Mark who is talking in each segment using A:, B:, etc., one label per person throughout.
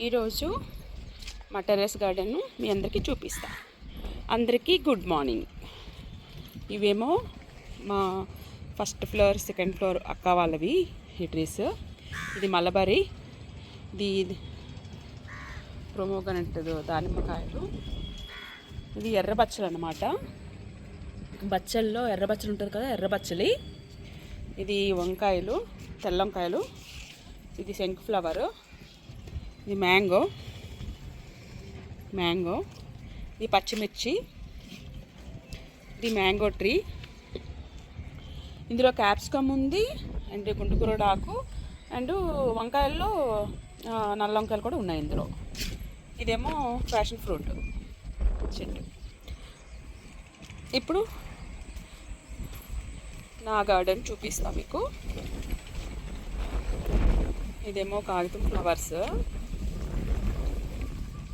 A: ఈరోజు మా టెర్రస్ గార్డెన్ను మీ అందరికీ చూపిస్తా. అందరికీ గుడ్ మార్నింగ్. ఇవేమో మా ఫస్ట్ ఫ్లోర్ సెకండ్ ఫ్లోర్ అక్క వాళ్ళవి ఈ ట్రీస్. ఇది మలబరీ, ఇది ప్రొమోగనెంట్ దానిమ్మకాయలు, ఇది ఎర్ర బచ్చలు అన్నమాట. బచ్చల్లో ఎర్ర బచ్చలు ఉంటుంది కదా, ఎర్ర బచ్చలి. ఇది వంకాయలు, తెల్ల వంకాయలు. ఇది శంకు ఫ్లవరు, ఇది మ్యాంగో, ఇది పచ్చిమిర్చి, ఇది మ్యాంగో ట్రీ. ఇందులో క్యాప్సికమ్ ఉంది, అండ్ గుంటుకూరడాకు, అండ్ వంకాయల్లో నల్ల వంకాయలు కూడా ఉన్నాయి ఇందులో. ఇదేమో ప్యాషన్ ఫ్రూట్ చెట్టు. ఇప్పుడు నా గార్డెన్ చూపిస్తా మీకు. ఇదేమో కాగితం ఫ్లవర్స్.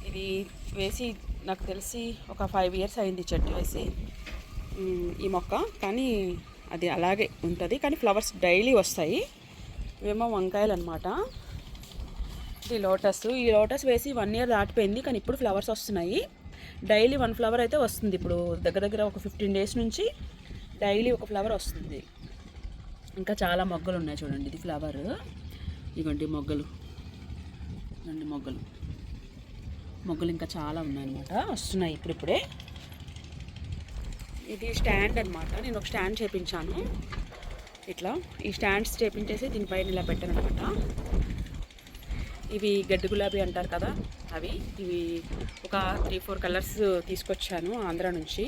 A: ఇది వేసి నాకు తెలిసి ఒక 5 years అయింది చెట్టు వేసి ఈ మొక్క. కానీ అది అలాగే ఉంటుంది, కానీ ఫ్లవర్స్ డైలీ వస్తాయి. ఇవేమో వంకాయలు అనమాట. ఇది లోటస్. ఈ లోటస్ వేసి 1 year దాటిపోయింది, కానీ ఇప్పుడు ఫ్లవర్స్ వస్తున్నాయి. డైలీ 1 flower అయితే వస్తుంది. ఇప్పుడు దగ్గర ఒక 15 days నుంచి డైలీ ఒక ఫ్లవర్ వస్తుంది. ఇంకా చాలా మొగ్గలు ఉన్నాయి చూడండి. ఇది ఫ్లవర్, ఇవ్వండి మొగ్గలు, ఇవ్వండి మొగ్గలు ఇంకా చాలా ఉన్నాయన్నమాట, వస్తున్నాయి ఇప్పుడిప్పుడే. ఇది స్టాండ్ అనమాట. నేను ఒక స్టాండ్ చేపించాను ఇట్లా. ఈ స్టాండ్స్ చేపించేసి దీనిపైన ఇలా పెట్టాను అనమాట. ఇవి గడ్డి గులాబీ అంటారు కదా, అవి. ఇవి ఒక 3-4 కలర్స్ తీసుకొచ్చాను ఆంధ్ర నుంచి.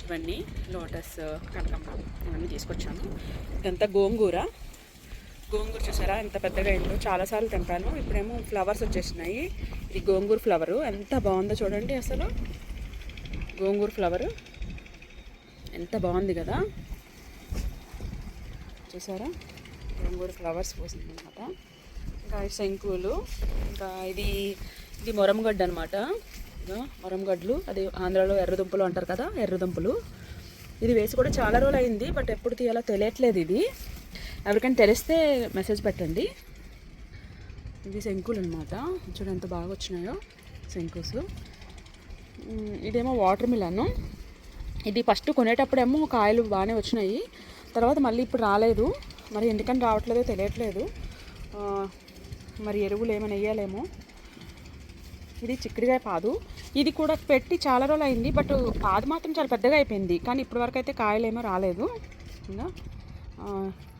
A: ఇవన్నీ లోటస్, కనకాంబరం ఇవన్నీ తీసుకొచ్చాను. ఇదంతా గోంగూర చూసారా ఎంత పెద్దగా అయిందో. చాలాసార్లు తెంపాను. ఇప్పుడేమో ఫ్లవర్స్ వచ్చేసినాయి. ఇది గోంగూర ఫ్లవరు ఎంత బాగుందో చూడండి. అసలు గోంగూర ఫ్లవరు ఎంత బాగుంది కదా, చూసారా? గోంగూర ఫ్లవర్స్ పోసింది అనమాట. ఇంకా శంకులు, ఇంకా ఇది మొరంగడ్డ అనమాట. మొరంగడ్లు, అది ఆంధ్రాలో ఎర్రదుంపలు అంటారు కదా, ఎర్రదుంపలు. ఇది వేసి కూడా చాలా రోజులు అయింది, బట్ ఎప్పుడు తీయాలో తెలియట్లేదు. ఇది ఎవరికైనా తెలిస్తే మెసేజ్ పెట్టండి. ఇది శంకులు అనమాట. చూడండి ఎంత బాగా వచ్చినాయో శంకుస్. ఇదేమో వాటర్ మిలన్. ఇది ఫస్ట్ కొనేటప్పుడేమో కాయలు బాగానే వచ్చినాయి, తర్వాత మళ్ళీ ఇప్పుడు రాలేదు. మరి ఎందుకని రావట్లేదో తెలియట్లేదు. మరి ఎరువులు ఏమైనా వేయాలేమో. ఇది చిక్కుడుకాయ పాదు. ఇది కూడా పెట్టి చాలా రోజులు అయింది, బట్ పాదు మాత్రం చాలా పెద్దగా అయిపోయింది, కానీ ఇప్పటివరకు అయితే కాయలు ఏమో రాలేదు. ఇంకా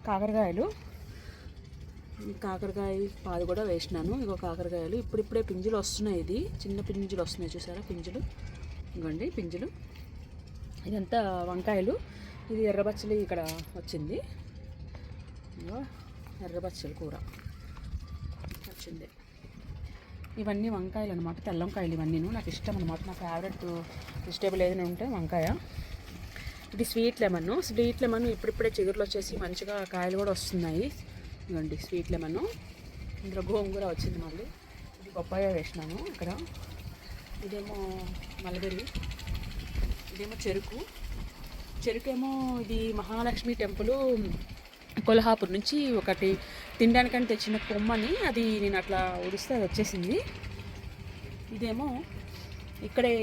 A: కాకరకాయలు, కాకరకాయ పాదు కూడా వేసినాను. ఇగో కాకరకాయలు ఇప్పుడిప్పుడే పింజులు వస్తున్నాయి. ఇది చిన్న పింజులు వస్తున్నాయి, చూసారా పింజులు? ఇవ్వండి పింజులు. ఇదంతా వంకాయలు. ఇది ఎర్రబచ్చలి ఇక్కడ వచ్చింది. ఇగో ఎర్రబచ్చలి కూర వచ్చింది. ఇవన్నీ వంకాయలు అనమాట, తెల్ల వంకాయలు. ఇవన్నీ నాకు ఇష్టం అనమాట. నా ఫేవరెట్ వెజిటేబుల్ ఏదైనా ఉంటే వంకాయ. ఇది స్వీట్ లెమన్. ఇప్పుడిప్పుడే చిగురులు వచ్చేసి మంచిగా కాయలు కూడా వస్తున్నాయి. ఇవ్వండి స్వీట్ లెమన్. ఇందులో గోంగూర వచ్చింది మళ్ళీ. ఇది పప్పాయ వేసినాను ఇక్కడ. ఇదేమో మలబెర్రీ. ఇదేమో చెరుకేమో ఇది మహాలక్ష్మి టెంపుల్ కొల్హాపూర్ నుంచి ఒకటి తినడానికని తెచ్చిన కొమ్మని, అది నేను అట్లా ఉడిస్తే అది వచ్చేసింది. ఇదేమో ఇక్కడే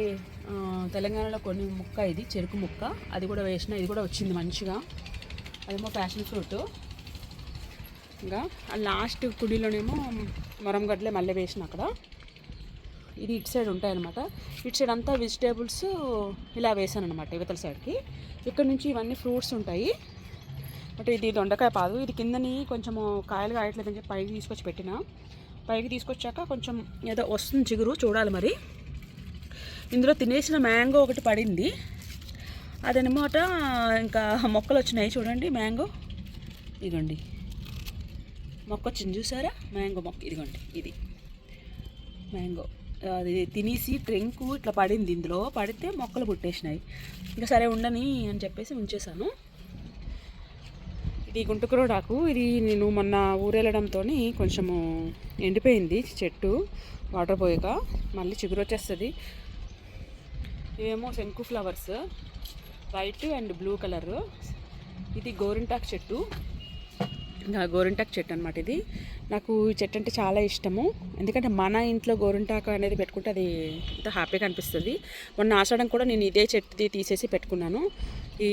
A: తెలంగాణలో కొన్ని ముక్క, ఇది చెరుకు ముక్క, అది కూడా వేసిన. ఇది కూడా వచ్చింది మంచిగా. అదేమో ప్యాషన్ ఫ్రూట్. ఇంకా లాస్ట్ కుడిలోనేమో మొరంగడ్డలే మళ్ళీ వేసిన అక్కడ. ఇది ఇటు సైడ్ ఉంటాయన్నమాట. ఇటు సైడ్ అంతా వెజిటేబుల్స్ ఇలా వేసాను అనమాట, యువతల సైడ్కి. ఇక్కడ నుంచి ఇవన్నీ ఫ్రూట్స్ ఉంటాయి. బట్ ఇది దొండకాయ పాదు. ఇది కిందని కొంచెము కాయలు కాయట్లేదని చెప్పి పైకి తీసుకొచ్చి పెట్టిన. పైకి తీసుకొచ్చాక కొంచెం ఏదో వస్తుంది చిగురు, చూడాలి మరి. ఇందులో తినేసిన మ్యాంగో ఒకటి పడింది, అదనమాట. ఇంకా మొక్కలు వచ్చినాయి చూడండి. మ్యాంగో ఇదిగోండి మొక్క వచ్చింది, చూసారా? మ్యాంగో మొక్క ఇదిగోండి. ఇది మ్యాంగో. అది తినేసి ట్రెంకు ఇట్లా పడింది. ఇందులో పడితే మొక్కలు పుట్టేసినాయి. ఇంకా సరే ఉండని అని చెప్పేసి ఉంచేసాను. ఇది గుంటుకూరడాకు. ఇది నేను మొన్న ఊరెళ్ళడంతో కొంచెము ఎండిపోయింది చెట్టు, వాటర్ పోయాక. మళ్ళీ చిగురు వచ్చేస్తుంది. ఇవేమో శంకు flowers, white and blue colour. ఇది గోరింటాకు చెట్టు. గోరింటాకు చెట్టు అనమాట. ఇది నాకు ఈ చెట్టు అంటే చాలా ఇష్టము. ఎందుకంటే మన ఇంట్లో గోరింటాకు అనేది పెట్టుకుంటే అది ఎంతో హ్యాపీగా అనిపిస్తుంది. మొన్న ఆషాఢం కూడా నేను ఇదే చెట్టుది తీసేసి పెట్టుకున్నాను. ఈ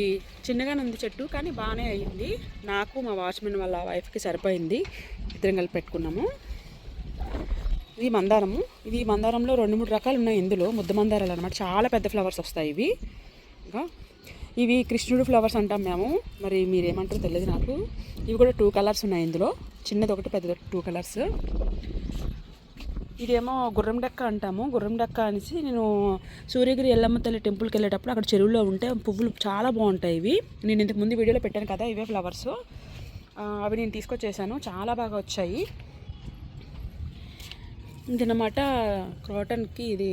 A: చిన్నగానే ఉంది చెట్టు, కానీ బాగానే అయ్యింది. నాకు మా వాచ్మెన్ వాళ్ళ వైఫ్కి సరిపోయింది. ఇద్దరం కలిపి పెట్టుకున్నాము. ఇది మందారము. ఇది మందారంలో 2-3 రకాలు ఉన్నాయి. ఇందులో ముద్ద మందారాలు అనమాట. చాలా పెద్ద ఫ్లవర్స్ వస్తాయి ఇవి. ఇంకా ఇవి కృష్ణుడు ఫ్లవర్స్ అంటాం మేము, మరి మీరేమంటారో తెలియదు నాకు. ఇవి కూడా 2 కలర్స్ ఉన్నాయి ఇందులో, చిన్నది ఒకటి పెద్దది 2 కలర్స్. ఇదేమో గుర్రం డెక్క అంటాము. గుర్రం డెక్క అనేసి నేను సూర్యగిరి ఎల్లమ్మ తల్లి టెంపుల్కి వెళ్ళేటప్పుడు అక్కడ చెరువులో ఉంటే పువ్వులు చాలా బాగుంటాయి ఇవి. నేను ఇంతకు ముందు వీడియోలో పెట్టాను కదా, ఇవే ఫ్లవర్స్. అవి నేను తీసుకొచ్చేసాను, చాలా బాగా వచ్చాయి. ఇదన్నమాట క్రాటన్కి ఇది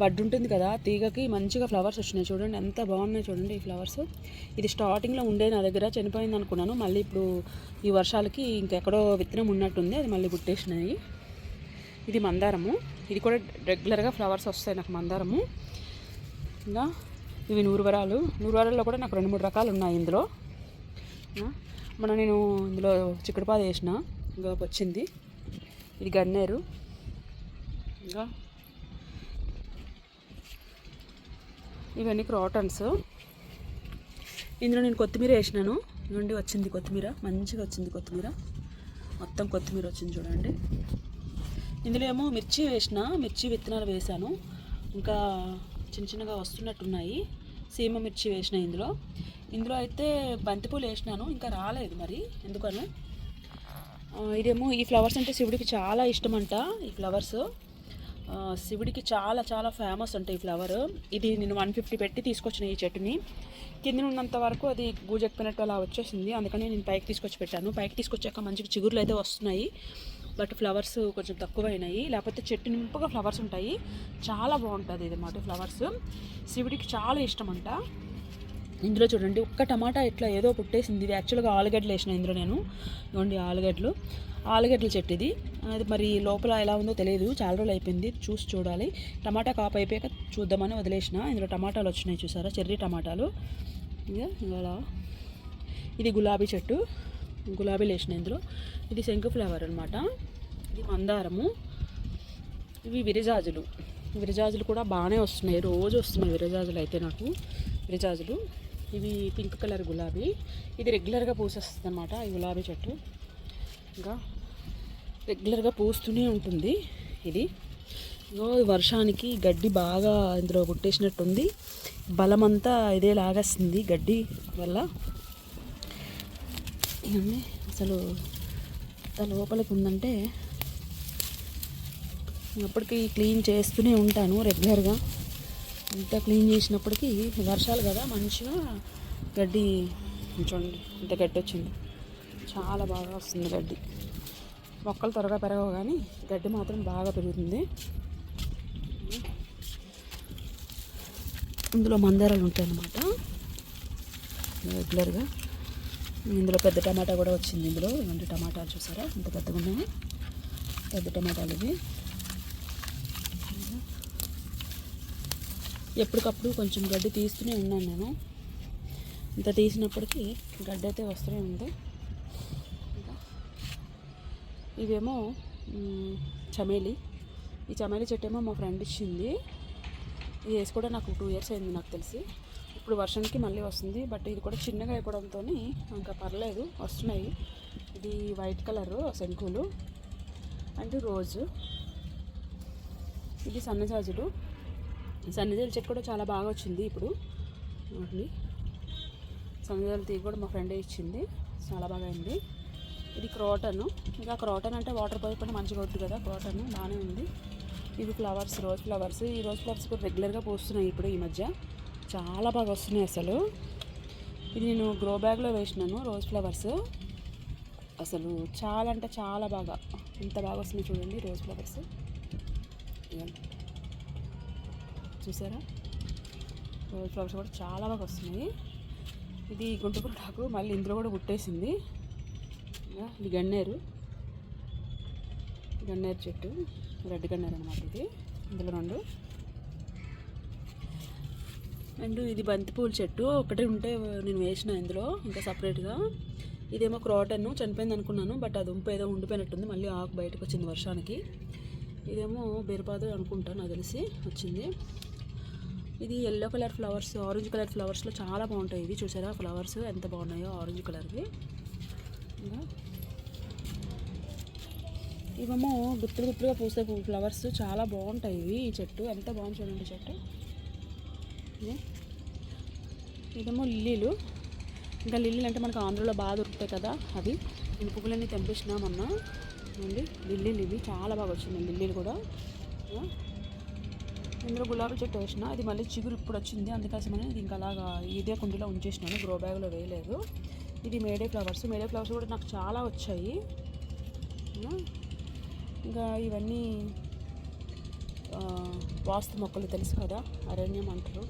A: బడ్ ఉంటుంది కదా, తీగకి మంచిగా ఫ్లవర్స్ వచ్చినాయి. చూడండి ఎంత బాగున్నాయి చూడండి ఈ ఫ్లవర్స్. ఇది స్టార్టింగ్లో ఉండే నా దగ్గర, చనిపోయింది అనుకున్నాను. మళ్ళీ ఇప్పుడు ఈ వర్షాలకి ఇంకెక్కడో విత్తనం ఉన్నట్టుంది, అది మళ్ళీ పుట్టేసినాయి. ఇది మందారము. ఇది కూడా రెగ్యులర్గా ఫ్లవర్స్ వస్తాయి నాకు మందారము. ఇంకా ఇవి నూరువరాలు. నూరువరాల్లో కూడా నాకు 2-3 రకాలు ఉన్నాయి ఇందులో. నేను ఇందులో చిక్కుడుపాద వేసిన, ఇంకా వచ్చింది. ఇది గన్నేరు. ఇంకా ఇవన్నీ క్రాటన్స్. ఇందులో నేను కొత్తిమీర వేసినాను. ఇవ్వండి వచ్చింది కొత్తిమీర, మంచిగా వచ్చింది కొత్తిమీర. మొత్తం కొత్తిమీర వచ్చింది చూడండి. ఇందులో ఏమో మిర్చి వేసిన, మిర్చి విత్తనాలు వేసాను. ఇంకా చిన్న చిన్నగా వస్తున్నట్టున్నాయి. సీమ మిర్చి వేసిన ఇందులో అయితే బంతిపూలు వేసినాను, ఇంకా రాలేదు మరి ఎందుకని. ఇదేమో ఈ ఫ్లవర్స్ అంటే శివుడికి చాలా ఇష్టం అంట. ఈ ఫ్లవర్స్ శివుడికి చాలా చాలా ఫేమస్ అంటే ఈ ఫ్లవర్. ఇది నేను 150 పెట్టి తీసుకొచ్చిన ఈ చెట్టుని. కింద ఉన్నంత వరకు అది గూజెక్కినట్టు అలా వచ్చేసింది, అందుకని నేను పైకి తీసుకొచ్చి పెట్టాను. పైకి తీసుకొచ్చాక మంచిగా చిగురులు అయితే వస్తున్నాయి, బట్ ఫ్లవర్స్ కొంచెం తక్కువైనాయి. లేకపోతే చెట్టు నింపుగా ఫ్లవర్స్ ఉంటాయి, చాలా బాగుంటుంది ఇది మాట. ఫ్లవర్స్ శివుడికి చాలా ఇష్టం అంట. ఇందులో చూడండి ఒక్క టమాటా ఇట్లా ఏదో పుట్టేసింది. ఇది యాక్చువల్గా ఆలుగడ్డలు వేసిన ఇందులో నేను. ఇవ్వండి ఆలుగడ్డల చెట్టు ఇది. అది మరి లోపల ఎలా ఉందో తెలియదు, చాలా రోజులు అయిపోయింది, చూడాలి. టమాటా కాపు అయిపోయాక చూద్దామని వదిలేసిన. ఇందులో టమాటాలు వచ్చినాయి చూసారా, చెర్రీ టమాటాలు. ఇలా ఇది గులాబీ చెట్టు, గులాబీలు వేసిన ఇందులో. ఇది శంకు ఫ్లవర్ అనమాట. ఇది మందారము. ఇవి విరజాజులు కూడా బాగానే వస్తున్నాయి, రోజు వస్తున్నాయి విరజాజులు అయితే నాకు. విరజాజులు ఇవి పింక్ కలర్ గులాబీ. ఇది రెగ్యులర్గా పూసేస్తుంది అనమాట ఈ గులాబీ చెట్టు. ఇంకా రెగ్యులర్గా పూస్తూనే ఉంటుంది ఇది. వర్షానికి గడ్డి బాగా ఇందులో పుట్టేసినట్టుంది, బలమంతా ఇదే లాగేస్తుంది గడ్డి వల్ల. ఇవన్నీ అసలు ఎంత లోపలికి ఉందంటే అప్పటికి క్లీన్ చేస్తూనే ఉంటాను రెగ్యులర్గా. ఇంత క్లీన్ చేసినప్పటికీ వర్షాలు కదా, మంచిగా గడ్డి చూడండి ఇంత గడ్డి వచ్చింది, చాలా బాగా వస్తుంది గడ్డి. మొక్కలు త్వరగా పెరగవు కానీ గడ్డి మాత్రం బాగా పెరుగుతుంది. ఇందులో మందారాలు ఉంటాయి అన్నమాట రెగ్యులర్గా. ఇందులో పెద్ద టమాటా కూడా వచ్చింది. ఇందులో ఇలాంటి టమాటాలు చూసారా ఇంత పెద్దగా ఉన్నాయి, పెద్ద టమాటాలు ఇవి. ఎప్పటికప్పుడు కొంచెం గడ్డి తీస్తూనే ఉన్నాను నేను. ఇంత తీసినప్పటికీ గడ్డి అయితే వస్తూనే ఉంది. ఇవేమో చమేలి. ఈ చమేలి చెట్టు ఏమో మా ఫ్రెండ్ ఇచ్చింది. ఇది వేసి కూడా నాకు 2 years అయింది నాకు తెలిసి. ఇప్పుడు వర్షానికి మళ్ళీ వస్తుంది, బట్ ఇది కూడా చిన్నగా అయిపోవడంతో ఇంకా పర్లేదు వస్తున్నాయి. ఇది వైట్ కలరు శంకులు అండ్ రోజు. ఇది సన్నజాజులు చెట్టు కూడా చాలా బాగా వచ్చింది ఇప్పుడు. సన్నజాజుల తీగ కూడా మా ఫ్రెండే ఇచ్చింది, చాలా బాగా అయింది. ఇది క్రాటన్. ఇంకా క్రాటన్ అంటే వాటర్ పైప్ అంటే మంచిగా అవుతుంది కదా, క్రాటన్ బాగానే ఉంది. ఇవి ఫ్లవర్స్, రోజ్ ఫ్లవర్స్. ఈ రోజ్ ఫ్లవర్స్ కూడా రెగ్యులర్గా పూస్తున్నాయి ఇప్పుడు ఈ మధ్య, చాలా బాగా వస్తున్నాయి అసలు. ఇది నేను గ్రో బ్యాగ్లో వేసినాను రోజ్ ఫ్లవర్స్. అసలు చాలా అంటే చాలా బాగా, ఇంత బాగా వస్తున్నాయి చూడండి రోజ్ ఫ్లవర్స్. చూసారా రోజ్ ఫ్లవర్స్ కూడా చాలా బాగా వస్తున్నాయి. ఇది గుంటకురాకు మళ్ళీ ఇందులో కూడా పుట్టేసింది. ఇది గన్నేరు చెట్టు, రెడ్ గన్నేరు అనమాట ఇది. ఇందులో 2. అండ్ ఇది బంతిపూల చెట్టు ఒకటి ఉంటే నేను వేసిన ఇందులో ఇంకా సపరేట్గా. ఇదేమో క్రాటన్ చనిపోయింది అనుకున్నాను, బట్ అది ఉంపు ఏదో ఉండిపోయినట్టుంది, మళ్ళీ ఆకు బయటకు వచ్చింది వర్షానికి. ఇదేమో బీరపాదు అనుకుంటా, నాకు తెలిసి వచ్చింది. ఇది yellow colour flowers, orange colour ఫ్లవర్స్లో చాలా బాగుంటాయి ఇవి. చూసారా ఫ్లవర్స్ ఎంత బాగున్నాయో ఆరెంజ్ కలర్వి. ఇంకా ఇవేమో గుత్తులు గుత్తులుగా పూసే ఫ్లవర్స్ చాలా బాగుంటాయి ఇవి. ఈ చెట్టు ఎంత బాగుంది చూడండి చెట్టు. ఇదేమో లిల్లీలు. ఇంకా లిల్లీలు అంటే మనకు ఆంధ్రలో బాగా దొరుకుతాయి కదా అవి. ఈ పువ్వులన్నీ తెంపేసినామన్నా అండి. లిల్లీలు ఇవి చాలా బాగా వచ్చినాయి లిల్లీలు కూడా. ఇందులో గులాబీ చెట్టు వేసిన, అది మళ్ళీ చిగురు ఇప్పుడు వచ్చింది, అందుకోసమని ఇది ఇంకా అలాగా ఇదే కుండీలో ఉంచేసినాను, గ్రో బ్యాగ్లో వేయలేదు. ఇది మేడే ఫ్లవర్స్. మేడే ఫ్లవర్స్ కూడా నాకు చాలా వచ్చాయి. ఇంకా ఇవన్నీ వాస్తు మొక్కలు తెలుసు కదా, అరణ్యం అంటారు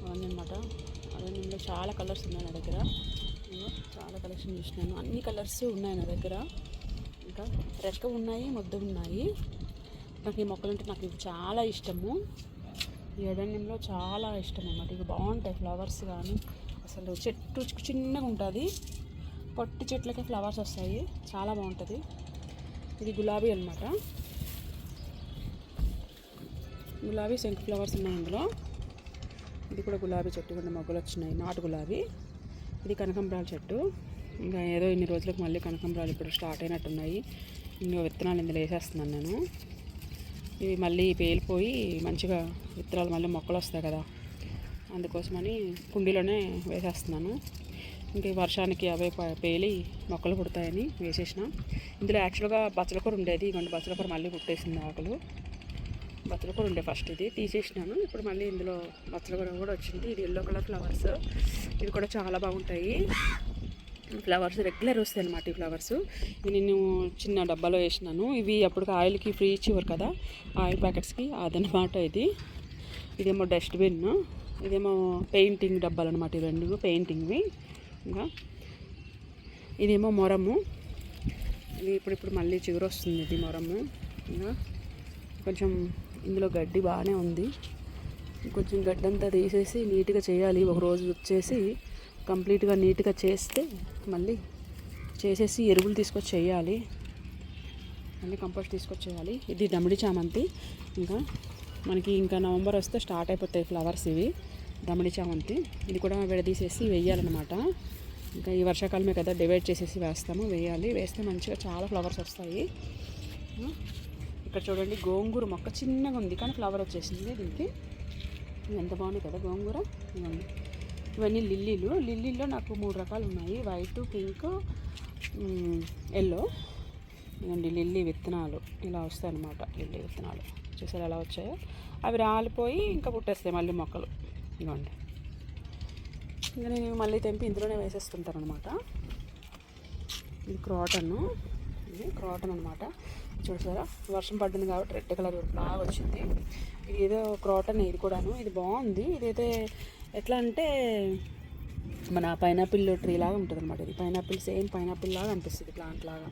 A: అవన్నీ అనమాట. అరణ్యంలో చాలా కలర్స్ ఉన్నాయి నా దగ్గర. చాలా కలెక్షన్ చూసినాను, అన్ని కలర్స్ ఉన్నాయి నా దగ్గర. ఇంకా రెక్క ఉన్నాయి, ముద్ద ఉన్నాయి. నాకు ఈ మొక్కలు అంటే నాకు ఇవి చాలా ఇష్టము. ఈ అరణ్యంలో చాలా ఇష్టం అన్నమాట. ఇవి బాగుంటాయి ఫ్లవర్స్ కానీ, అసలు చెట్టు చిన్నగా ఉంటుంది, పొట్టి చెట్లకే ఫ్లవర్స్ వస్తాయి, చాలా బాగుంటుంది. ఇది గులాబీ అనమాట. గులాబీ శంకు ఫ్లవర్స్ ఉన్నాయి ఇందులో. ఇది కూడా గులాబీ చెట్టు, కొన్ని మొగ్గలు వచ్చినాయి, నాటు గులాబీ. ఇది కనకాంబరాల చెట్టు. ఇంకా ఏదో ఇన్ని రోజులకు మళ్ళీ కనకాంబరాలు ఇప్పుడు స్టార్ట్ అయినట్టున్నాయి. ఇంకా విత్తనాలు ఇందులో వేసేస్తున్నాను నేను. ఇవి మళ్ళీ పేలిపోయి మంచిగా విత్తనాలు మళ్ళీ మొక్కలు వస్తాయి కదా, అందుకోసమని కుండీలోనే వేసేస్తున్నాను. ఇంకా వర్షానికి అవే పేలి మొక్కలు పుడతాయని వేసేసిన. ఇందులో యాక్చువల్గా బచ్చలకూర ఉండేది, ఇదిగోండి బచ్చలకూర మళ్ళీ పుట్టేసింది ఆకులు. బచ్చలకూర ఉండే ఫస్ట్, ఇది తీసేసినాను. ఇప్పుడు మళ్ళీ ఇందులో బచ్చలకూర కూడా వచ్చింది. ఇది ఎల్లో కలర్ ఫ్లవర్స్, ఇవి కూడా చాలా బాగుంటాయి ఫ్లవర్స్. రెగ్యులర్ వస్తాయి అనమాట ఈ ఫ్లవర్స్. ఇవి నేను చిన్న డబ్బాలో వేసినాను. ఇవి అప్పుడు ఆయిల్కి ఫ్రీ ఇచ్చేవారు కదా, ఆయిల్ ప్యాకెట్స్కి, అదనమాట ఇది. ఇదేమో డస్ట్బిన్, ఇదేమో పెయింటింగ్ డబ్బాలు అనమాట. ఈ రెండు పెయింటింగ్వి. ఇంకా ఇదేమో మొరము. ఇది ఇప్పుడు మళ్ళీ చిగురు వస్తుంది ఇది మొరము. ఇంకా కొంచెం ఇందులో గడ్డి బాగానే ఉంది, కొంచెం గడ్డి అంతా తీసేసి నీట్గా చేయాలి. ఒకరోజు వచ్చేసి కంప్లీట్గా నీట్గా చేస్తే మళ్ళీ చేసేసి ఎరువులు తీసుకొచ్చి చేయాలి, మళ్ళీ కంపోస్ట్ తీసుకొచ్చి చేయాలి. ఇది దమిడి చామంతి. ఇంకా మనకి ఇంకా నవంబర్ వస్తే స్టార్ట్ అయిపోతాయి ఫ్లవర్స్ ఇవి, దమిడి చామంతి. ఇది కూడా విడదీసేసి వేయాలన్నమాట. ఇంకా ఈ వర్షాకాలమే కదా, డివైడ్ చేసేసి వేస్తాము, వేయాలి. వేస్తే మంచిగా చాలా ఫ్లవర్స్ వస్తాయి. ఇక్కడ చూడండి గోంగూర మొక్క చిన్నగా ఉంది కానీ ఫ్లవర్ వచ్చేసింది దీనికి. ఎంత బాగుంది కదా గోంగూర. ఇవన్నీ లిల్లీలు. లిల్లీలో నాకు 3 రకాలు ఉన్నాయి, వైట్, పింక్, ఎల్లో. ఇవన్నీ లిల్లీ విత్తనాలు ఇలా వస్తాయి అన్నమాట. లిల్లీ విత్తనాలు చూసారు ఎలా వచ్చాయో, అవి రాలిపోయి ఇంకా పుట్టేస్తాయి మళ్ళీ మొక్కలు. ఇవ్వండి, ఇంకా నేను మళ్ళీ తెంపి ఇందులోనే వేసేస్తుంటాను అనమాట. ఇది క్రాటన్, ఇది క్రాటన్ అనమాట. చూసారా వర్షం పడుతుంది కాబట్టి రెడ్ కలర్ బాగా వచ్చింది. ఇది ఏదో క్రాటన్ ఇది కూడాను. ఇది బాగుంది. ఇదైతే ఎట్లా అంటే మన పైనాపిల్ ట్రీ లాగా ఉంటుంది అనమాట. ఇది పైనాపిల్, సేమ్ పైనాపిల్ లాగా అనిపిస్తుంది, ప్లాంట్ లాగా.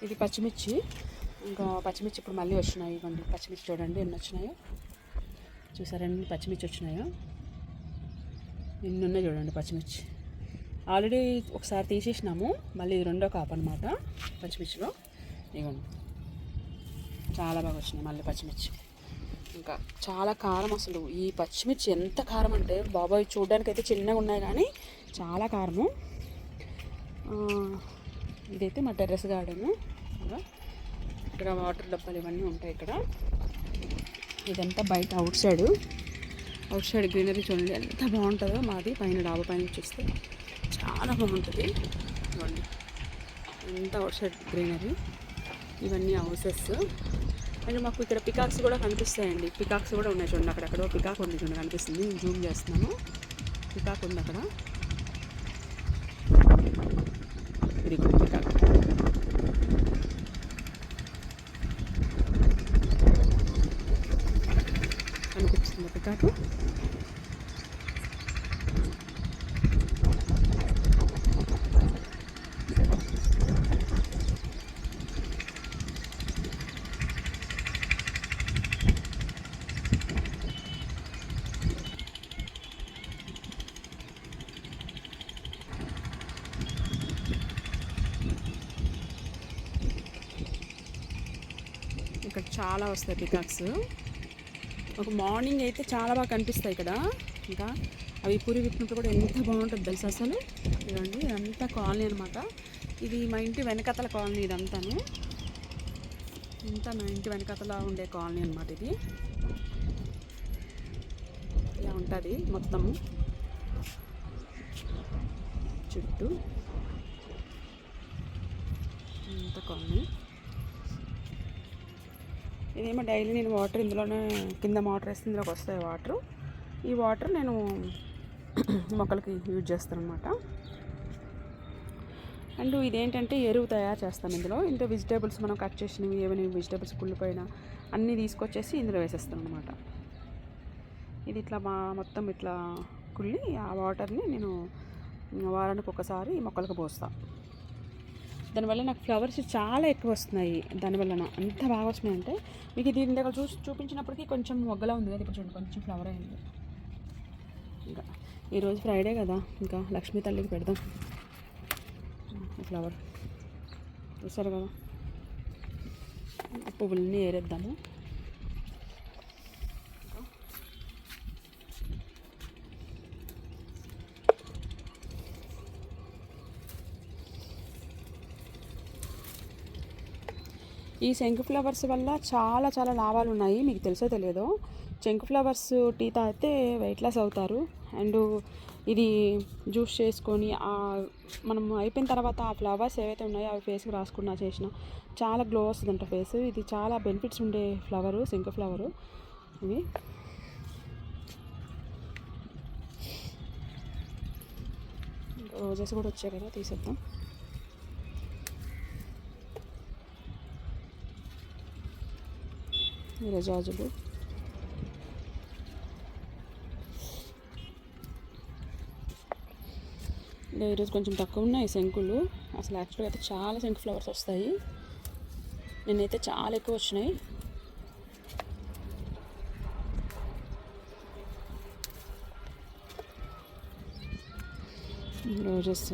A: ఇది పచ్చిమిర్చి. ఇంకా పచ్చిమిర్చి ఇప్పుడు మళ్ళీ వచ్చినాయి. ఇవ్వండి పచ్చిమిర్చి చూడండి ఎన్ని వచ్చినాయో. చూసారా ఎన్ని పచ్చిమిర్చి వచ్చినాయో, ఎన్ని ఉన్నాయి చూడండి పచ్చిమిర్చి. ఆల్రెడీ ఒకసారి తీసేసినాము, మళ్ళీ ఇది రెండో కాపు అనమాట పచ్చిమిర్చిలో. ఇవ్వండి చాలా బాగా వచ్చినాయి మళ్ళీ పచ్చిమిర్చి. ఇంకా చాలా కారం, అసలు ఈ పచ్చిమిర్చి ఎంత కారం అంటే బాబాయ్, చూడడానికి అయితే చిన్నగా ఉన్నాయి కానీ చాలా కారము. ఇదైతే మా టెర్రస్ గార్డెను. ఇక్కడ వాటర్ డబ్బాలు ఇవన్నీ ఉంటాయి ఇక్కడ. ఇదంతా బయట అవుట్ సైడ్ గ్రీనరీ చూడండి ఎంత బాగుంటుందో. మాది పైన డాబా పైన చూస్తే చాలా బాగుంటుంది. ఇవ్వండి ఎంత అవుట్ సైడ్ గ్రీనరీ. ఇవన్నీ హౌసెస్. అండ్ మాకు ఇక్కడ పికాక్స్ కూడా కనిపిస్తాయండి. పికాక్స్ కూడా ఉన్నాయి చూడండి, అక్కడెక్కడో పికాక్ ఉంది చూడండి, కనిపిస్తుంది. నేను జూమ్ చేస్తున్నాను, పికాక్ ఉంది అక్కడ. ఇది పికాక్ కనిపిస్తుంది పికాక్. ఇక్కడ చాలా వస్తాయి పికాక్స్. ఒక మార్నింగ్ అయితే చాలా బాగా కనిపిస్తాయి ఇక్కడ. ఇంకా అవి పూరి విప్పినప్పుడు కూడా ఎంత బాగుంటుంది తెలుసు అసలు. ఇదండి ఇదంతా కాలనీ అనమాట. ఇది మా ఇంటి వెనకతల కాలనీ. ఇదంతాను ఇంత మా ఇంటి వెనకతల ఉండే కాలనీ అనమాట. ఇది ఇలా ఉంటుంది మొత్తము చుట్టూ ఇంత కాలనీ. ఇదేమో డైలీ నేను వాటర్ ఇందులోనే కింద మోటార్ వేస్తే ఇందులోకి వస్తాయి వాటరు. ఈ వాటర్ నేను మొక్కలకి యూజ్ చేస్తాను అనమాట. అండ్ ఇదేంటంటే ఎరువు తయారు చేస్తాను ఇందులో. ఇందులో వెజిటేబుల్స్ మనం కట్ చేసినవి ఏమైనా వెజిటేబుల్స్ కుళ్ళిపోయినా అన్నీ తీసుకొచ్చేసి ఇందులో వేసేస్తాను అనమాట. ఇది ఇట్లా మొత్తం ఇట్లా కుళ్ళి ఆ వాటర్ని నేను వారానికి ఒకసారి మొక్కలకు పోస్తాను. దానివల్ల నాకు ఫ్లవర్స్ చాలా ఎక్కువ వస్తున్నాయి. దానివల్ల అంత బాగా వస్తున్నాయి అంటే మీకు దీని దగ్గర చూపించినప్పటికీ కొంచెం మొగ్గలా ఉంది కదా. ఇప్పుడు చూడండి కొంచెం ఫ్లవర్ అయింది. ఇంకా ఈరోజు ఫ్రైడే కదా, ఇంకా లక్ష్మీ తల్లికి పెడదాం ఫ్లవర్. చూస్తారు కదా, పువ్వులన్నీ ఏరేద్దాము. ఈ శంకు ఫ్లవర్స్ వల్ల చాలా చాలా లాభాలు ఉన్నాయి. మీకు తెలుసో తెలియదో, శంకు ఫ్లవర్స్ టీ తాగితే వెయిట్ లాస్ అవుతారు. అండ్ ఇది జ్యూస్ చేసుకొని మనం అయిపోయిన తర్వాత ఆ ఫ్లవర్స్ ఏవైతే ఉన్నాయో అవి ఫేస్కి రాసుకున్నా చేసినా చాలా గ్లో వస్తుందంట ఫేస్. ఇది చాలా బెనిఫిట్స్ ఉండే ఫ్లవరు శంకు ఫ్లవరు. ఇవి రోజెస్ కూడా వచ్చాయి కదా, తీసేద్దాం. రజాజులు ఈరోజు కొంచెం తక్కువ ఉన్నాయి శంకులు. అసలు యాక్చువల్గా అయితే చాలా శంకు ఫ్లవర్స్ వస్తాయి. నేనైతే చాలా ఎక్కువ వచ్చినాయి. రోజెస్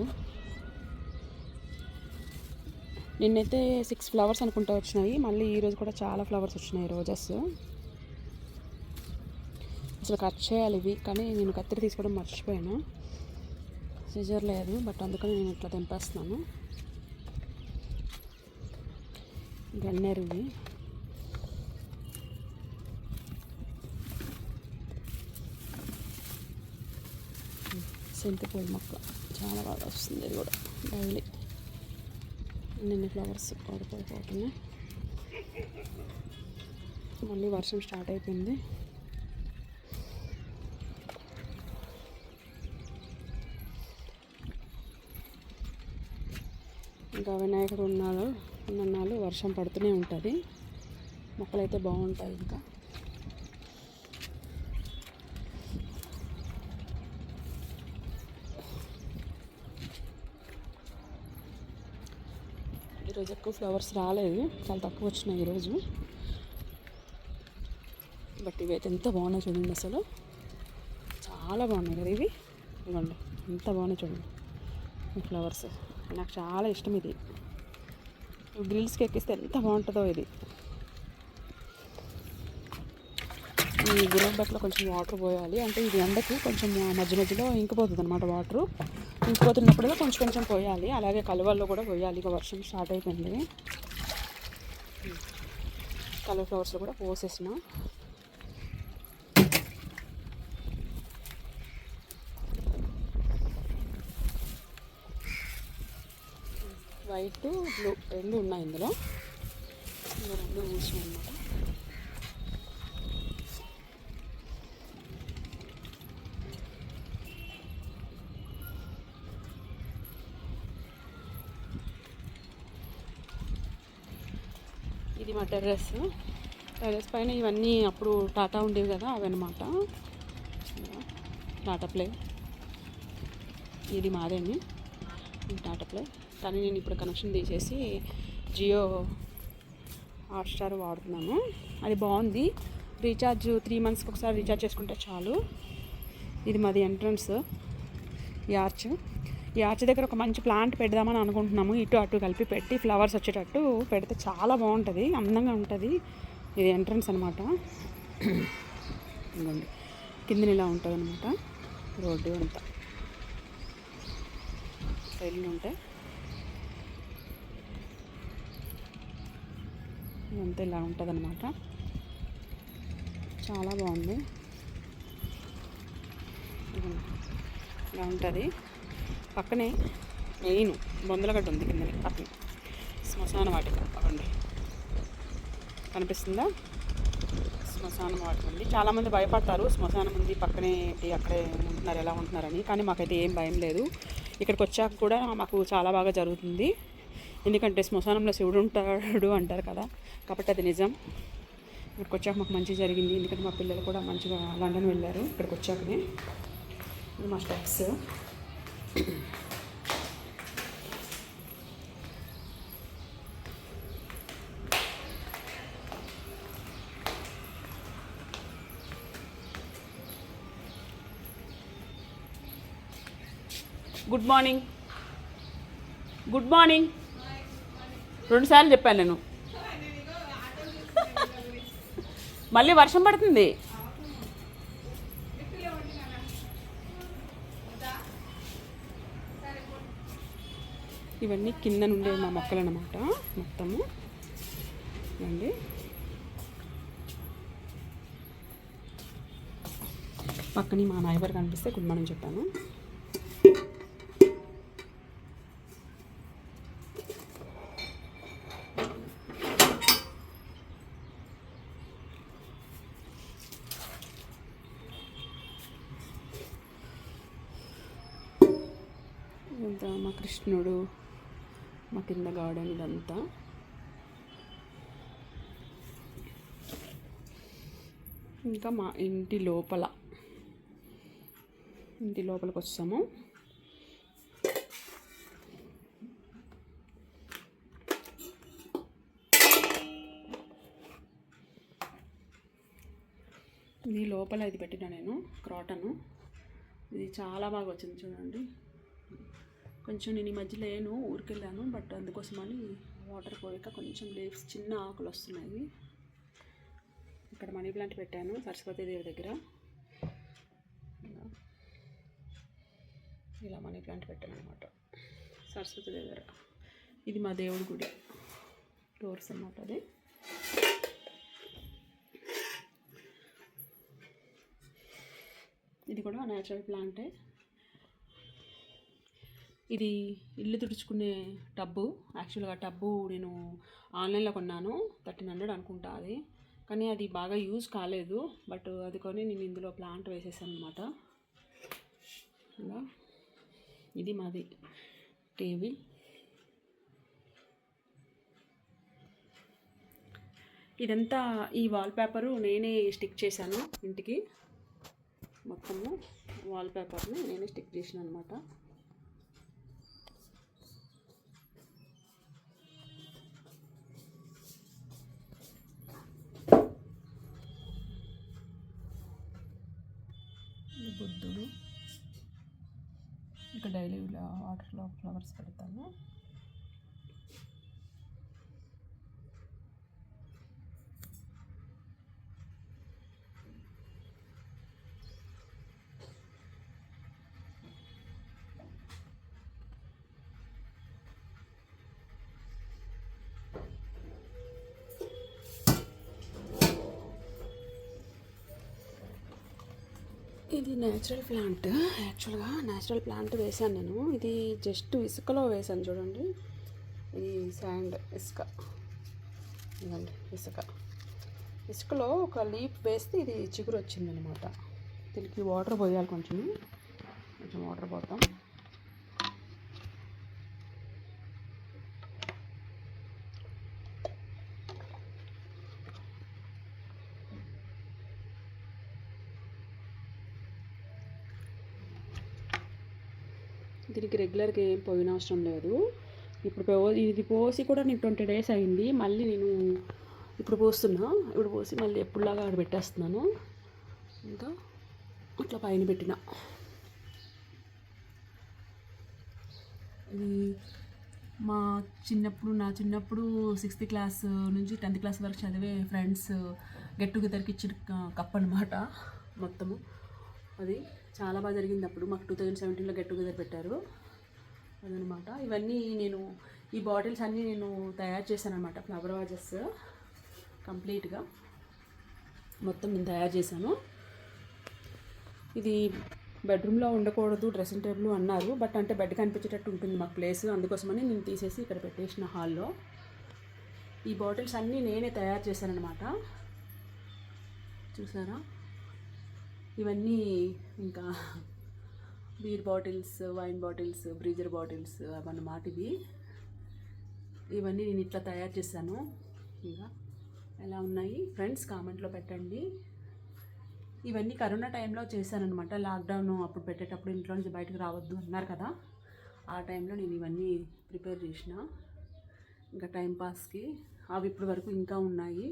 A: నిన్నైతే 6 ఫ్లవర్స్ అనుకుంటా వచ్చినాయి. మళ్ళీ ఈరోజు కూడా చాలా ఫ్లవర్స్ వచ్చినాయి రోజెస్. అసలు కట్ చేయాలి ఇవి, కానీ నేను కత్తిరి తీసుకోవడం మర్చిపోయాను. సిజర్ లేదు, బట్ అందుకని నేను ఇట్లా తెంపేస్తున్నాను. గన్నేరువి సింతపూల మొక్క చాలా బాగా వస్తుంది. ఇది కూడా డైలీ నిన్న ఫ్లవర్స్ పడిపోతున్నాయి. మళ్ళీ వర్షం స్టార్ట్ అయిపోయింది. ఇంకా వినాయకుడు ఉన్నన్నాళ్ళు వర్షం పడుతూనే ఉంటుంది. మొక్కలైతే బాగుంటాయి. ఇంకా ఈరోజు ఎక్కువ ఫ్లవర్స్ రాలేదు, చాలా తక్కువ వచ్చినాయి ఈరోజు. బట్ ఇవైతే ఎంత బాగున్నాయి చూడండి, అసలు చాలా బాగున్నాయి కదా ఇవి. ఇవ్వండి ఎంత బాగున్నాయి చూడండి ఈ ఫ్లవర్స్. నాకు చాలా ఇష్టం ఇది. గ్రిల్స్కి ఎక్కిస్తే ఎంత బాగుంటుందో ఇది. ఈ గుర్రం బట్టలో కొంచెం వాటర్ పోయాలి, అంటే ఇది ఎండకి కొంచెం మధ్య మధ్యలో ఇంకిపోతుంది అనమాట. వాటరు ఇంకిపోతున్నప్పుడల్లా కొంచెం కొంచెం పోయాలి. అలాగే కలువల్లో కూడా పోయాలి. ఇక వర్షం స్టార్ట్ అయిపోయింది. కలర్ ఫ్లవర్స్లో కూడా పోసేసిన. వైట్ బ్లూ రెండు ఉన్నాయి ఇందులో. రెండు పూసినాయి అన్నమాట. ఇది మా టెర్రస్ పైన ఇవన్నీ అప్పుడు టాటా ఉండేవి కదా, అవన్నమాట. టాటా ప్లే ఇది మాదేమి టాటా ప్లే. కానీ నేను ఇప్పుడు కనెక్షన్ తీసేసి జియో హాట్స్టార్ వాడుతున్నాను. అది బాగుంది. రీఛార్జ్ 3 monthsకి ఒకసారి రీఛార్జ్ చేసుకుంటే చాలు. ఇది మాది ఎంట్రన్స్. ఈ ఆర్చ్ దగ్గర ఒక మంచి ప్లాంట్ పెడదామని అనుకుంటున్నాము. ఇటు అటు కలిపి పెట్టి ఫ్లవర్స్ వచ్చేటట్టు పెడితే చాలా బాగుంటుంది, అందంగా ఉంటుంది. ఇది ఎంట్రన్స్ అనమాట. ఇదిగోండి కింద ఇలా ఉంటుంది అనమాట రోడ్డు అంతా. సైడ్లు ఉంటాయి, ఇదంతా ఇలా ఉంటుంది అనమాట. చాలా బాగుంది. ఇలా ఉంటుంది. పక్కనే మెయిన్ బొందలగడ్డ ఉంది కిందని, పక్కన శ్మశాన వాటిక అవ్వండి, కనిపిస్తుందా? శ్మశానం వాటిక ఉంది. చాలామంది భయపడతారు శ్మశానం ఉంది పక్కనే ఏంటి అక్కడే ఉంటున్నారు ఎలా ఉంటున్నారని, కానీ మాకైతే ఏం భయం లేదు. ఇక్కడికి వచ్చాక కూడా మాకు చాలా బాగా జరుగుతుంది. ఎందుకంటే శ్మశానంలో శివుడు ఉంటాడు అంటారు కదా, కాబట్టి అది నిజం. ఇక్కడికి వచ్చాక మాకు మంచి జరిగింది. ఎందుకంటే మా పిల్లలు కూడా మంచిగా లండన్ వెళ్ళారు ఇక్కడికి వచ్చాకనే. ఇది మా steps. Good morning, good morning 2 సార్లు చెప్పాను నేను. మళ్ళీ వర్షం పడుతుంది. ఇవన్నీ కింద నుండే మా మొక్కలు అన్నమాట మొత్తము. అండి పక్కని మా నైబర్ కనిపిస్తే గుడ్ మార్నింగ్ చెప్పాను. ఇదంతా మా కృష్ణుడు, మా కింద గార్డెన్ ఇదంతా. ఇంకా మా ఇంటి లోపలికి వస్తాము. ఇది లోపల ఇది పెట్టినా నేను క్రాటను. ఇది చాలా బాగా వచ్చింది చూడండి. కొంచెం నేను ఈ మధ్య లేను, ఊరికెళ్ళాను, బట్ అందుకోసమని వాటర్ పోయాక కొంచెం లీవ్స్ చిన్న ఆకులు వస్తున్నాయి. ఇక్కడ మనీ ప్లాంట్ పెట్టాను సరస్వతీదేవి దగ్గర. ఇలా మనీ ప్లాంట్ పెట్టాను అనమాట సరస్వతీదేవి దగ్గర. ఇది మా దేవుడి గుడి డోర్స్ అన్నమాట. అది ఇది కూడా న్యాచురల్ ప్లాంటే. ఇది ఇల్లు తుడుచుకునే టబ్బు. యాక్చువల్గా టబ్బు నేను ఆన్లైన్లో కొన్నాను, 1300 అనుకుంటా అది, కానీ అది బాగా యూజ్ కాలేదు. బట్ అది కొని నేను ఇందులో ప్లాంట్ వేసేసాను అనమాట. ఇలా ఇది మాది టీవీ. ఇదంతా ఈ వాల్పేపరు నేనే స్టిక్ చేశాను ఇంటికి. మొత్తము వాల్పేపర్ని నేనే స్టిక్ చేసాను అనమాట. బుద్ధుడు. ఇక డైలీ వాటర్లో ఫ్లవర్స్ పెడతాను. ఇది న్యాచురల్ ప్లాంట్. యాక్చువల్గా న్యాచురల్ ప్లాంట్ వేసాను నేను. ఇది జస్ట్ ఇసుకలో వేసాను చూడండి. ఇది శాండ్ ఇసుక, ఇదండి ఇసుకలో ఒక లీఫ్ వేస్తే ఇది చిగురు వచ్చిందనమాట. దీనికి వాటర్ పోయాలి, కొంచెం వాటర్ పోతాం. దీనికి రెగ్యులర్గా ఏం పోయిన అవసరం లేదు. ఇప్పుడు ఇది పోసి కూడా నేను 20 days అయింది. మళ్ళీ నేను ఇప్పుడు పోసి మళ్ళీ ఎప్పుడులాగా అక్కడ పెట్టేస్తున్నాను. ఇంకా అట్లా పైన పెట్టిన. ఇది మా నా చిన్నప్పుడు 6th క్లాస్ నుంచి 10th క్లాస్ వరకు చదివే ఫ్రెండ్స్ గెట్ టుగెదర్కి ఇచ్చిన కప్ అనమాట మొత్తము. అది చాలా బాగా జరిగింది. అప్పుడు మాకు 2017లో గెట్ టుగెదర్ పెట్టారు అదనమాట. ఇవన్నీ ఈ బాటిల్స్ అన్నీ నేను తయారు చేశాను అనమాట. ఫ్లవర్ వాజెస్ కంప్లీట్గా మొత్తం నేను తయారు చేశాను. ఇది బెడ్రూమ్లో ఉండకూడదు, డ్రెస్సింగ్ టేబుల్ అన్నారు. బట్ అంటే బెడ్ కనిపించేటట్టు ఉంటుంది మాకు ప్లేస్, అందుకోసమని నేను తీసేసి ఇక్కడ పెట్టేసిన హాల్లో. ఈ బాటిల్స్ అన్నీ నేనే తయారు చేశానమాట. చూసారా, ఇవన్నీ ఇంకా beer bottles, wine bottles, breezer bottles అవన్నమాట. ఇవన్నీ నేను ఇట్లా తయారు చేశాను. ఇంకా ఎలా ఉన్నాయి ఫ్రెండ్స్ కామెంట్లో పెట్టండి. ఇవన్నీ కరోనా టైంలో చేశానమాట. లాక్డౌన్ అప్పుడు పెట్టేటప్పుడు ఇంట్లో నుంచి బయటకు రావద్దు అన్నారు కదా, ఆ టైంలో నేను ఇవన్నీ ప్రిపేర్ చేసిన ఇంకా టైంపాస్కి. అవి ఇప్పటి వరకు ఇంకా ఉన్నాయి.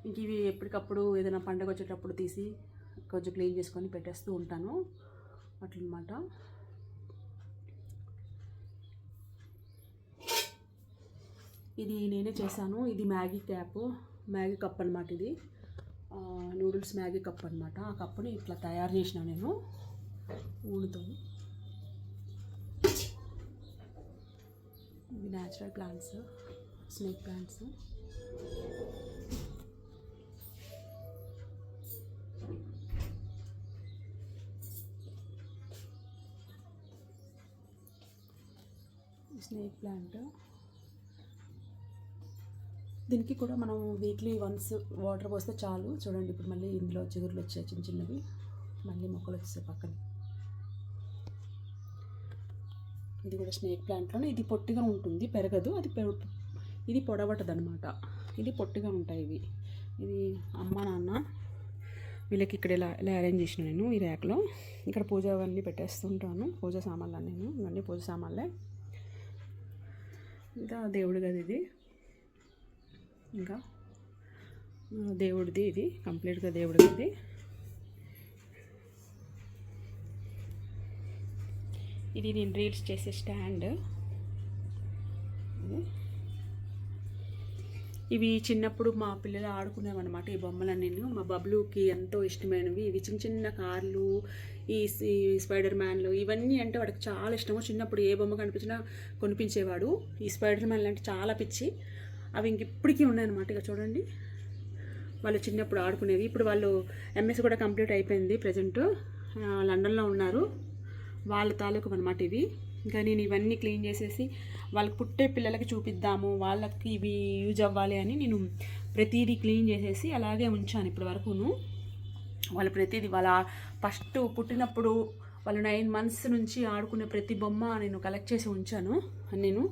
A: ఇంక ఇవి ఎప్పటికప్పుడు ఏదైనా పండగ వచ్చేటప్పుడు తీసి కొంచెం క్లీన్ చేసుకొని పెట్టేస్తూ ఉంటాను అట్లనమాట. ఇది నేనే చేశాను. ఇది మ్యాగీ కప్ అనమాట. ఇది నూడిల్స్ మ్యాగీ కప్ అనమాట. ఆ కప్పుని ఇట్లా తయారు చేసిన నేను ఊలుతో. ఇవి natural plants, snake plants. Snake plant, దీనికి కూడా మనం వీక్లీ వన్స్ వాటర్ పోస్తే చాలు. చూడండి, ఇప్పుడు మళ్ళీ ఇందులో చిగురులు వచ్చాయి చిన్న చిన్నవి, మళ్ళీ మొక్కలు వచ్చేసాయి పక్కన. ఇది కూడా స్నేక్ ప్లాంట్లోనే. ఇది పొట్టిగా ఉంటుంది, పెరగదు. ఇది పొడవటది అనమాట. ఇది పొట్టిగా ఉంటాయి ఇవి. ఇది అమ్మ నాన్న వీళ్ళకి ఇక్కడ ఇలా అరేంజ్ చేసిన నేను ఈ ర్యాక్లో. ఇక్కడ పూజ అవన్నీ పెట్టేస్తుంటాను, పూజ సామాన్లు నేను. ఇవన్నీ పూజ సామాన్లే. ఇంకా దేవుడి గది ఇది. ఇంకా దేవుడిది ఇది కంప్లీట్గా దేవుడి గది. ఇది నేను రీల్స్ చేసే స్టాండ్. ఇవి చిన్నప్పుడు మా పిల్లలు ఆడుకునేవన్నమాట. ఈ బొమ్మలన్నీ మా బబ్లుకి ఎంతో ఇష్టమైనవి. ఇవి చిన్న చిన్న కార్లు, ఈ స్పైడర్ మ్యాన్లు, ఇవన్నీ అంటే వాడికి చాలా ఇష్టము. చిన్నప్పుడు ఏ బొమ్మ కనిపించినా కొనిపించేవాడు. ఈ స్పైడర్ మ్యాన్లు అంటే చాలా పిచ్చి. అవి ఇంక ఇప్పటికీ ఉన్నాయన్నమాట. ఇక చూడండి, వాళ్ళు చిన్నప్పుడు ఆడుకునేవి. ఇప్పుడు వాళ్ళు ఎంఎస్ కూడా కంప్లీట్ అయిపోయింది. ప్రజెంట్ లండన్లో ఉన్నారు. వాళ్ళ తాలూకు అనమాట ఇవి. ఇంకా నేను ఇవన్నీ క్లీన్ చేసేసి వాళ్ళకి పుట్టే పిల్లలకి చూపిద్దాము, వాళ్ళకి ఇవి యూజ్ అవ్వాలి అని నేను ప్రతిదీ క్లీన్ చేసేసి అలాగే ఉంచాను ఇప్పటి వరకును. వాళ్ళు ప్రతిదీ వాళ్ళ ఫస్ట్ పుట్టినప్పుడు వాళ్ళు 9 months నుంచి ఆడుకునే ప్రతి బొమ్మ నేను కలెక్ట్ చేసి ఉంచాను. నేను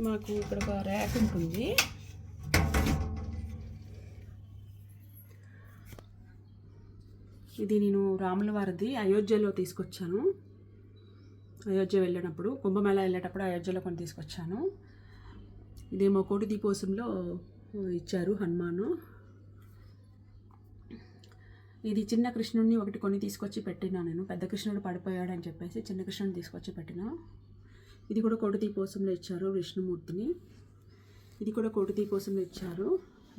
A: మాకు ఇక్కడ ఒక ర్యాక్ ఉంటుంది. ఇది నేను రాముల వారిది అయోధ్యలో తీసుకొచ్చాను. అయోధ్య వెళ్ళినప్పుడు, కుంభమేళ వెళ్ళేటప్పుడు అయోధ్యలో కొన్ని తీసుకొచ్చాను. ఇదేమో కోటి దీపోత్సవంలో ఇచ్చారు హనుమాను. ఇది చిన్న కృష్ణుడిని ఒకటి కొన్ని తీసుకొచ్చి పెట్టినా నేను. పెద్ద కృష్ణుడు పడిపోయాడని చెప్పేసి చిన్న కృష్ణుడిని తీసుకొచ్చి పెట్టినా. ఇది కూడా కోటి దీపోత్సవంలో ఇచ్చారు విష్ణుమూర్తిని. ఇది కూడా కోటి దీపోత్సవంలో ఇచ్చారు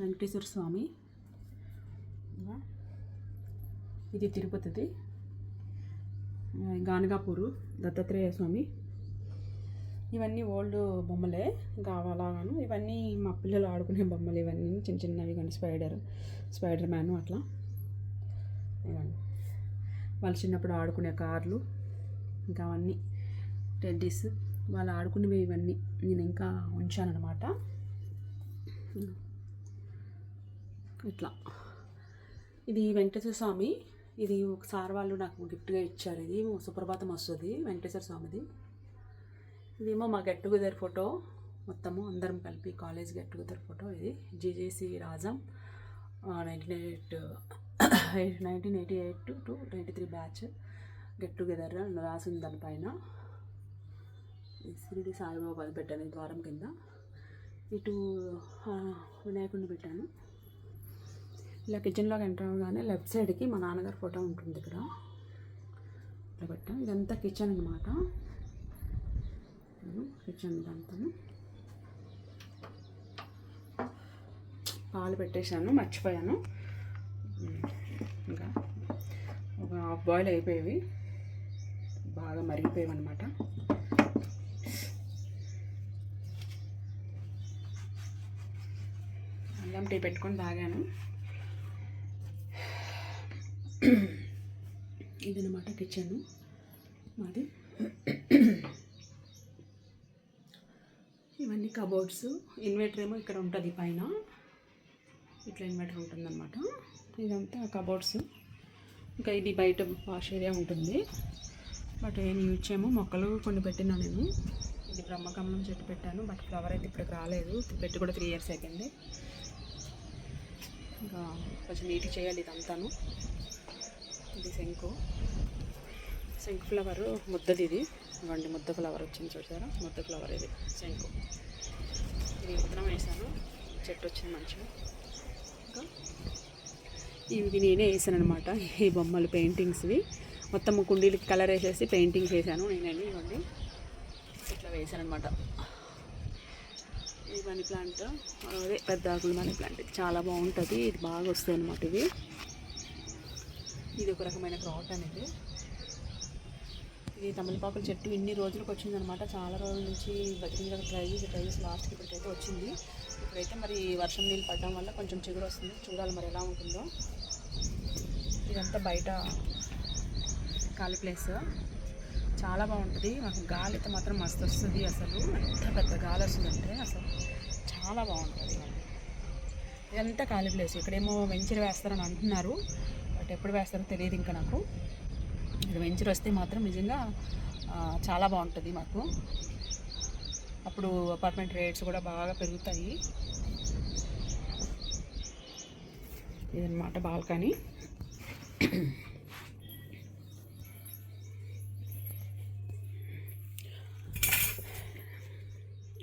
A: వెంకటేశ్వర స్వామి. ఇది తిరుపతిది. గానగాపూరు దత్తాత్రేయ స్వామి. ఇవన్నీ ఓల్డ్ బొమ్మలే కావాలాగాను. ఇవన్నీ మా పిల్లలు ఆడుకునే బొమ్మలు. ఇవన్నీ చిన్న చిన్నవి కానీ స్పైడర్ మ్యాన్ అట్లా. ఇవన్నీ వాళ్ళు చిన్నప్పుడు ఆడుకునే కార్లు, ఇంకా అవన్నీ టెడ్డీస్ వాళ్ళు ఆడుకునేవి. ఇవన్నీ నేను ఇంకా ఉంచానన్నమాట. ఇట్లా ఇది వెంకటేశ్వర స్వామి. ఇది ఒకసారి వాళ్ళు నాకు గిఫ్ట్గా ఇచ్చారు. ఇది సుప్రభాతం వస్తుంది వెంకటేశ్వర స్వామిది. ఇదేమో మా గెట్ టుగెదర్ ఫోటో, మొత్తము అందరం కలిపి కాలేజ్ గెట్ టుగెదర్ ఫోటో. ఇది G J C Rajam 1988 to 93 batch get together రాసింది దానిపైన. షిరిడి సాయిబాబా పెట్టాను ద్వారం కింద. ఇటు వినాయకుడిని పెట్టాను. ఇలా కిచెన్లోకి ఎంటర్ అవ్వగానే లెఫ్ట్ సైడ్కి మా నాన్నగారి ఫోటో ఉంటుంది. ఇక్కడ ఇలా పెట్టాం. ఇదంతా కిచెన్ అనమాట. కిచెన్ ఇదంతా పాలు పెట్టేశాను, మర్చిపోయాను. ఇంకా ఒక హాఫ్ బాయిల్ అయిపోయేవి, బాగా మరిగిపోయావి అనమాట. అల్లం టీ పెట్టుకొని తాగాను. ఇదనమాట కిచెన్ మాది. ఇవన్నీ కబోర్డ్స్. ఇన్వర్టర్ ఏమో ఇక్కడ ఉంటుంది పైన, ఇట్లా ఇన్వర్టర్ ఉంటుందన్నమాట. ఇదంతా కబోర్డ్స్. ఇంకా ఇది బయట వాష్ ఏరియా ఉంటుంది. బట్ ఏం యూజ్ చేయము. మొక్కలు కొన్ని పెట్టినా నేను. ఇది బ్రహ్మకమలం చెట్టు పెట్టాను, బట్ ఫ్లవర్ అయితే ఇప్పటికి రాలేదు. పెట్టి కూడా 3 years అయిపోయింది. ఇంకా కొంచెం నీట్గా చేయాలి ఇదంతాను. ఇది శంకు ఫ్లవర్ ముద్దది. ఇది ఇవ్వండి, ముద్ద ఫ్లవర్ వచ్చింది చూసారా, ముద్ద ఫ్లవర్ ఇది శంకు. ఇది విత్తనం వేసాను, చెట్టు వచ్చింది మంచిగా. ఇంకా ఇవి నేనే వేసాను అనమాట. ఈ బొమ్మలు పెయింటింగ్స్వి మొత్తం కుండీలకి కలర్ వేసేసి పెయింటింగ్స్ వేసాను నేనే. ఇవ్వండి ఇట్లా వేసాను అనమాట. ఈ మనీ ప్లాంట్, అదే పెద్ద ఆకులు మనీ ప్లాంట్, ఇది చాలా బాగుంటుంది. ఇది బాగా వస్తాయి అనమాట ఇవి. ఇది ఒక రకమైన క్రాట్ అనేది. ఇది తమలపాకుల చెట్టు ఇన్ని రోజులకు వచ్చిందనమాట. చాలా రోజుల నుంచి బతికించడానికి ట్రై చేసి లాస్ట్కి ఇప్పటికైతే వచ్చింది. ఇప్పుడైతే మరి వర్షం నీళ్ళు పడడం వల్ల కొంచెం చిగురు వస్తుంది. చూడాలి మరి ఎలా ఉంటుందో. ఇదంతా బయట ఖాళీ ప్లేస్, చాలా బాగుంటుంది. మాకు గాలి అయితే మాత్రం మస్తు వస్తుంది. అసలు ఎంత పెద్ద గాలి వస్తుందంటే అసలు చాలా బాగుంటుంది. ఇదంతా ఖాళీ ప్లేస్. ఇక్కడేమో వెంచర్ వేస్తారని అంటున్నారు, బట్ ఎప్పుడు వేస్తారో తెలియదు ఇంకా నాకు. ఇక్కడ వెంచర్ వస్తే మాత్రం నిజంగా చాలా బాగుంటుంది మాకు. అప్పుడు అపార్ట్మెంట్ రేట్స్ కూడా బాగా పెరుగుతాయి. ఇదన్నమాట బాల్కనీ.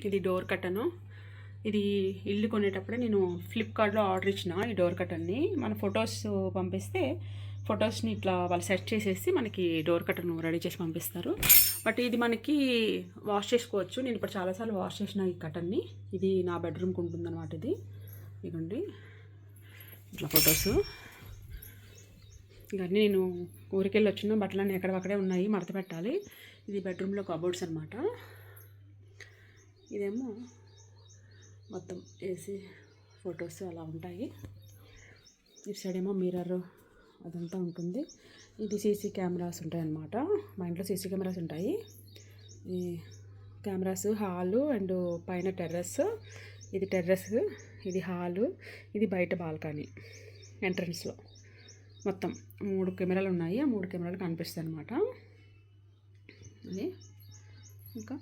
A: ఇది డోర్ కట్టను. ఇది ఇల్లు కొనేటప్పుడే నేను ఫ్లిప్కార్ట్లో ఆర్డర్ ఇచ్చిన ఈ డోర్ కట్టన్ని. మన ఫొటోస్ పంపిస్తే ఫొటోస్ని ఇట్లా వాళ్ళు సెట్ చేసేసి మనకి డోర్ కట్టను రెడీ చేసి పంపిస్తారు. బట్ ఇది మనకి వాష్ చేసుకోవచ్చు. నేను ఇప్పుడు చాలాసార్లు వాష్ చేసిన ఈ కట్టన్ని. ఇది నా బెడ్రూమ్కి ఉంటుందన్నమాట. ఇది ఇదిగోండి ఇట్లా ఫొటోస్. ఇవన్నీ నేను ఊరికెళ్ళి వచ్చిన బట్టలన్నీ ఎక్కడక్కడే ఉన్నాయి, మడత పెట్టాలి. ఇది బెడ్రూమ్లో కబోర్డ్స్ అనమాట. ఇదేమో మొత్తం ఏసీ ఫొటోస్ అలా ఉంటాయి. ఇటు సైడ్ ఏమో మిర్రర్ అదంతా ఉంటుంది. ఇది సీసీ కెమెరాస్ ఉంటాయి అన్నమాట. మా ఇంట్లో సీసీ కెమెరాస్ ఉంటాయి. ఈ కెమెరాస్ హాలు అండ్ పైన టెర్రస్. ఇది టెర్రస్, ఇది హాలు, ఇది బయట బాల్కనీ ఎంట్రన్స్లో. మొత్తం 3 కెమెరాలు ఉన్నాయి. ఆ 3 కెమెరాలు కనిపిస్తాయి అన్నమాట. అది ఇంకా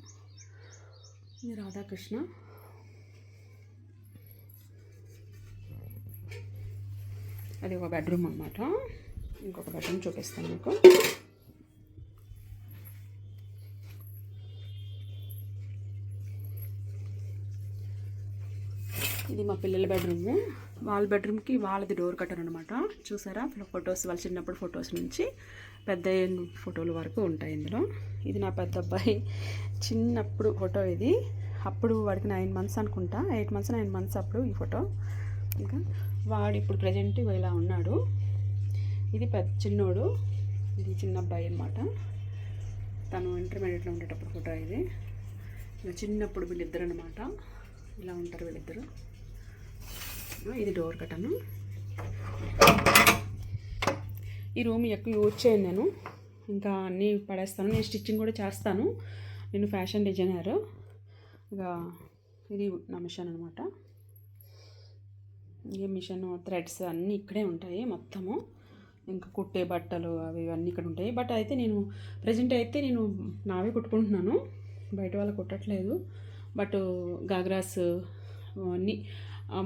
A: ఇది రాధాకృష్ణ. అది ఒక బెడ్రూమ్ అన్నమాట. ఇంకొక బెడ్రూమ్ చూపిస్తాను మీకు. ఇది మా పిల్లల బెడ్రూమ్. వాళ్ళ బెడ్రూమ్కి వాళ్ళది డోర్ కట్టర్ అనమాట. చూసారా ఫొటోస్, వాళ్ళ చిన్నప్పుడు ఫొటోస్ నుంచి పెద్ద ఫోటోల వరకు ఉంటాయి ఇందులో. ఇది నా పెద్ద అబ్బాయి చిన్నప్పుడు ఫోటో ఇది. అప్పుడు వాడికి 9 months అనుకుంటా, 8 months 9 months అప్పుడు ఈ ఫోటో. ఇంకా వాడు ఇప్పుడు ప్రజెంట్ ఇలా ఉన్నాడు. ఇది పెద్ద చిన్నోడు, ఇది చిన్న అబ్బాయి అనమాట. తను ఇంటర్మీడియట్లో ఉండేటప్పుడు ఫోటో ఇది. ఇలా చిన్నప్పుడు వీళ్ళిద్దరు అనమాట. ఇలా ఉంటారు వీళ్ళిద్దరు. ఇది డోర్ కట్టను. ఈ రూమ్ ఎక్కువ యూజ్ చేయను నేను, ఇంకా అన్నీ పడేస్తాను. నేను స్టిచ్చింగ్ కూడా చేస్తాను. నేను ఫ్యాషన్ డిజైనర్. ఇక ఇది నా మిషన్ అనమాట. ఈ మిషన్ థ్రెడ్స్ అన్నీ ఇక్కడే ఉంటాయి మొత్తము. ఇంకా కుట్టే బట్టలు అవి ఇవన్నీ ఇక్కడ ఉంటాయి. బట్ అయితే నేను ప్రజెంట్ అయితే నేను నావే కుట్టుకుంటున్నాను, బయట వాళ్ళు కుట్టట్లేదు. బట్ గాగ్రాస్ అన్నీ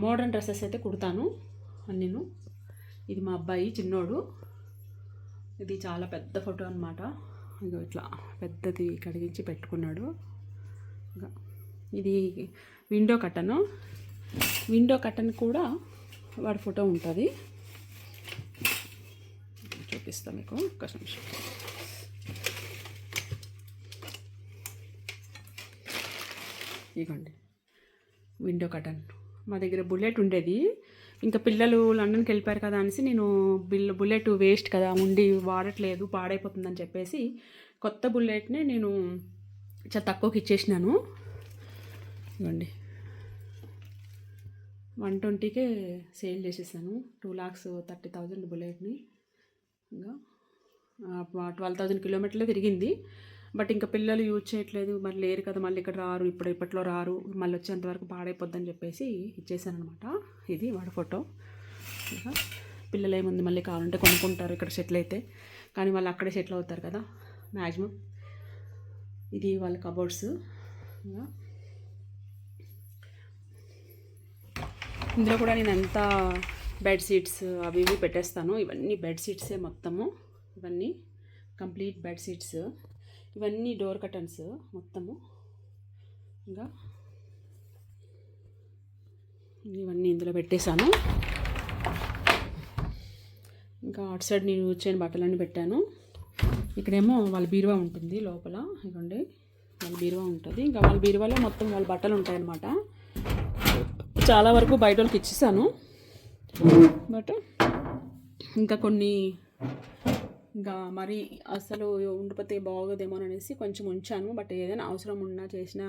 A: మోడర్న్ డ్రెస్సెస్ అయితే కుడతాను అన్నీను. ఇది మా అబ్బాయి చిన్నోడు. ఇది చాలా పెద్ద ఫోటో అనమాట. ఇక ఇట్లా పెద్దది కడిగించి పెట్టుకున్నాడు. ఇది విండో కట్టను. విండో కట్టన్ కూడా వాడి ఫోటో ఉంటుంది. చూపిస్తాను మీకు ఒక్క నిమిషం. ఇదిగోండి విండో కర్టన్. మా దగ్గర బుల్లెట్ ఉండేది, ఇంకా పిల్లలు లండన్కి వెళ్ళిపోయారు కదా అనేసి నేను బుల్లెట్ వేస్ట్ కదా ఉండి వాడట్లేదు, పాడైపోతుందని చెప్పేసి కొత్త బుల్లెట్నే నేను చాలా తక్కువకి ఇచ్చేసినాను. ఇవ్వండి 120కే సేల్ చేసేసాను. 2,30,000 బుల్లెట్ని. ఇంకా 12,000 కిలోమీటర్లే తిరిగింది. బట్ ఇంకా పిల్లలు యూజ్ చేయట్లేదు, మరి లేరు కదా, మళ్ళీ ఇక్కడ రారు, ఇప్పట్లో రారు, మళ్ళీ వచ్చేంతవరకు పాడైపోద్దని చెప్పేసి ఇచ్చేసాను అనమాట. ఇది వాడి ఫోటో. ఇంకా పిల్లలు ఏముంది, మళ్ళీ కావాలంటే కొనుక్కుంటారు ఇక్కడ సెటిల్ అయితే, కానీ వాళ్ళు అక్కడే సెటిల్ అవుతారు కదా మ్యాక్సిమం. ఇది వాళ్ళ కబోర్డ్స్. ఇంకా ఇందులో కూడా నేను ఎంత బెడ్షీట్స్ అవి ఇవి పెట్టేస్తాను. ఇవన్నీ బెడ్షీట్సే మొత్తము, ఇవన్నీ కంప్లీట్ బెడ్షీట్స్, ఇవన్నీ డోర్ కర్టన్స్ మొత్తము. ఇంకా ఇవన్నీ ఇందులో పెట్టేశాను. ఇంకా అటు సైడ్ నేను యూజ్ చేయని బట్టలన్నీ పెట్టాను. ఇక్కడేమో వాళ్ళ బీరువా ఉంటుంది లోపల. ఇవ్వండి వాళ్ళ బీరువా ఉంటుంది. ఇంకా వాళ్ళ బీరువాలో మొత్తం వాళ్ళ బట్టలు ఉంటాయన్నమాట. చాలా వరకు బయట వాళ్ళకి ఇచ్చేసాను, బట్ ఇంకా కొన్ని ఇంకా మరి అసలు ఉండిపోతే బాగోదేమో అనేసి కొంచెం ఉంచాను. బట్ ఏదైనా అవసరం ఉన్నా చేసినా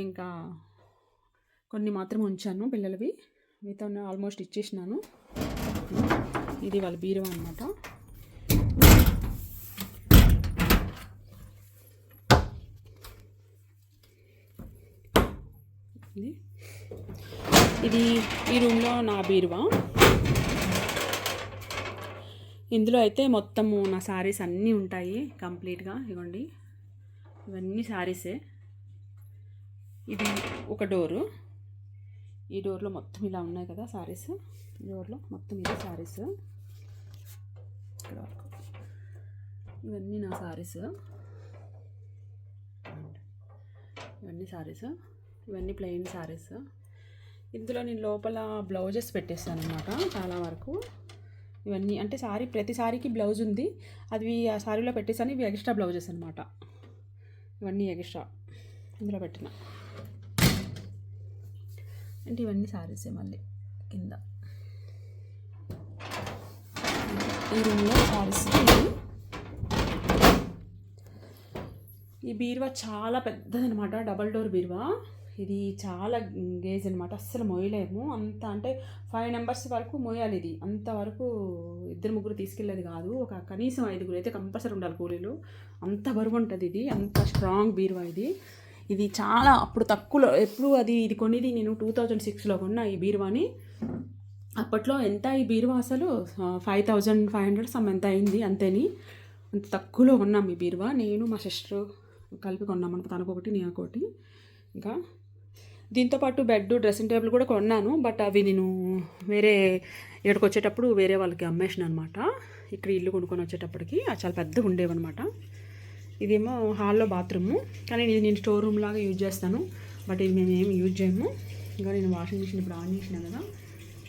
A: ఇంకా కొన్ని మాత్రం ఉంచాను పిల్లలవి, మిగతా ఆల్మోస్ట్ ఇచ్చేసినాను. ఇది వాళ్ళ బీరువా అన్నమాట. ఇది ఈ రూమ్లో నా బీరువా. ఇందులో అయితే మొత్తము నా శారీస్ అన్నీ ఉంటాయి కంప్లీట్గా. ఇవ్వండి ఇవన్నీ శారీసే. ఇది ఒక డోరు, ఈ డోర్లో మొత్తం ఇలా ఉన్నాయి కదా శారీస్, ఈ డోర్లో మొత్తం ఇది శారీస్. ఇక్కడ వరకు ఇవన్నీ నా శారీస్, ఇవన్నీ శారీస్, ఇవన్నీ ప్లెయిన్ శారీస్. ఇందులో నేను లోపల బ్లౌజెస్ పెట్టేస్తాను అనమాట చాలా వరకు. ఇవన్నీ అంటే ప్రతి సారీకి బ్లౌజ్ ఉంది, అది ఆ సారీలో పెట్టేసాను. ఇవి ఎక్స్ట్రా బ్లౌజెస్ అనమాట, ఇవన్నీ ఎక్స్ట్రా ఇందులో పెట్టిన. అంటే ఇవన్నీ సారీసే. మళ్ళీ కింద ఈ రూమ్లో సారీస్. ఈ బీరువా చాలా పెద్దదనమాట, డబల్ డోర్ బీరువా. ఇది చాలా గేజ్ అనమాట, అస్సలు మోయలేము అంత. అంటే 5 మెంబర్స్ వరకు మోయాలి ఇది, అంతవరకు 2-3 తీసుకెళ్ళేది కాదు. ఒక కనీసం 5 అయితే కంపల్సరీ ఉండాలి కూలీలు, అంత బరువు ఉంటుంది ఇది, అంత స్ట్రాంగ్ బీరువా ఇది. ఇది చాలా అప్పుడు తక్కువలో ఎప్పుడు ఇది కొనిది నేను 2006లో కొన్నా ఈ బీరువాని. అప్పట్లో ఎంత ఈ బీరువా అసలు 5,500 సమ్ ఎంత అయింది అంతేని, అంత తక్కువలో కొన్నాం ఈ బీరువా. నేను మా సిస్టర్ కలిపి కొన్నామన్నమాట, తనకొకటి నేనొకటి. ఇంకా దీంతోపాటు బెడ్, డ్రెస్సింగ్ టేబుల్ కూడా కొన్నాను, బట్ అవి నేను వేరే ఇక్కడికి వచ్చేటప్పుడు వేరే వాళ్ళకి అమ్మేసిన అనమాట. ఇక్కడ ఇల్లు కొనుక్కొని వచ్చేటప్పటికి అది చాలా పెద్దగా ఉండేవన్నమాట. ఇదేమో హాల్లో బాత్రూము, కానీ ఇది నేను స్టోర్ రూమ్ లాగా యూజ్ చేస్తాను, బట్ ఇది మేము ఏమి యూజ్ చేయము. ఇంకా నేను వాషింగ్ మిషన్ ఇప్పుడు ఆన్ చేసినా కదా,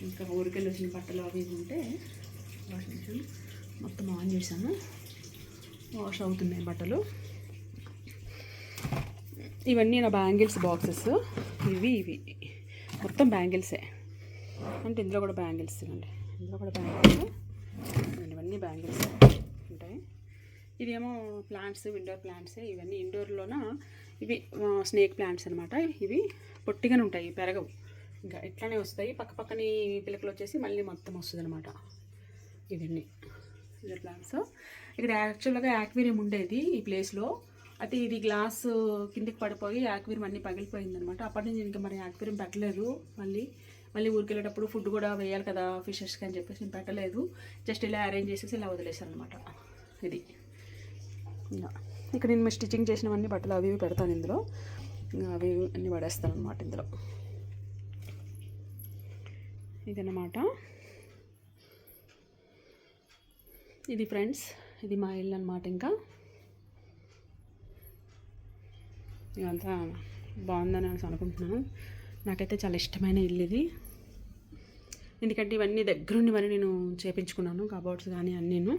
A: ఇంకా ఊరికెళ్ళి వచ్చిన బట్టలు అవి ఉంటే వాషింగ్ మిషన్ మొత్తం ఆన్ చేశాను, వాష్ అవుతున్నాయి బట్టలు. ఇవన్నీ నా బ్యాంగిల్స్ బాక్సెస్, ఇవి మొత్తం బ్యాంగిల్సే. అంటే ఇందులో కూడా బ్యాంగిల్స్ ఇవ్వండి, ఇందులో కూడా బ్యాంగిల్స్, ఇవన్నీ బ్యాంగిల్స్ ఉంటాయి. ఇవేమో ప్లాంట్స్, ఇండోర్ ప్లాంట్సే. ఇవన్నీ ఇండోర్లోన ఇవి స్నేక్ ప్లాంట్స్ అనమాట. ఇవి పొట్టిగానే ఉంటాయి, పెరగవు, ఇంకా ఇట్లానే వస్తాయి. పక్కపక్కని పిలకలు వచ్చేసి మళ్ళీ మొత్తం వస్తుంది అనమాట. ఇవన్నీ ఇండోర్ ప్లాంట్స్. ఇక్కడ యాక్చువల్గా యాక్వేరియం ఉండేది ఈ ప్లేస్లో, అయితే ఇది గ్లాస్ కిందికి పడిపోయి యాక్వేరియం అన్నీ పగిలిపోయిందనమాట. అప్పటి నుంచి ఇంకా మరి యాక్వేరియం పెట్టలేదు. మళ్ళీ ఊరికి వెళ్ళేటప్పుడు ఫుడ్ కూడా వేయాలి కదా ఫిషెస్కి అని చెప్పేసి నేను పెట్టలేదు. జస్ట్ ఇలా అరేంజ్ చేసేసి ఇలా వదిలేసాను అనమాట. ఇది ఇక్కడ నేను స్టిచ్చింగ్ చేసినవన్నీ బట్టలు అవి ఇవి పెడతాను ఇందులో, అవి అన్నీ పడేస్తాను అనమాట ఇందులో. ఇదన్నమాట. ఇది ఫ్రెండ్స్, ఇది మా ఇల్లు అనమాట. ఇంకా ఇదంతా బాగుందని అనుకుంటున్నాను. నాకైతే చాలా ఇష్టమైన ఇల్లు ఇది, ఎందుకంటే ఇవన్నీ దగ్గరుండి మరి నేను చేపించుకున్నాను, కబోర్డ్స్ కానీ అన్నీను.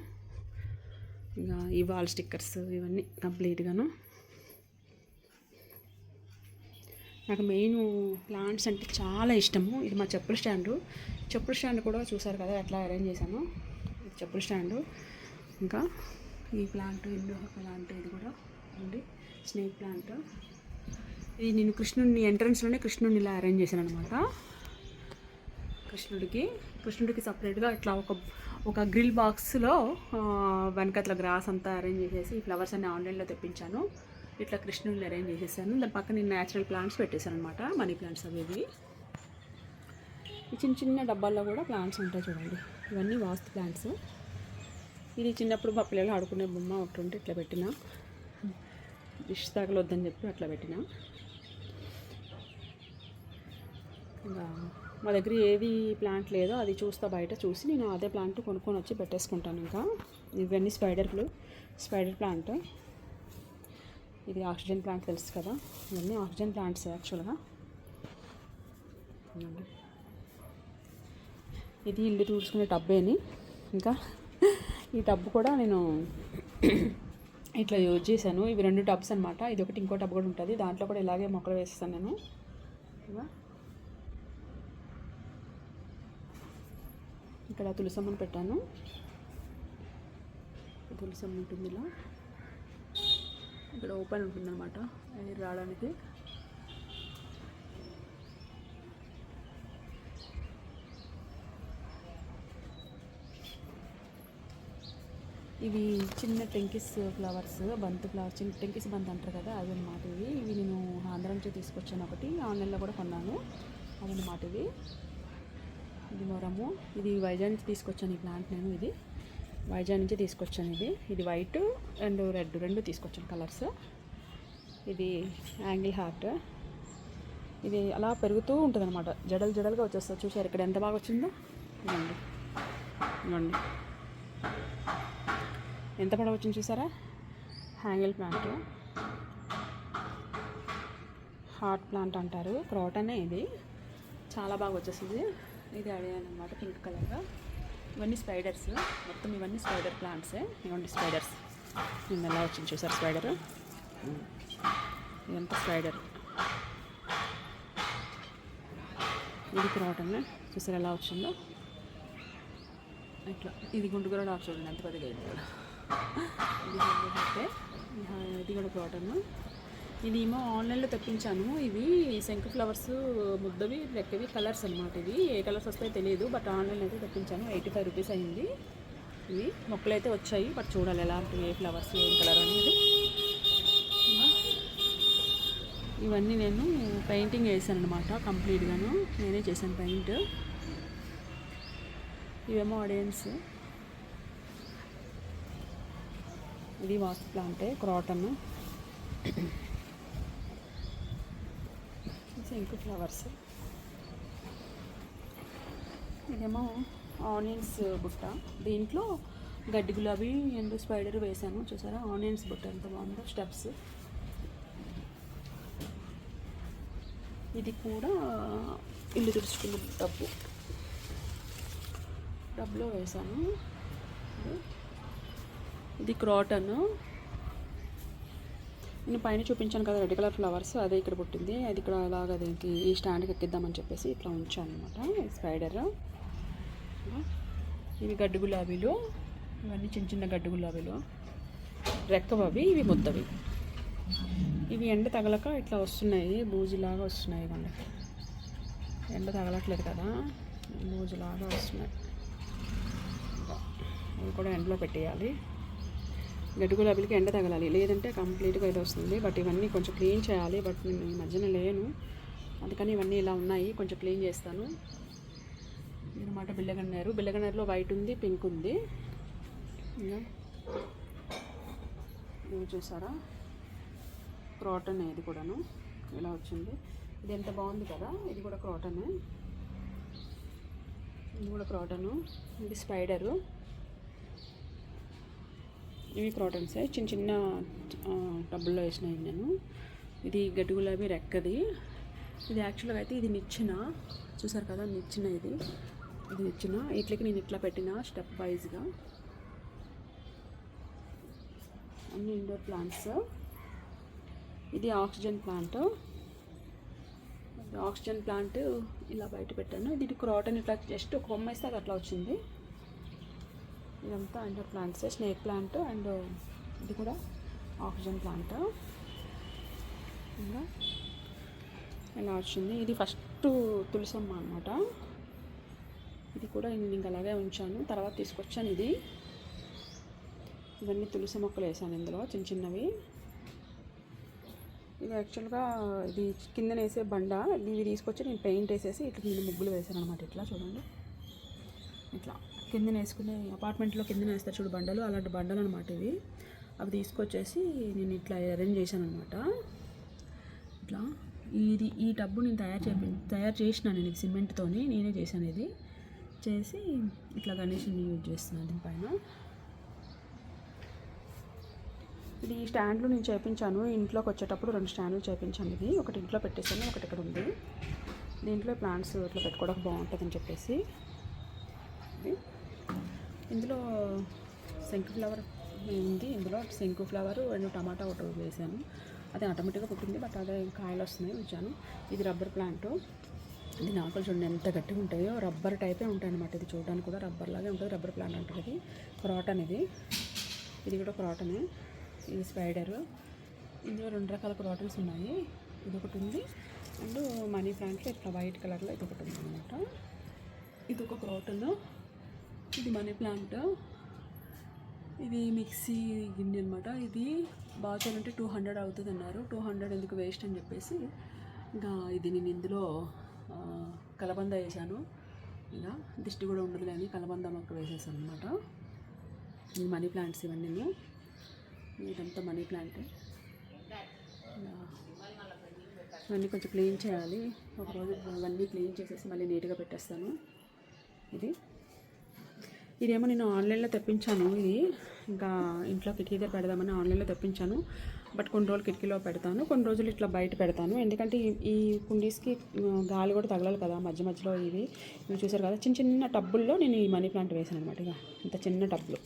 A: ఇంకా ఈ వాల్ స్టిక్కర్స్ ఇవన్నీ కంప్లీట్గాను. నాకు మెయిన్ ప్లాంట్స్ అంటే చాలా ఇష్టము. ఇది మా చెప్పుల స్టాండ్ కూడా చూసారు కదా ఎట్లా అరేంజ్ చేశాను. ఇది చెప్పుల స్టాండు. ఇంకా ఈ ప్లాంట్ ఇండోర్ ప్లాంట్ ఇది కూడా ఉంది, స్నేక్ ప్లాంట్. ఇది నేను కృష్ణుడిని ఎంట్రన్స్లోనే కృష్ణుడిని ఇలా అరేంజ్ చేశాను అనమాట. కృష్ణుడికి సపరేట్గా ఇట్లా ఒక గ్రిల్ బాక్స్లో వెనకట్ల గ్రాస్ అంతా అరేంజ్ చేసేసి ఈ ఫ్లవర్స్ అన్ని ఆన్లైన్లో తెప్పించాను. ఇట్లా కృష్ణుడిని అరేంజ్ చేసేసాను. దాని పక్కన నేను న్యాచురల్ ప్లాంట్స్ పెట్టేశాను అనమాట, మనీ ప్లాంట్స్ అవి ఇవి. ఈ చిన్న చిన్న డబ్బాల్లో కూడా ప్లాంట్స్ ఉంటాయి చూడండి, ఇవన్నీ వాస్తు ప్లాంట్స్. ఇది చిన్నప్పుడు మా పిల్లలు ఆడుకునే బొమ్మ ఒకటి ఉంటే ఇట్లా పెట్టిన, డిష్ తగలొద్దని చెప్పి అట్లా పెట్టిన. ఇంకా మా దగ్గర ఏది ప్లాంట్ లేదో అది చూస్తా, బయట చూసి నేను అదే ప్లాంట్ కొనుక్కొని వచ్చి పెట్టేసుకుంటాను. ఇంకా ఇవన్నీ స్పైడర్ ప్లాంట్. ఇది ఆక్సిజన్ ప్లాంట్ తెలుసు కదా, ఇవన్నీ ఆక్సిజన్ ప్లాంట్స్ యాక్చువల్గా. ఇది ఇల్లు తుడుచుకునే టబ్బేని. ఇంకా ఈ టబ్బు కూడా నేను ఇట్లా యూజ్ చేశాను. ఇవి 2 టబ్స్ అనమాట. ఇది ఒకటి, ఇంకో టబ్ కూడా ఉంటుంది, దాంట్లో కూడా ఇలాగే మొక్కలు వేస్తాను నేను. ఇక్కడ తులసమ్మని పెట్టాను. తులసమ్మ ఉంటుంది ఇలా, ఇక్కడ ఓపెన్ ఉంటుందన్నమాట ఎయిర్ రావడానికి. ఇవి చిన్న టెంకిస్ ఫ్లవర్స్, బంతి ఫ్లవర్స్, చిన్న టెంకిస్ బంతి అంటారు కదా, అవి అన్నమాట. ఇవి నేను ఆంధ్ర నుంచి తీసుకొచ్చాను, ఒకటి ఆన్లైన్లో కూడా కొన్నాను, అదనమాట. ఇది మొరము. ఇది వైజాగ్ నుంచి తీసుకొచ్చాను ఈ ప్లాంట్ నేను. ఇది వైజాగ్ నుంచి తీసుకొచ్చాను. ఇది వైట్ అండ్ రెడ్ 2 తీసుకొచ్చాను కలర్స్. ఇది యాంగిల్ హార్ట్. ఇది అలా పెరుగుతూ ఉంటుంది అనమాట, జడలుగా వచ్చేస్తుంది. చూసారు ఇక్కడ ఎంత బాగా వచ్చిందో, ఇవ్వండి ఎంత పొడవు వచ్చింది చూసారా. హ్యాంగిల్ ప్లాంట్, హార్ట్ ప్లాంట్ అంటారు, క్రోటనే. ఇది చాలా బాగా వచ్చేసింది. ఇది అడిగాను అనమాట, పింక్ కలర్గా. ఇవన్నీ స్పైడర్స్, మొత్తం ఇవన్నీ స్పైడర్ ప్లాంట్సే. ఇవన్నీ స్పైడర్స్. నిన్న ఎలా వచ్చింది చూసారు స్పైడర్, ఇదంతా స్పైడర్. ఇది క్రోటన్, చూసారు ఎలా వచ్చిందో ఇట్లా. ఇది గుండుగురడా చూడండి ఎంత పెద్దగా అయింది కదా. ఇది కూడా క్రోటన్. ఇది ఏమో ఆన్లైన్లో తెప్పించాను. ఇవి శంకు ఫ్లవర్స్, ముద్దవి, రెక్కవి కలర్స్ అనమాట. ఇవి ఏ కలర్స్ వస్తాయో తెలియదు, బట్ ఆన్లైన్ అయితే తెప్పించాను. 85 రూపీస్ అయింది. ఇవి మొక్కలు అయితే వచ్చాయి, బట్ చూడాలి ఎలాంటి ఏ ఫ్లవర్స్ ఏం కలర్ అనేది. ఇవన్నీ నేను పెయింటింగ్ వేసాను అనమాట, కంప్లీట్గాను నేనే చేశాను పెయింట్. ఇవేమో ఆడియన్స్. ఇది వాస్తు ప్లాంటే, క్రాటన్. శంకు ఫ్లవర్స్. ఇదేమో ఆనియన్స్ బుట్ట, దీంట్లో గడ్డి గులాబీ అండ్ స్పైడర్ వేసాను. చూసారా ఆనియన్స్ బుట్ట ఎంత బాగుందో, స్టెప్స్. ఇది కూడా ఇల్లు తుడుచుకున్న టబ్లో వేసాను. ఇది క్రాటన్. నేను పైన చూపించాను కదా రెడ్ కలర్ ఫ్లవర్స్, అదే ఇక్కడ పుట్టింది. అది ఇక్కడ అలాగా దీనికి ఈ స్టాండ్కి ఎక్కిద్దామని చెప్పేసి ఇట్లా ఉంచాను అనమాట. స్పైడర్. ఇవి గడ్డి గులాబీలు, ఇవన్నీ చిన్న చిన్న గడ్డి గులాబీలు, రెక్కవవి, ఇవి ముద్దవి. ఇవి ఎండ తగలక ఇట్లా వస్తున్నాయి, బూజులాగా వస్తున్నాయి. ఇవ్వండి, ఎండ తగలట్లేదు కదా, బూజులాగా వస్తున్నాయి. ఇవి కూడా ఎండలో పెట్టేయాలి. గడ్డి గులాబీలకి ఎండ తగలాలి, లేదంటే కంప్లీట్గా ఇది వస్తుంది. బట్ ఇవన్నీ కొంచెం క్లీన్ చేయాలి, బట్ నేను ఈ మధ్యన లేను, అందుకని ఇవన్నీ ఇలా ఉన్నాయి, కొంచెం క్లీన్ చేస్తాను. ఇదన్నమాట బిల్లగన్నేరులో వైట్ ఉంది, పింక్ ఉంది. ఇంకా ఇవి చూసారా క్రాటన్. ఇది కూడాను ఇలా వచ్చింది. ఇది ఎంత బాగుంది కదా, ఇది కూడా క్రాటన్. ఇది స్పైడరు. ఇవి క్రాటన్సే, చిన్న చిన్న టబ్బుల్లో వేసినాయి నేను. ఇది గడ్డి గులాబీ రెక్కది. ఇది యాక్చువల్గా అయితే ఇది నిచ్చిన, చూసారు కదా నిచ్చిన. ఇది నిచ్చిన. ఇట్లకి నేను ఇట్లా పెట్టిన స్టెప్ వైజ్గా. అన్ని ఇండోర్ ప్లాంట్స్. ఇది ఆక్సిజన్ ప్లాంట్. ఆక్సిజన్ ప్లాంట్ ఇలా బయట పెట్టాను. ఇది క్రాటన్ ఇట్లా జస్ట్ ఒక కొమ్మ వేస్తే అది అట్లా వచ్చింది. ఇదంతా indoor plants. Snake plant and ఇది కూడా ఆక్సిజన్ ప్లాంట్. ఇంకా ఇలా వచ్చింది. ఇది ఫస్ట్ తులసమ్మ అనమాట. ఇది కూడా నేను ఇంకా అలాగే ఉంచాను, తర్వాత తీసుకొచ్చాను. ఇవన్నీ తులసి మొక్కలు వేసాను ఇందులో, చిన్న చిన్నవి. ఇది యాక్చువల్గా ఇది కింద వేసే బండ. ఇవి తీసుకొచ్చి నేను పెయింట్ వేసేసి ఇట్లా కింద ముగ్గులు వేసాను అనమాట. ఇట్లా చూడండి, ఇట్లా కింద వేసుకునే అపార్ట్మెంట్లో కింద వేస్తారు చూడు బండలు, అలాంటి బండలు అనమాట ఇవి. అవి తీసుకొచ్చేసి నేను ఇట్లా అరేంజ్ చేశాను అనమాట. ఇట్లా ఈ టబ్బు నేను తయారు చేసినాను. నేను సిమెంట్తోని నేనే చేశాను. ఇది చేసి ఇట్లా గణేషుని యూజ్ చేస్తున్నాను దీనిపైన. ఇది స్టాండ్లు నేను చేయించాను. ఇంట్లోకి వచ్చేటప్పుడు 2 స్టాండ్లు చేయించాను. ఇది ఒకటి ఇంట్లో పెట్టేసాను, ఒకటి ఇక్కడ ఉంది. దీంట్లో ప్లాంట్స్ ఇట్లా పెట్టుకోవడానికి బాగుంటుందని చెప్పేసి. ఇందులో శంకు ఫ్లవర్ ఉంది. ఇందులో శంకు ఫ్లవర్ అండ్ టమాటా ఒకటి వేసాను. అది ఆటోమేటిక్గా పుట్టింది, బట్ అదే కాయలు వస్తున్నాయి ఉంచాను. ఇది రబ్బర్ ప్లాంట్. ఇది ఆకులు చూడండి ఎంత గట్టిగా ఉంటాయో, రబ్బర్ టైపే ఉంటాయి అనమాట. ఇది చూడడానికి కూడా రబ్బర్ లాగే ఉంటుంది. రబ్బర్ ప్లాంట్ అంటారు. ఇది క్రాటన్. ఇది కూడా క్రాటనే. ఇది స్పైడర్. ఇందులో 2 రకాల క్రాటన్స్ ఉన్నాయి. ఇది ఒకటి ఉంది అండ్ మనీ ప్లాంట్లో ఇట్లా వైట్ కలర్లో ఇది ఒకటి ఉంది అనమాట. ఇది ఒక క్రాటన్. ఇది మనీ ప్లాంట్. ఇది మిక్సీ గిన్నె అనమాట. ఇది బాగా చేయాలంటే 200 అవుతుంది అన్నారు. 200 ఎందుకు వేస్ట్ అని చెప్పేసి ఇంకా ఇది నేను ఇందులో కలబంద వేసాను. ఇలా దిష్టి కూడా ఉండదు అని కలబంద మొక్క వేసేసాను అనమాట. ఈ మనీ ప్లాంట్స్ ఇవన్నీ. ఇదంతా మనీ ప్లాంట్. ఇవన్నీ కొంచెం క్లీన్ చేయాలి. ఒకరోజు ఇవన్నీ క్లీన్ చేసేసి మళ్ళీ నీట్గా పెట్టేస్తాను. ఇదేమో నేను ఆన్లైన్లో తెప్పించాను. ఇది ఇంకా ఇంట్లో కిటికీ దగ్గర పెడదామని ఆన్లైన్లో తెప్పించాను. బట్ కొన్ని రోజులు కిటికీలో పెడతాను, కొన్ని రోజులు ఇట్లా బయట పెడతాను. ఎందుకంటే ఈ కుండీస్కి గాలి కూడా తగలాలి కదా మధ్య మధ్యలో. ఇవి చూసారు కదా, చిన్న చిన్న టబ్బుల్లో నేను ఈ మనీ ప్లాంట్ వేసాను అనమాట. ఇక ఇంత చిన్న టబ్బులు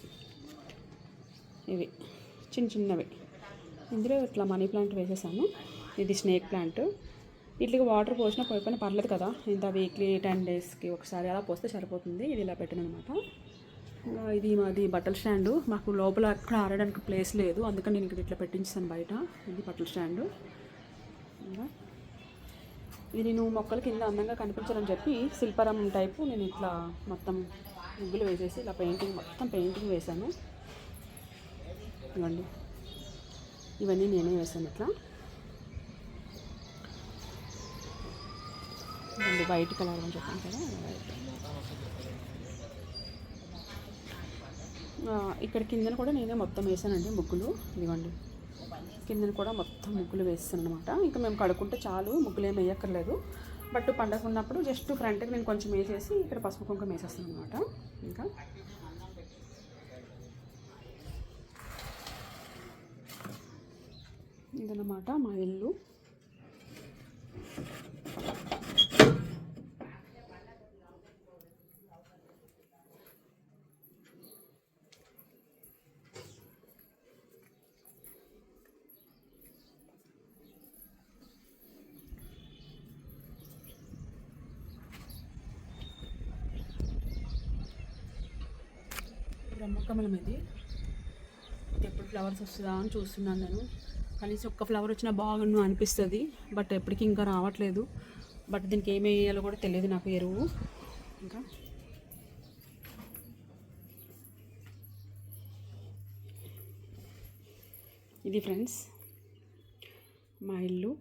A: ఇవి చిన్న చిన్నవి. ఇందులో ఇట్లా మనీ ప్లాంట్ వేసేసాను. ఇది స్నేక్ ప్లాంట్. వీటికి వాటర్ పోసినా పోయిపోయినా పర్లేదు కదా, ఇంత వీక్లీ 10 డేస్కి ఒకసారి అలా పోస్తే సరిపోతుంది. ఇది ఇలా పెట్టాను అనమాట. ఇది మాది బట్టల స్టాండు. మాకు లోపల అక్కడ ఆడడానికి ప్లేస్ లేదు, అందుకని నేను ఇక్కడ ఇట్లా పెట్టించాను బయట. ఇది బట్టల స్టాండు. ఇది నేను మొక్కల కింద అందంగా కనిపించాలని చెప్పి శిల్పరం టైపు నేను ఇట్లా మొత్తం ముగ్గులు వేసేసి ఇలా మొత్తం పెయింటింగ్ వేసాను. ఇవ్వండి, ఇవన్నీ నేనే వేసాను ఇట్లా. ఇవ్వండి వైట్ కలర్ అని చెప్పాను కదా, వైట్. ఇక్కడ కిందన కూడా నేనే మొత్తం వేసానండి ముగ్గులు. ఇదిగోండి, కిందన కూడా మొత్తం ముగ్గులు వేస్తాను అనమాట. ఇంకా మేము కడుక్కుంటే చాలు, ముగ్గులు ఏమి వేయక్కర్లేదు. బట్ పండగ ఉన్నప్పుడు జస్ట్ ఫ్రంట్కి నేను కొంచెం వేసేసి ఇక్కడ పసుపు కుంకుమ వేసేస్తాను అనమాట. ఇంకా ఇదన్నమాట మా ఇల్లు. బ్రహ్మకమలం ఇది ఎప్పుడు ఫ్లవర్స్ వస్తుందా అని చూస్తున్నాను నేను. కనీసం ఒక్క ఫ్లవర్ వచ్చినా బాగుండు అనిపిస్తుంది, బట్ ఎప్పటికీ ఇంకా రావట్లేదు. బట్ దీనికి ఏమి వేయాలో కూడా తెలియదు నాకు, ఎరువు. ఇంకా ఇది ఫ్రెండ్స్ మా ఇల్లు.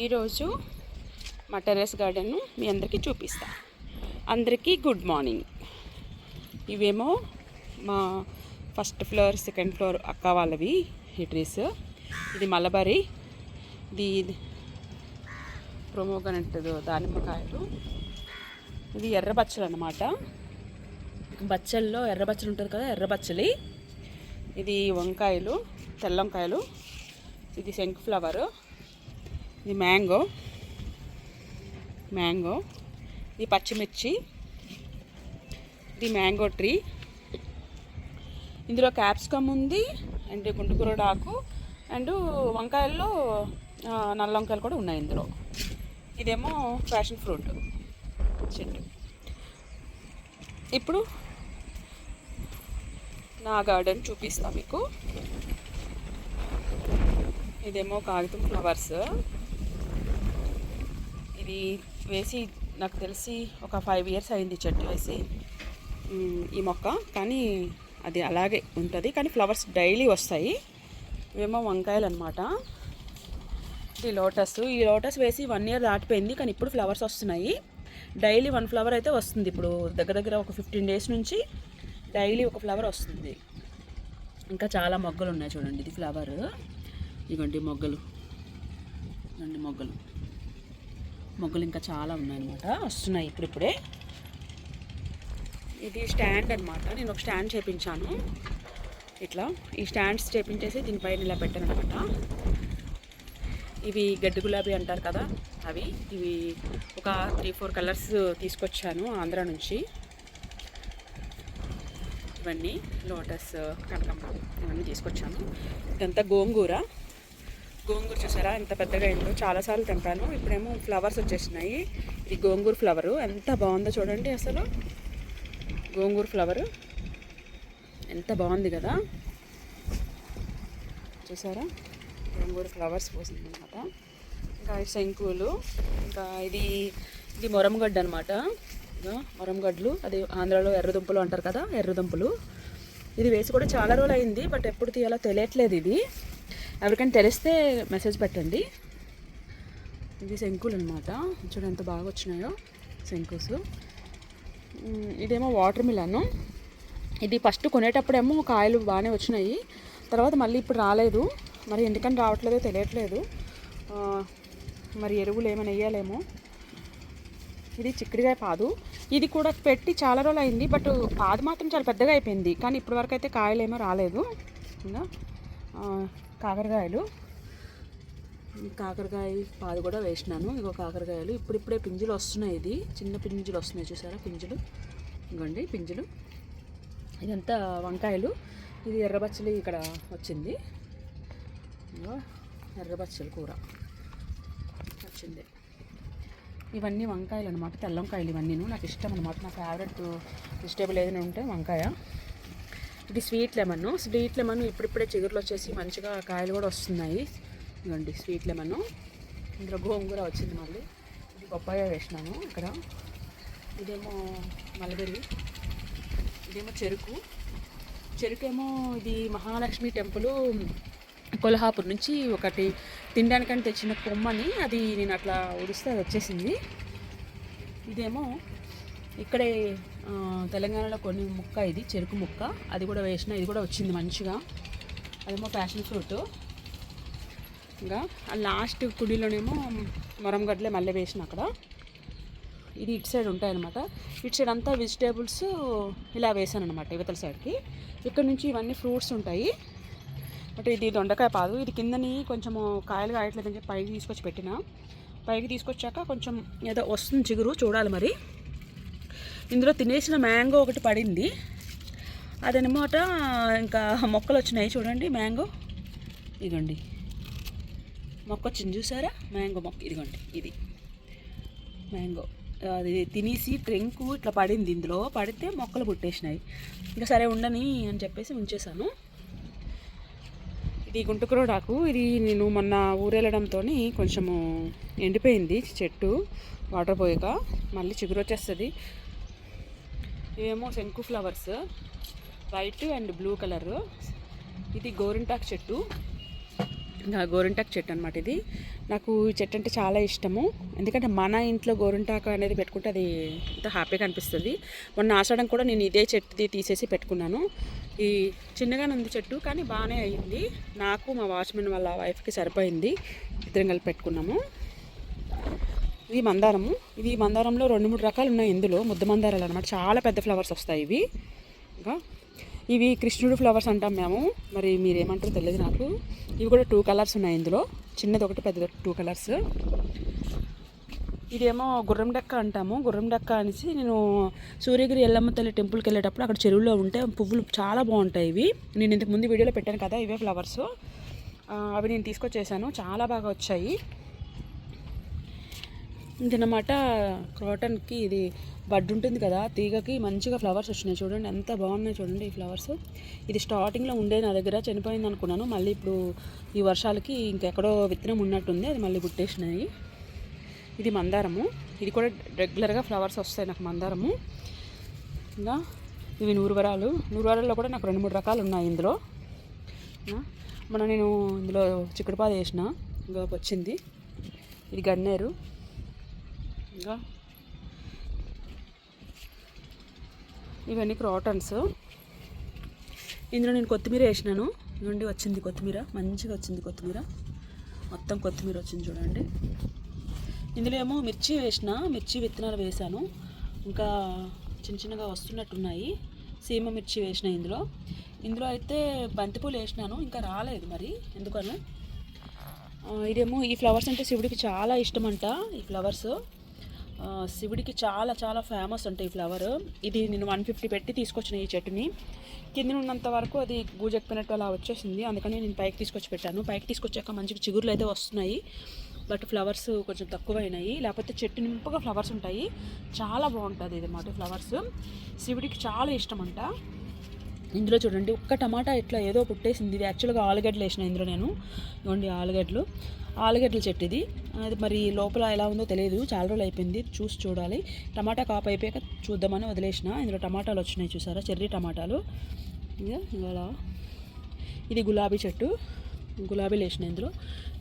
A: ఈరోజు మా టెర్రస్ గార్డెన్ను మీ అందరికీ చూపిస్తా. అందరికీ గుడ్ మార్నింగ్. ఇవేమో మా ఫస్ట్ ఫ్లోర్ సెకండ్ ఫ్లోర్ అక్క వాళ్ళవి ఈ ట్రీస్. ఇది మలబరీ, ఇది ప్రొమోగనెంట్ దానిమ్మకాయలు, ఇది ఎర్ర బచ్చలు అన్నమాట. బచ్చల్లో ఎర్ర బచ్చలు ఉంటుంది కదా, ఎర్ర బచ్చలి. ఇది వంకాయలు, తెల్ల వంకాయలు. ఇది శంకు ఫ్లవరు, ఇది మ్యాంగో, ఇది పచ్చిమిర్చి, ఇది మ్యాంగో ట్రీ. ఇందులో క్యాప్సికమ్ ఉంది అండ్ గుంటుకూరడాకు అండ్ వంకాయల్లో నల్ల వంకాయలు కూడా ఉన్నాయి ఇందులో. ఇదేమో ప్యాషన్ ఫ్రూట్ చెట్టు. ఇప్పుడు నా గార్డెన్ చూపిస్తా మీకు. ఇదేమో కాగితం ఫ్లవర్స్. ఇది వేసి నాకు తెలిసి ఒక 5 years అయింది చెట్టు వేసి ఈ మొక్క. కానీ అది అలాగే ఉంటుంది, కానీ ఫ్లవర్స్ డైలీ వస్తాయి. ఇవేమో వంకాయలు అనమాట. ఇది లోటస్. ఈ లోటస్ వేసి 1 year దాటిపోయింది, కానీ ఇప్పుడు ఫ్లవర్స్ వస్తున్నాయి. డైలీ 1 flower అయితే వస్తుంది. ఇప్పుడు దగ్గర ఒక 15 days నుంచి డైలీ ఒక ఫ్లవర్ వస్తుంది. ఇంకా చాలా మొగ్గలు ఉన్నాయి చూడండి. ఇది ఫ్లవర్, ఇదిగోండి మొగ్గలు, మొగ్గలు ఇంకా చాలా ఉన్నాయన్నమాట, వస్తున్నాయి ఇప్పుడిప్పుడే. ఇది స్టాండ్ అనమాట. నేను ఒక స్టాండ్ చేపించాను ఇట్లా. ఈ స్టాండ్స్ చేపించేసి దీనిపైన ఇలా పెట్టాను అనమాట. ఇవి గడ్డి గులాబీ అంటారు కదా అవి. ఇవి ఒక 3-4 కలర్స్ తీసుకొచ్చాను ఆంధ్ర నుంచి. ఇవన్నీ లోటస్, కనకాంబరం ఇవన్నీ తీసుకొచ్చాను. ఇదంతా గోంగూర చూసారా ఎంత పెద్దగా అయిందో. చాలాసార్లు తెంపాను. ఇప్పుడేమో ఫ్లవర్స్ వచ్చేసినాయి. ఇది గోంగూర ఫ్లవరు ఎంత బాగుందో చూడండి. అసలు గోంగూర ఫ్లవరు ఎంత బాగుంది కదా, చూసారా? గోంగూర ఫ్లవర్స్ పోసింది అనమాట. ఇంకా శంకులు, ఇంకా ఇది మొరంగడ్డ అనమాట. మొరంగడ్లు, అది ఆంధ్రాలో ఎర్రదుంపలు అంటారు కదా, ఎర్రదుంపలు. ఇది వేసి కూడా చాలా రోజులు అయింది, బట్ ఎప్పుడు తీయాలో తెలియట్లేదు. ఇది ఎవరికైనా తెలిస్తే మెసేజ్ పెట్టండి. ఇది శంకులు అనమాట. చూడండి ఎంత బాగా వచ్చినాయో శంకుస్. ఇదేమో వాటర్ మిలన్. ఇది ఫస్ట్ కొనేటప్పుడేమో కాయలు బాగానే వచ్చినాయి, తర్వాత మళ్ళీ ఇప్పుడు రాలేదు. మరి ఎందుకని రావట్లేదో తెలియట్లేదు. మరి ఎరువులు ఏమైనా వేయాలేమో. ఇది చిక్కుడుకాయ పాదు. ఇది కూడా పెట్టి చాలా రోజులు అయింది, బట్ పాదు మాత్రం చాలా పెద్దగా అయిపోయింది, కానీ ఇప్పటి వరకు అయితే కాయలు ఏమో రాలేదు. ఇంకా కాకరకాయలు, కాకరకాయ పాదు కూడా వేసినాను. ఇగో కాకరకాయలు ఇప్పుడిప్పుడే పింజులు వస్తున్నాయి. ఇది చిన్న పింజులు వస్తున్నాయి, చూసారా పింజులు? ఇగోండి పింజులు. ఇదంతా వంకాయలు. ఇది ఎర్రబచ్చలి ఇక్కడ వచ్చింది. ఇగో ఎర్రబచ్చలి కూర వచ్చింది. ఇవన్నీ వంకాయలు అనమాట, తెల్ల వంకాయలు. ఇవన్నీ నాకు ఇష్టం అనమాట. నా ఫేవరెట్ వెజిటేబుల్ ఏదైనా ఉంటే వంకాయ. ఇది స్వీట్ లెమన్. ఇప్పుడిప్పుడే చిగురులు వచ్చేసి మంచిగా కాయలు కూడా వస్తున్నాయి. ఇవ్వండి స్వీట్ లెమన్. ఇందులో గోంగూర వచ్చింది మళ్ళీ. ఇది పప్పాయ వేసినాను ఇక్కడ. ఇదేమో మల్బెర్రీ. ఇదేమో చెరుకేమో ఇది మహాలక్ష్మి టెంపుల్ కొల్హాపూర్ నుంచి ఒకటి తినడానికని తెచ్చిన కొమ్మని, అది నేను అట్లా ఉడిస్తే అది వచ్చేసింది. ఇదేమో ఇక్కడే తెలంగాణలో కొన్ని ముక్క, ఇది చెరుకు ముక్క, అది కూడా వేసిన. ఇది కూడా వచ్చింది మంచిగా. అదేమో ప్యాషన్ ఫ్రూట్. ఇంకా లాస్ట్ కుడిలోనేమో మొరంగడ్డలే మళ్ళీ వేసిన అక్కడ. ఇది ఇటు సైడ్ ఉంటాయన్నమాట. ఇటు సైడ్ అంతా వెజిటేబుల్స్ ఇలా వేసాను అనమాట, యువతల సైడ్కి. ఇక్కడ నుంచి ఇవన్నీ ఫ్రూట్స్ ఉంటాయి. బట్ ఇది దొండకాయ పాదు. ఇది కిందని కొంచెము కాయలు కాయట్లేదని చెప్పి పైకి తీసుకొచ్చి పెట్టిన. పైకి తీసుకొచ్చాక కొంచెం ఏదో వస్తుంది చిగురు, చూడాలి మరి. ఇందులో తినేసిన మ్యాంగో ఒకటి పడింది, అదనమాట. ఇంకా మొక్కలు వచ్చినాయి చూడండి. మ్యాంగో ఇదిగోండి మొక్క వచ్చింది, చూసారా? మ్యాంగో మొక్క ఇదిగోండి. ఇది మ్యాంగో. అది తినేసి ట్రెంకు ఇట్లా పడింది. ఇందులో పడితే మొక్కలు పుట్టేసినాయి. ఇంకా సరే ఉండని అని చెప్పేసి ఉంచేసాను. ఇది గుంటుకూరడాకు. ఇది నేను మొన్న ఊరెళ్ళడంతో కొంచెము ఎండిపోయింది చెట్టు, వాటర్ పోయాక. మళ్ళీ చిగురు వచ్చేస్తుంది. ఇవేమో శంకు flowers, white and blue colour. ఇది గోరింటాకు చెట్టు, గోరింటాకు చెట్టు అనమాట. ఇది నాకు ఈ చెట్టు అంటే చాలా ఇష్టము. ఎందుకంటే మన ఇంట్లో గోరింటాకు అనేది పెట్టుకుంటే అది ఎంతో హ్యాపీగా అనిపిస్తుంది. మొన్న ఆషాఢం కూడా నేను ఇదే చెట్టుది తీసేసి పెట్టుకున్నాను. ఈ చిన్నగానే ఉంది చెట్టు, కానీ బాగానే అయ్యింది. నాకు మా వాచ్మెన్ వాళ్ళ వైఫ్కి సరిపోయింది. ఇద్దరం కలిపి పెట్టుకున్నాము. ఇది మందారము. ఇది మందారంలో 2-3 రకాలు ఉన్నాయి. ఇందులో ముద్ద మందారాలు అనమాట. చాలా పెద్ద ఫ్లవర్స్ వస్తాయి ఇవి. ఇంకా ఇవి కృష్ణుడు ఫ్లవర్స్ అంటాం మేము, మరి మీరేమంటారో తెలియదు నాకు. ఇవి కూడా 2 కలర్స్ ఉన్నాయి ఇందులో, చిన్నది ఒకటి పెద్దది 2 కలర్స్. ఇదేమో గుర్రం డెక్క అంటాము. గుర్రం డెక్క అనేసి నేను సూర్యగిరి ఎల్లమ్మ తల్లి టెంపుల్కి వెళ్ళేటప్పుడు అక్కడ చెరువులో ఉంటే పువ్వులు చాలా బాగుంటాయి ఇవి. నేను ఇంతకు ముందు వీడియోలో పెట్టాను కదా, ఇవే ఫ్లవర్స్. అవి నేను తీసుకొచ్చేసాను, చాలా బాగా వచ్చాయి. ఇదన్నమాట క్రాటన్కి ఇది బడ్ ఉంటుంది కదా, తీగకి మంచిగా ఫ్లవర్స్ వచ్చినాయి. చూడండి ఎంత బాగున్నాయి చూడండి ఈ ఫ్లవర్స్. ఇది స్టార్టింగ్లో ఉండే నా దగ్గర, చనిపోయింది అనుకున్నాను. మళ్ళీ ఇప్పుడు ఈ వర్షాలకి ఇంకెక్కడో విత్తనం ఉన్నట్టుంది, అది మళ్ళీ పుట్టేసినాయి. ఇది మందారము. ఇది కూడా రెగ్యులర్గా ఫ్లవర్స్ వస్తాయి నాకు మందారము. ఇంకా ఇవి నూరువరాల్లో కూడా నాకు 2-3 రకాలు ఉన్నాయి ఇందులో. మొన్న నేను ఇందులో చిక్కుడుపాదు వేసిన, ఇంకా వచ్చింది. ఇది గన్నేరు. ఇంకా ఇవన్నీ క్రాటన్స్. ఇందులో నేను కొత్తిమీర వేసినాను. ఇవ్వండి వచ్చింది కొత్తిమీర, మంచిగా వచ్చింది కొత్తిమీర. మొత్తం కొత్తిమీర వచ్చింది చూడండి. ఇందులో ఏమో మిర్చి మిర్చి విత్తనాలు వేసాను. ఇంకా చిన్నగా వస్తున్నట్టున్నాయి. సీమ మిర్చి వేసిన ఇందులో అయితే బంతిపూలు వేసినాను, ఇంకా రాలేదు మరి ఎందుకని. ఇదేమో ఈ ఫ్లవర్స్ అంటే శివుడికి చాలా ఇష్టం అంట. ఈ ఫ్లవర్స్ శివుడికి చాలా చాలా ఫేమస్ అంటే ఈ ఫ్లవర్. ఇది నేను 150 పెట్టి తీసుకొచ్చిన ఈ చెట్టుని. కింద ఉన్నంత వరకు అది గూజెక్కినట్టు అలా వచ్చేసింది, అందుకని నేను పైకి తీసుకొచ్చి పెట్టాను. పైకి తీసుకొచ్చాక మంచిగా చిగురులు అయితే వస్తున్నాయి, బట్ ఫ్లవర్స్ కొంచెం తక్కువైనాయి. లేకపోతే చెట్టు నింపుగా ఫ్లవర్స్ ఉంటాయి, చాలా బాగుంటుంది ఇది మాట. ఫ్లవర్స్ శివుడికి చాలా ఇష్టం అంట. ఇందులో చూడండి ఒక్క టమాటా ఇట్లా ఏదో పుట్టేసింది. ఇది యాక్చువల్గా ఆలుగడ్డలు వేసిన ఇందులో నేను. ఇవ్వండి ఆలుగడ్డల చెట్టు ఇది. అది మరి లోపల ఎలా ఉందో తెలియదు, చాలా రోజులు అయిపోయింది, చూడాలి. టమాటా కాపు అయిపోయాక చూద్దామని వదిలేసిన. ఇందులో టమాటాలు వచ్చినాయి చూసారా, చెర్రీ టమాటాలు. ఇలా ఇది గులాబీ చెట్టు, గులాబీలు వేసిన ఇందులో.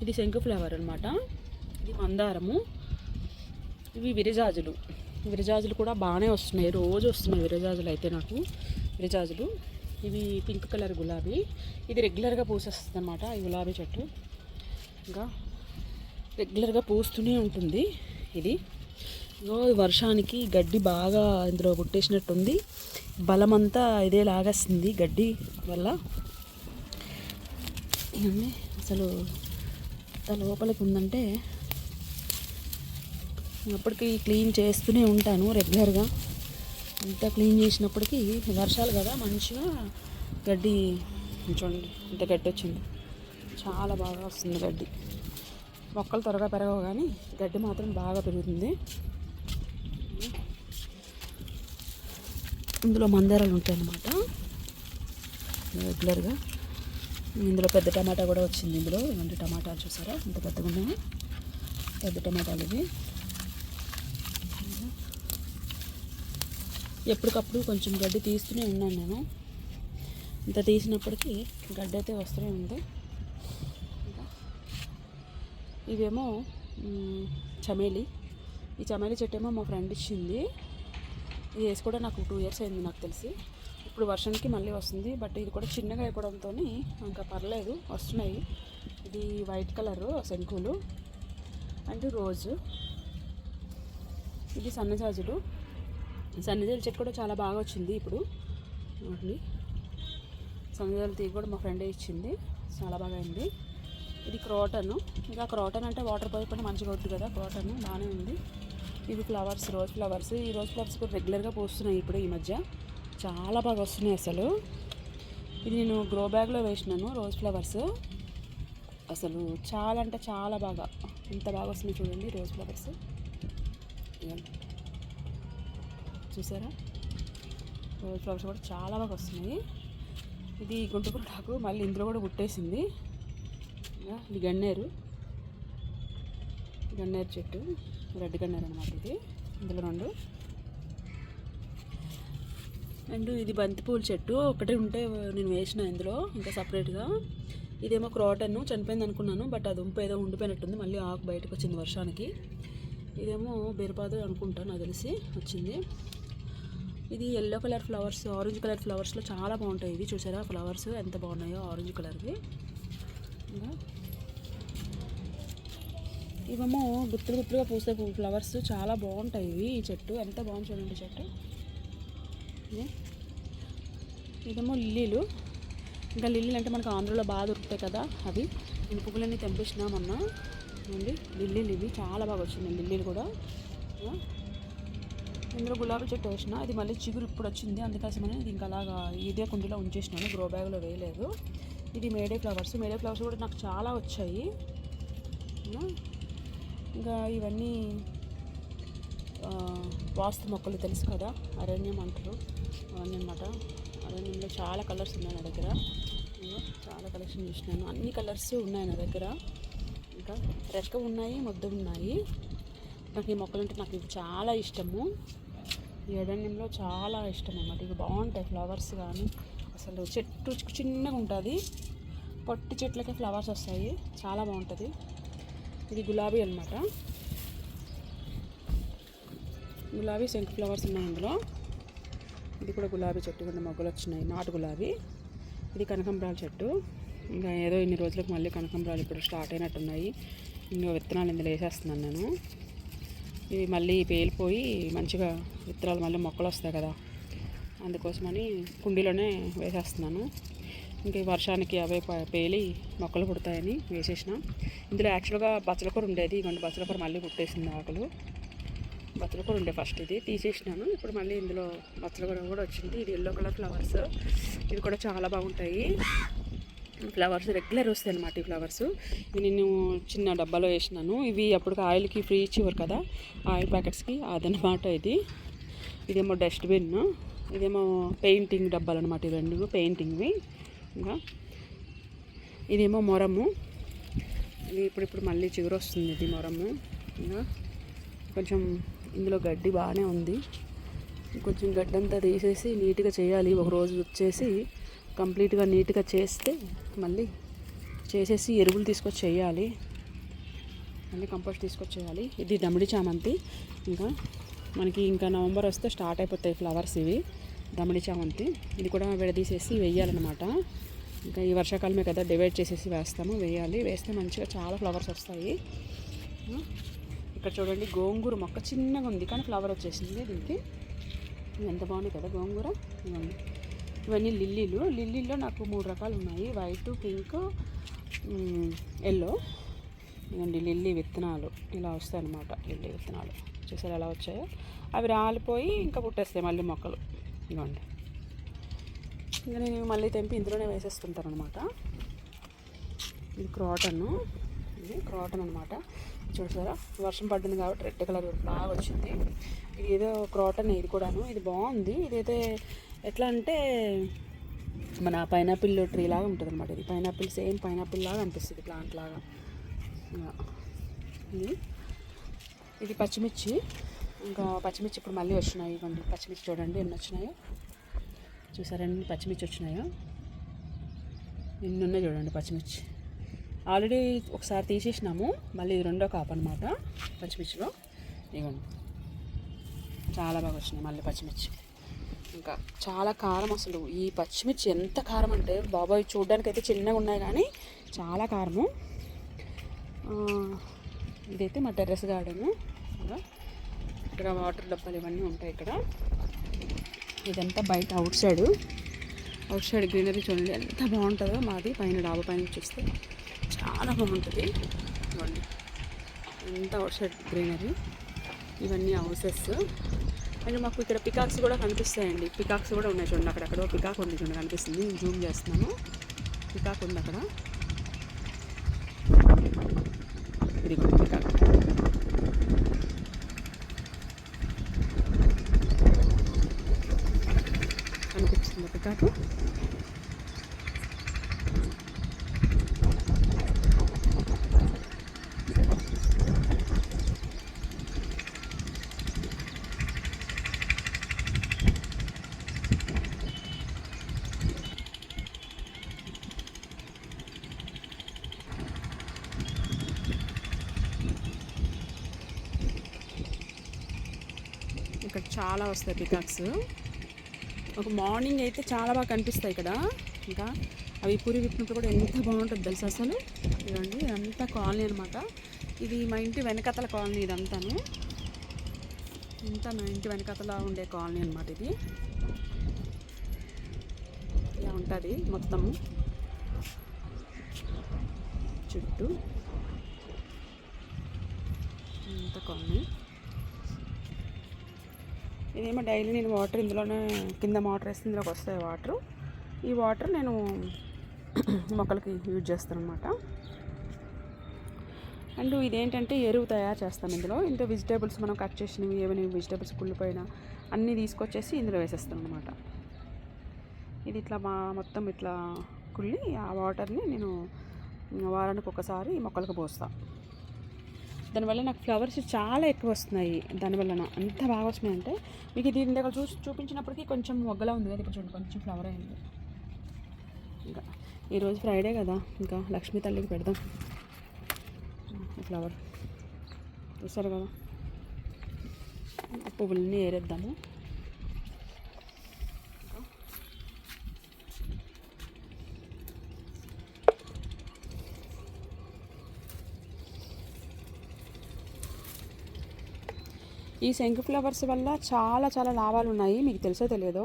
A: ఇది శంకు ఫ్లవర్ అనమాట. ఇది మందారము. ఇవి విరజాజులు కూడా బాగానే వస్తున్నాయి, రోజు వస్తున్నాయి విరజాజులు అయితే నాకు. విరజాజులు ఇవి పింక్ కలర్ గులాబీ. ఇది రెగ్యులర్గా పూసేస్తుంది అనమాట ఈ గులాబీ చెట్టు. ఇంకా రెగ్యులర్గా పూస్తూనే ఉంటుంది ఇది. వర్షానికి గడ్డి బాగా ఇందులో పుట్టేసినట్టుంది, బలమంతా ఇదే లాగేస్తుంది గడ్డి వల్ల. ఇవన్నీ అసలు ఎంత లోపలికి ఉందంటే అప్పటికి క్లీన్ చేస్తూనే ఉంటాను రెగ్యులర్గా. అంతా క్లీన్ చేసినప్పటికీ వర్షాలు కదా, మంచిగా గడ్డి చూడండి ఇంత గడ్డి వచ్చింది, చాలా బాగా వస్తుంది గడ్డి. మొక్కలు త్వరగా పెరగవు కానీ గడ్డి మాత్రం బాగా పెరుగుతుంది. ఇందులో మందారాలు ఉంటాయి అన్నమాట రెగ్యులర్గా. ఇందులో పెద్ద టమాటా కూడా వచ్చింది. ఇందులో ఇలాంటి టమాటాలు చూసారా ఇంత పెద్దగా ఉన్నాయి, పెద్ద టమాటాలు ఇవి. ఎప్పటికప్పుడు కొంచెం గడ్డి తీస్తూనే ఉన్నాను నేను. ఇంత తీసినప్పటికీ గడ్డి అయితే వస్తూనే ఉంది. ఇవేమో చమేలి. ఈ చమేలి చెట్టు ఏమో మా ఫ్రెండ్ ఇచ్చింది. ఇది వేసి కూడా నాకు 2 years అయింది నాకు తెలిసి. ఇప్పుడు వర్షానికి మళ్ళీ వస్తుంది, బట్ ఇది కూడా చిన్నగా అయిపోవడంతో ఇంకా పర్లేదు వస్తున్నాయి. ఇది వైట్ కలరు శంకులు అండ్ రోజు. ఇది సన్నజాజులు చెట్టు కూడా చాలా బాగా వచ్చింది ఇప్పుడు. సన్నజాజులు తీగ కూడా మా ఫ్రెండే ఇచ్చింది, చాలా బాగా అయింది. ఇది క్రాటన్. ఇంకా క్రాటన్ అంటే వాటర్ పైప్ అంటే మంచిగా అవుతుంది కదా, క్రాటన్ బాగానే ఉంది. ఇవి ఫ్లవర్స్, రోజ్ ఫ్లవర్స్. ఈ రోజ్ ఫ్లవర్స్ కూడా రెగ్యులర్గా పూస్తున్నాయి ఇప్పుడు ఈ మధ్య, చాలా బాగా వస్తున్నాయి అసలు. ఇది నేను గ్రో బ్యాగ్లో వేసినాను రోజ్ ఫ్లవర్స్. అసలు చాలా అంటే చాలా బాగా, ఎంత బాగా వస్తున్నాయి చూడండి రోజ్ ఫ్లవర్స్. చూసారా, రోజ్ ఫ్లవర్స్ కూడా చాలా బాగా వస్తున్నాయి. ఇది గుంటుకుంటాకు మళ్ళీ ఇందులో కూడా పుట్టేసింది. ఇది గన్నేరు చెట్టు, రెడ్ గన్నేరు అన్నమాట ఇది. ఇందులో 2. అండ్ ఇది బంతిపూల చెట్టు ఒకటే ఉంటే నేను వేసిన ఇందులో ఇంకా సపరేట్గా. ఇదేమో క్రాటన్ చనిపోయింది అనుకున్నాను, బట్ అది ఏదో ఉండిపోయినట్టుంది, మళ్ళీ ఆకు బయటకు వచ్చింది వర్షానికి. ఇదేమో బీరపాదు అనుకుంటా, నాకు తెలిసి వచ్చింది. ఇది yellow colour flowers, orange colour ఫ్లవర్స్లో చాలా బాగుంటాయి ఇవి. చూసారా ఫ్లవర్స్ ఎంత బాగున్నాయో ఆరెంజ్ కలర్వి. ఇంకా ఇవేమో గుత్తులుగా పూసే ఫ్లవర్స్ చాలా బాగుంటాయి ఇవి. ఈ చెట్టు ఎంత బాగుంది చూడండి చెట్టు. ఇదేమో లిల్లీలు. ఇంకా లిల్లీలు అంటే మనకు ఆంధ్రలో బాగా దొరుకుతాయి కదా అవి. నేను పువ్వులన్నీ తెంపేసినా మొన్న. అండి లిల్లీలు ఇవి చాలా బాగా వచ్చినాయి లిల్లీలు కూడా. ఇందులో గులాబీ చెట్టు వేసిన, ఇది మళ్ళీ చిగురు ఇప్పుడు వచ్చింది, అందుకోసమని ఇది ఇంకా అలాగా ఇదే కుండీలో ఉంచేసినాను, గ్రో బ్యాగ్లో వేయలేదు. ఇది మేడే ఫ్లవర్స్ కూడా నాకు చాలా వచ్చాయి. ఇంకా ఇవన్నీ వాస్తు మొక్కలు తెలుసు కదా, అరణ్యం అంటారు అవన్నీ అనమాట. అరణ్యంలో చాలా కలర్స్ ఉన్నాయి నా దగ్గర. చాలా కలెక్షన్ చూసినాను, అన్ని కలర్స్ ఉన్నాయి నా దగ్గర. ఇంకా రెక్క ఉన్నాయి, ముద్ద ఉన్నాయి. నాకు ఈ మొక్కలు అంటే నాకు ఇవి చాలా ఇష్టము. ఈ అరణ్యంలో చాలా ఇష్టం అన్నమాట. ఇవి బాగుంటాయి ఫ్లవర్స్ కానీ. అసలు చెట్టు చిన్నగా ఉంటుంది, పొట్టి చెట్లకే ఫ్లవర్స్ వస్తాయి, చాలా బాగుంటుంది. ఇది గులాబీ అనమాట. గులాబీ శంకు ఫ్లవర్స్ ఉన్నాయి ఇందులో. ఇది కూడా గులాబీ చెట్టు, కొన్ని మొగ్గలు వచ్చినాయి, నాటు గులాబీ. ఇది కనకాంబరాల చెట్టు. ఇంకా ఏదో ఇన్ని రోజులకు మళ్ళీ కనకాంబరాలు ఇప్పుడు స్టార్ట్ అయినట్టున్నాయి. ఇంకా విత్తనాలు ఇందులో వేసేస్తున్నాను నేను. ఇవి మళ్ళీ పేలిపోయి మంచిగా విత్తనాలు మళ్ళీ మొక్కలు వస్తాయి కదా, అందుకోసమని కుండీలోనే వేసేస్తున్నాను. ఇంకా ఈ వర్షానికి అవే పేలి మొక్కలు పుడతాయని వేసేసిన. ఇందులో యాక్చువల్గా బచ్చలకూర ఉండేది, ఇవ్వండి బచ్చలకూర మళ్ళీ పుట్టేసింది ఆకులు. బచ్చలకూర ఉండే ఫస్ట్ ఇది తీసేసినాను, ఇప్పుడు మళ్ళీ ఇందులో బచ్చలకూర కూడా వచ్చింది. ఇది ఎల్లో కలర్ ఫ్లవర్స్, ఇవి కూడా చాలా బాగుంటాయి ఫ్లవర్స్, రెగ్యులర్ వస్తాయి అన్నమాట ఈ ఫ్లవర్స్. ఇది నేను చిన్న డబ్బాలో వేసినాను, ఇవి అప్పటికి ఆయిల్కి ఫ్రీ ఇచ్చేవారు కదా ఆయిల్ ప్యాకెట్స్కి, అదనమాట ఇది. ఇదేమో డస్ట్బిన్, ఇదేమో పెయింటింగ్ డబ్బాలు అనమాట, ఇవి రెండు పెయింటింగ్వి. ఇంకా ఇదేమో మొరము, ఇది ఇప్పుడు మళ్ళీ చిగురు వస్తుంది ఇది మొరము. ఇంకా కొంచెం ఇందులో గడ్డి బాగానే ఉంది, కొంచెం గడ్డి అంతా తీసేసి నీట్గా చేయాలి. ఒకరోజు వచ్చేసి కంప్లీట్గా నీట్గా చేస్తే మళ్ళీ చేసేసి ఎరువులు తీసుకొచ్చి చేయాలి, మళ్ళీ కంపోస్ట్ తీసుకొచ్చి చేయాలి. ఇది దమిడి చామంతి. ఇంకా నవంబర్ వస్తే స్టార్ట్ అయిపోతాయి ఫ్లవర్స్ ఇవి, దమిడి చామంతి. ఇది కూడా విడదీసేసి వేయాలన్నమాట. ఇంకా ఈ వర్షాకాలమే కదా, డివైడ్ చేసేసి వేస్తాము, వేస్తే మంచిగా చాలా ఫ్లవర్స్ వస్తాయి. ఇక్కడ చూడండి గోంగూర మొక్క చిన్నగా ఉంది కానీ ఫ్లవర్ వచ్చేసింది దీనికి. ఎంత బాగుంది కదా గోంగూర. ఇవన్నీ లిల్లీలో నాకు 3 రకాలు ఉన్నాయి, వైట్, పింక్, ఎల్లో. ఇవ్వండి లిల్లీ విత్తనాలు ఇలా వస్తాయి అన్నమాట. లిల్లీ విత్తనాలు చూసారు ఎలా వచ్చాయో, అవి రాలిపోయి ఇంకా పుట్టేస్తాయి మళ్ళీ మొక్కలు. ఇవ్వండి ఇంకా నేను మళ్ళీ తెంపి ఇందులోనే వేసేస్తుంటాను అనమాట. ఇది క్రాటన్ అనమాట. చూసారా వర్షం పడుతుంది కాబట్టి రెడ్ కలర్ బాగా వచ్చింది. ఇది ఏదో క్రాటన్, ఇది కూడాను, ఇది బాగుంది. ఇదైతే ఎట్లా అంటే మన పైనాపిల్ ట్రీ లాగా ఉంటుంది అనమాట. ఇది పైనాపిల్, సేమ్ పైనాపిల్ లాగా అనిపిస్తుంది, ప్లాంట్ లాగా. ఇది పచ్చిమిర్చి. ఇంకా పచ్చిమిర్చి ఇప్పుడు మళ్ళీ వచ్చినాయి. ఇవ్వండి పచ్చిమిర్చి చూడండి ఎన్ని వచ్చినాయో, చూసారా ఎన్ని పచ్చిమిర్చి వచ్చినాయో, ఎన్ని ఉన్నాయి చూడండి పచ్చిమిర్చి. ఆల్రెడీ ఒకసారి తీసేసినాము, మళ్ళీ ఇది రెండో కాపు అనమాట పచ్చిమిర్చిలో. ఇవ్వండి చాలా బాగా వచ్చినాయి మళ్ళీ పచ్చిమిర్చి. ఇంకా చాలా కారం, అసలు ఈ పచ్చిమిర్చి ఎంత కారం అంటే బాబాయ్, చూడడానికి అయితే చిన్నగా ఉన్నాయి కానీ చాలా కారము. ఇదైతే మా టెర్రస్ గార్డెను. ఇక్కడ వాటర్ డబ్బాలు ఇవన్నీ ఉంటాయి ఇక్కడ. ఇదంతా బయట అవుట్ సైడ్ గ్రీనరీ చూడండి ఎంత బాగుంటుందో. మాది పైన డాబా పైన చూస్తే చాలా బాగుంటుంది. ఇవ్వండి ఎంత అవుట్ సైడ్ గ్రీనరీ. ఇవన్నీ హౌసెస్. అండ్ మాకు ఇక్కడ పికాక్స్ కూడా కనిపిస్తాయండి, పికాక్స్ కూడా ఉన్నాయి చూడండి. అక్కడెక్కడో పికాక్ ఉంది చూడండి, కనిపిస్తుంది. నేను జూమ్ చేస్తున్నాను, పికాక్ ఉంది అక్కడ. ఇది కూడా పికాక్. కనిపిస్తుంది పికాకు. ఇక్కడ చాలా వస్తాయి పికాక్స్. ఒక మార్నింగ్ అయితే చాలా బాగా కనిపిస్తాయి ఇక్కడ. ఇంకా అవి పూరి విప్పినప్పుడు కూడా ఎంత బాగుంటుంది తెలుసు అసలు. ఇదండి ఇదంతా కాలనీ అనమాట. ఇది మా ఇంటి వెనకతల కాలనీ. ఇదంతాను ఇంత మా ఇంటి వెనకతల ఉండే కాలనీ అనమాట. ఇది ఇలా ఉంటుంది మొత్తము చుట్టూ ఇంత కాలనీ. ఇదేమో డైలీ నేను వాటర్ ఇందులోనే కింద మోటార్ వేస్తే ఇందులోకి వస్తాయి వాటర్. ఈ వాటర్ నేను మొక్కలకి యూజ్ చేస్తాను అనమాట. అండ్ ఇదేంటంటే ఎరువు తయారు చేస్తాను ఇందులో. ఇందులో వెజిటేబుల్స్ మనం కట్ చేసినవి ఏమైనా వెజిటేబుల్స్ కుళ్ళిపోయినా అన్నీ తీసుకొచ్చేసి ఇందులో వేసేస్తాను అనమాట. ఇది ఇట్లా మొత్తం ఇట్లా కుళ్ళి ఆ వాటర్ని నేను వారానికి ఒకసారి మొక్కలకు పోస్తాను. దానివల్ల నాకు ఫ్లవర్స్ చాలా ఎక్కువ వస్తున్నాయి. దానివల్ల అంత బాగా వస్తున్నాయి అంటే మీకు ఇది ఇందాక చూపించినప్పటికీ కొంచెం మొగ్గలా ఉంది కదా, ఇప్పుడు చూడండి కొంచెం ఫ్లవర్ అయింది. ఇంకా ఈరోజు ఫ్రైడే కదా, ఇంకా లక్ష్మీ తల్లికి పెడదాం ఫ్లవర్. చూస్తారు కదా, పువ్వులన్నీ ఏరేద్దాము. ఈ శంకు ఫ్లవర్స్ వల్ల చాలా చాలా లాభాలు ఉన్నాయి. మీకు తెలుసో తెలియదో,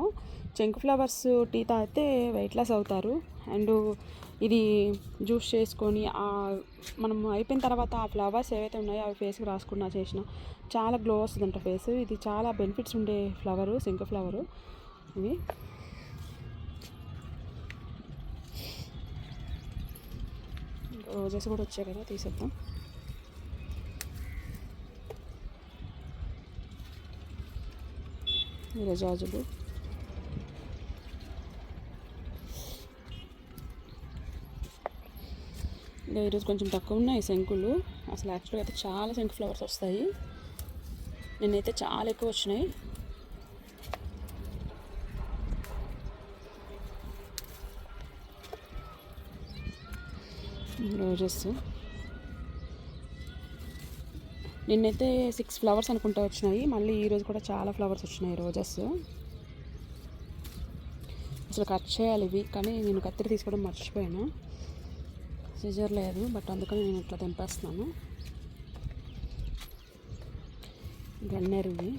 A: శంకు ఫ్లవర్స్ టీ తాగితే వెయిట్ లాస్ అవుతారు. అండ్ ఇది జ్యూస్ చేసుకొని మనం అయిపోయిన తర్వాత ఆ ఫ్లవర్స్ ఏవైతే ఉన్నాయో అవి ఫేస్కి రాసుకున్నా చేసినా చాలా గ్లో వస్తుందంట ఫేస్. ఇది చాలా బెనిఫిట్స్ ఉండే ఫ్లవరు శంకు ఫ్లవరు. ఇవి రోజెస్ కూడా వచ్చాయి కదా, తీసేద్దాం. రజాజులు ఇంకా ఈరోజు కొంచెం తక్కువ ఉన్నాయి శంకులు. అసలు యాక్చువల్గా అయితే చాలా శంకు ఫ్లవర్స్ వస్తాయి. నేనైతే చాలా ఎక్కువ వచ్చినాయి. రోజెస్ నిన్నైతే 6 ఫ్లవర్స్ అనుకుంటా వచ్చినాయి. మళ్ళీ ఈరోజు కూడా చాలా ఫ్లవర్స్ వచ్చినాయి రోజెస్. అసలు కట్ చేయాలి ఇవి, కానీ నేను కత్తిరి తీసుకోవడం మర్చిపోయాను. సిజర్ లేదు, బట్ అందుకని నేను ఇట్లా తెంపేస్తున్నాను. గన్నేరు ఇవి.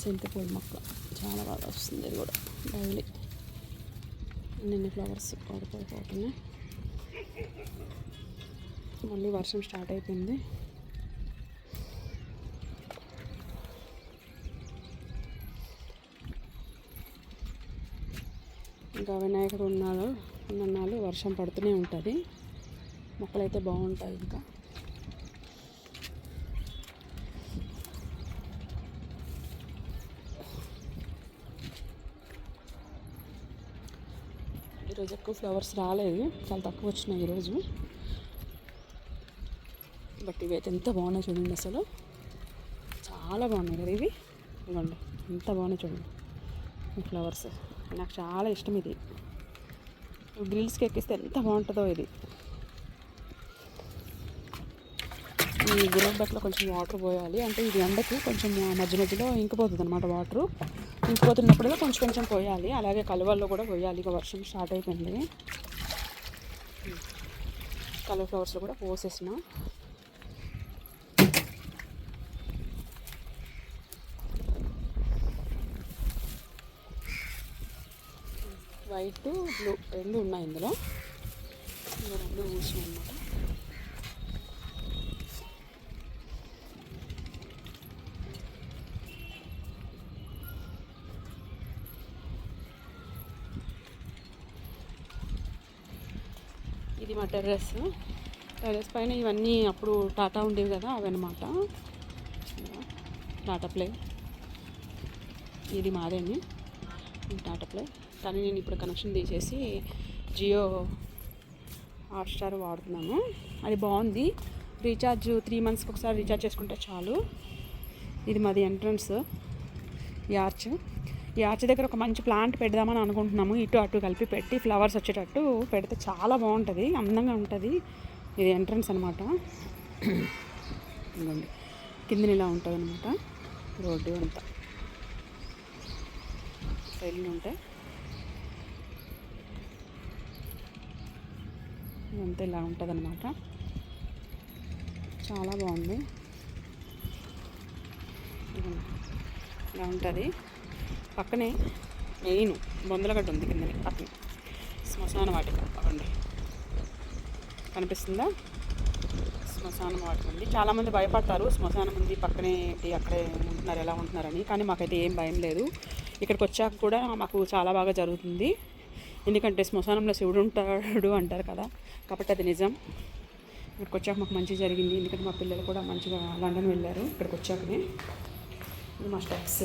A: సింతపూల మొక్క చాలా బాగా వస్తుంది. ఇది కూడా డైలీ నిన్న ఫ్లవర్స్ ఓడిపోతున్నాయి. మళ్ళీ వర్షం స్టార్ట్ అయిపోయింది. ఇంకా వినాయకుడు ఉన్నాళ్ళు వర్షం పడుతూనే ఉంటుంది. మొక్కలైతే బాగుంటాయి. ఇంకా ఈరోజు ఎక్కువ ఫ్లవర్స్ రాలేదు, చాలా తక్కువ వచ్చినాయి ఈరోజు. బట్ ఇవి అయితే ఎంత బాగున్నాయి చూడండి, అసలు చాలా బాగున్నాయి కదా ఇవి. ఇవ్వండి ఎంత బాగున్నాయి చూడండి ఈ ఫ్లవర్స్. నాకు చాలా ఇష్టం ఇది. గ్రిల్స్కి ఎక్కిస్తే ఎంత బాగుంటుందో ఇది. ఈ గులాబీ బట్టలో కొంచెం వాటర్ పోయాలి, అంటే ఇది ఎండకి కొంచెం మధ్యలో ఇంకిపోతుంది అనమాట. వాటరు ఇంకిపోతున్నప్పుడుగా కొంచెం కొంచెం పోయాలి. అలాగే కలువల్లో కూడా పోయాలి. ఇక వర్షం స్టార్ట్ అయిపోయింది. కలర్ ఫ్లవర్స్లో కూడా పోసేసిన. వైట్ బ్లూ రెండు ఉన్నాయి ఇందులో. రెండు పూసినాయి అన్నమాట. ఇది మా టెర్రస్ పైన ఇవన్నీ అప్పుడు టాటా ఉండేవి కదా, అవన్నమాట. టాటా ప్లే ఇది మాదేమి టాటా ప్లే. కానీ నేను ఇప్పుడు కనెక్షన్ తీసేసి జియో హాట్స్టార్ వాడుతున్నాను. అది బాగుంది. రీఛార్జ్ 3 మంత్స్కి ఒకసారి రీఛార్జ్ చేసుకుంటే చాలు. ఇది మాది ఎంట్రన్స్, ఈ ఆర్చ్. ఈ ఆర్చ్ దగ్గర ఒక మంచి ప్లాంట్ పెడదామని అనుకుంటున్నాము. ఇటు అటు కలిపి పెట్టి ఫ్లవర్స్ వచ్చేటట్టు పెడితే చాలా బాగుంటుంది, అందంగా ఉంటుంది. ఇది ఎంట్రన్స్ అనమాట. ఇదిగోండి కిందని ఇలా ఉంటుంది అనమాట. రోడ్డు అంతా సైడ్లు ఉంటాయి. ఇదంతా ఇలా ఉంటుంది అనమాట. చాలా బాగుంది. ఇలా ఉంటుంది. పక్కనే మెయిన్ బొందలగడ్డ ఉంది కిందని, పక్కన శ్మశాన వాటిక అవ్వండి, కనిపిస్తుందా? శ్మశానం వాటిక ఉంది. చాలామంది భయపడతారు శ్మశానం ఉంది పక్కనే ఏంటి అక్కడే ఉంటున్నారు ఎలా ఉంటున్నారని, కానీ మాకైతే ఏం భయం లేదు. ఇక్కడికి వచ్చాక కూడా మాకు చాలా బాగా జరుగుతుంది. ఎందుకంటే శ్మశానంలో శివుడు ఉంటాడు అంటారు కదా, కాబట్టి అది నిజం. ఇక్కడికి వచ్చాక మాకు మంచిగా జరిగింది. ఎందుకంటే మా పిల్లలు కూడా మంచిగా లండన్ వెళ్ళారు ఇక్కడికి వచ్చాకనే. ఇది మా steps.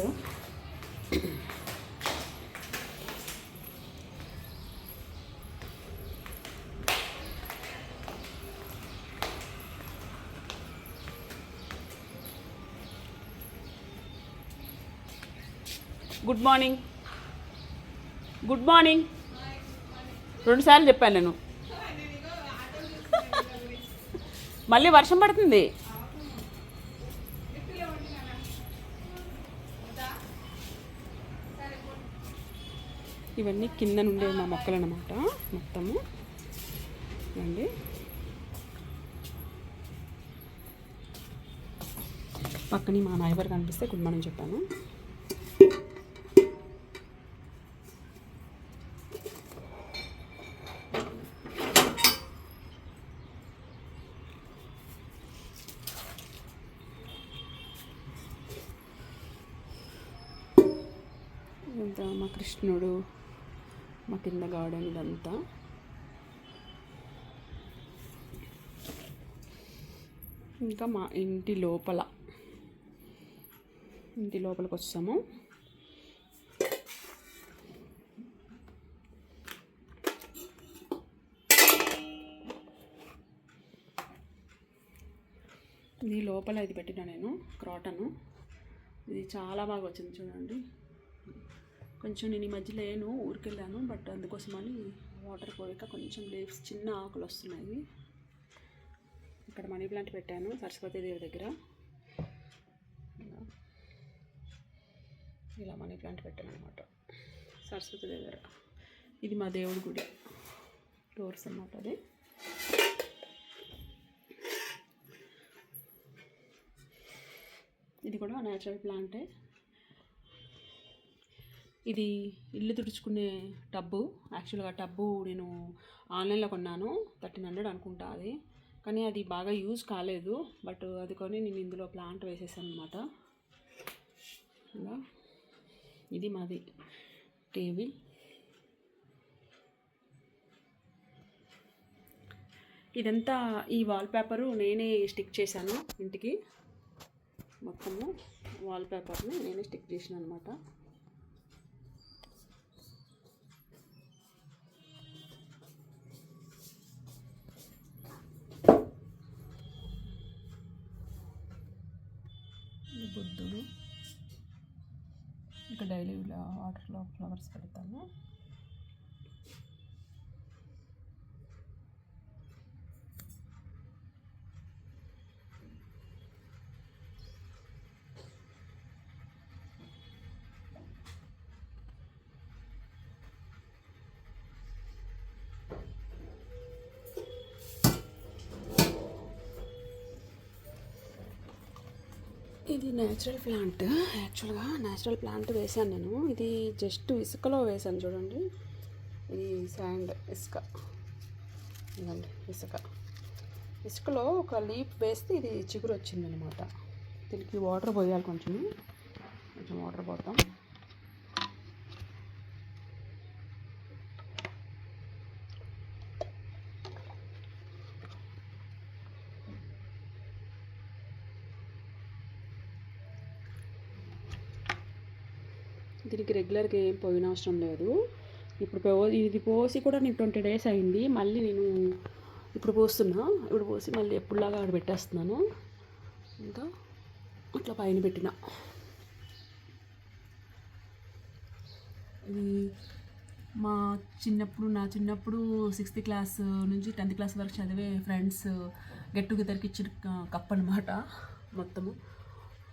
A: Good morning, good morning 2 సార్లు చెప్పాను నేను. మళ్ళీ వర్షం పడుతుంది. ఇవన్నీ కింద నుండే మా మొక్కలు అన్నమాట మొత్తము. అండి పక్కని మా నైబర్ కనిపిస్తే గుడ్ మార్నింగ్ చెప్పాను. ఇదంతా మా కృష్ణుడు, మా కింద గార్డెన్ ఇదంతా. ఇంకా మా ఇంటి లోపలికి వచ్చాము. ఇది లోపల ఇది పెట్టిన నేను క్రాటను. ఇది చాలా బాగా వచ్చింది చూడండి. కొంచెం నేను ఈ మధ్య లేను, ఊరికి వెళ్ళాను, బట్ అందుకోసమని వాటర్ పోయాక కొంచెం లీవ్స్ చిన్న ఆకులు వస్తున్నాయి. ఇక్కడ మనీ ప్లాంట్ పెట్టాను సరస్వతీదేవి దగ్గర. ఇలా మనీ ప్లాంట్ పెట్టాను అనమాట సరస్వతీదేవి దగ్గర. ఇది మా దేవుడి గుడి డోర్స్ అన్నమాట. అది ఇది కూడా న్యాచురల్ ప్లాంటే. ఇది ఇల్లు తుడుచుకునే టబ్బు. యాక్చువల్గా టబ్బు నేను ఆన్లైన్లో కొన్నాను, 1300 అనుకుంటా అది, కానీ అది బాగా యూజ్ కాలేదు. బట్ అది కొని నేను ఇందులో ప్లాంట్ వేసేసాను అనమాట. ఇలా ఇది మాది టేబుల్. ఇదంతా ఈ వాల్పేపరు నేనే స్టిక్ చేశాను ఇంటికి. మొత్తము వాల్పేపర్ని నేనే స్టిక్ చేసాను అనమాట. బుద్ధుడు. ఇక్కడ డైలీ వాటర్లో ఫ్లవర్స్ పెడతాను. ఇది న్యాచురల్ ప్లాంట్. యాక్చువల్గా న్యాచురల్ ప్లాంట్ వేసాను నేను. ఇది జస్ట్ ఇసుకలో వేసాను చూడండి. ఇది శాండ్ ఇసుక, ఇదండి ఇసుకలో ఒక లీఫ్ వేస్తే ఇది చిగురు వచ్చింది అనమాట. దీనికి వాటర్ పోయాలి, కొంచెం వాటర్ పోతాం. దీనికి రెగ్యులర్గా ఏం పోయిన అవసరం లేదు. ఇప్పుడు ఇది పోసి కూడా నీకు 20 days అయింది. మళ్ళీ నేను ఇప్పుడు పోసి మళ్ళీ ఎప్పుడులాగా ఆడ పెట్టేస్తున్నాను. ఇంకా ఇట్లా పైన పెట్టిన ఇది మా నా చిన్నప్పుడు 6th క్లాస్ నుంచి 10th క్లాస్ వరకు చదివే ఫ్రెండ్స్ గెట్ టుగెదర్కి ఇచ్చిన కప్ అనమాట మొత్తము.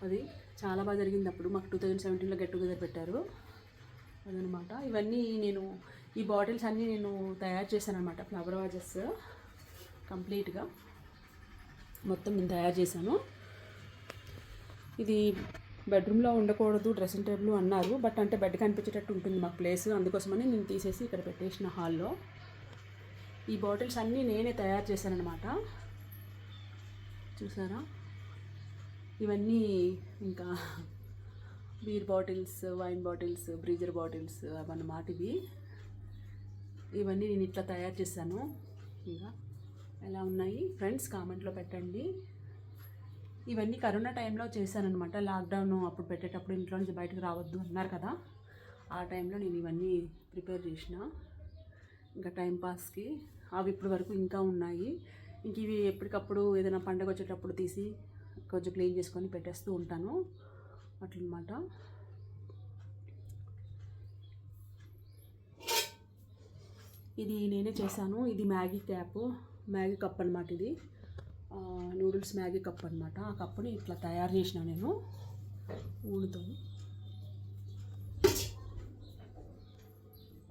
A: అది చాలా బాగా జరిగింది. అప్పుడు మాకు 2017లో గెట్ టుగెదర్ పెట్టారు అదనమాట. ఇవన్నీ ఈ బాటిల్స్ అన్నీ నేను తయారు చేశాను అనమాట. ఫ్లవర్ వాజెస్ కంప్లీట్గా మొత్తం నేను తయారు చేశాను. ఇది బెడ్రూమ్లో ఉండకూడదు, డ్రెస్సింగ్ టేబుల్ అన్నారు. బట్ అంటే బెడ్ కనిపించేటట్టు ఉంటుంది మాకు ప్లేస్, అందుకోసమని నేను తీసేసి ఇక్కడ పెట్టేసిన హాల్లో. ఈ బాటిల్స్ అన్నీ నేనే తయారు చేశాను అనమాట. చూసారా, ఇవన్నీ ఇంకా beer bottles, wine bottles, breezer bottles అవన్నమాట. ఇవన్నీ నేను ఇట్లా తయారు చేశాను. ఇంకా ఎలా ఉన్నాయి ఫ్రెండ్స్ కామెంట్లో పెట్టండి. ఇవన్నీ కరోనా టైంలో చేశానమాట. లాక్డౌన్ అప్పుడు పెట్టేటప్పుడు ఇంట్లో నుంచి బయటకు రావద్దు అన్నారు కదా, ఆ టైంలో నేను ఇవన్నీ ప్రిపేర్ చేసిన ఇంకా టైంపాస్కి. అవి ఇప్పటి వరకు ఇంకా ఉన్నాయి. ఇంక ఇవి ఎప్పటికప్పుడు ఏదైనా పండగ వచ్చేటప్పుడు తీసి కొంచెం క్లీన్ చేసుకొని పెట్టేస్తూ ఉంటాను అట్లనమాట. ఇది నేనే చేశాను. ఇది మ్యాగీ కప్ అనమాట. ఇది నూడిల్స్ మ్యాగీ కప్ అనమాట. ఆ కప్పుని ఇట్లా తయారు చేసిన నేను ఊడుతో.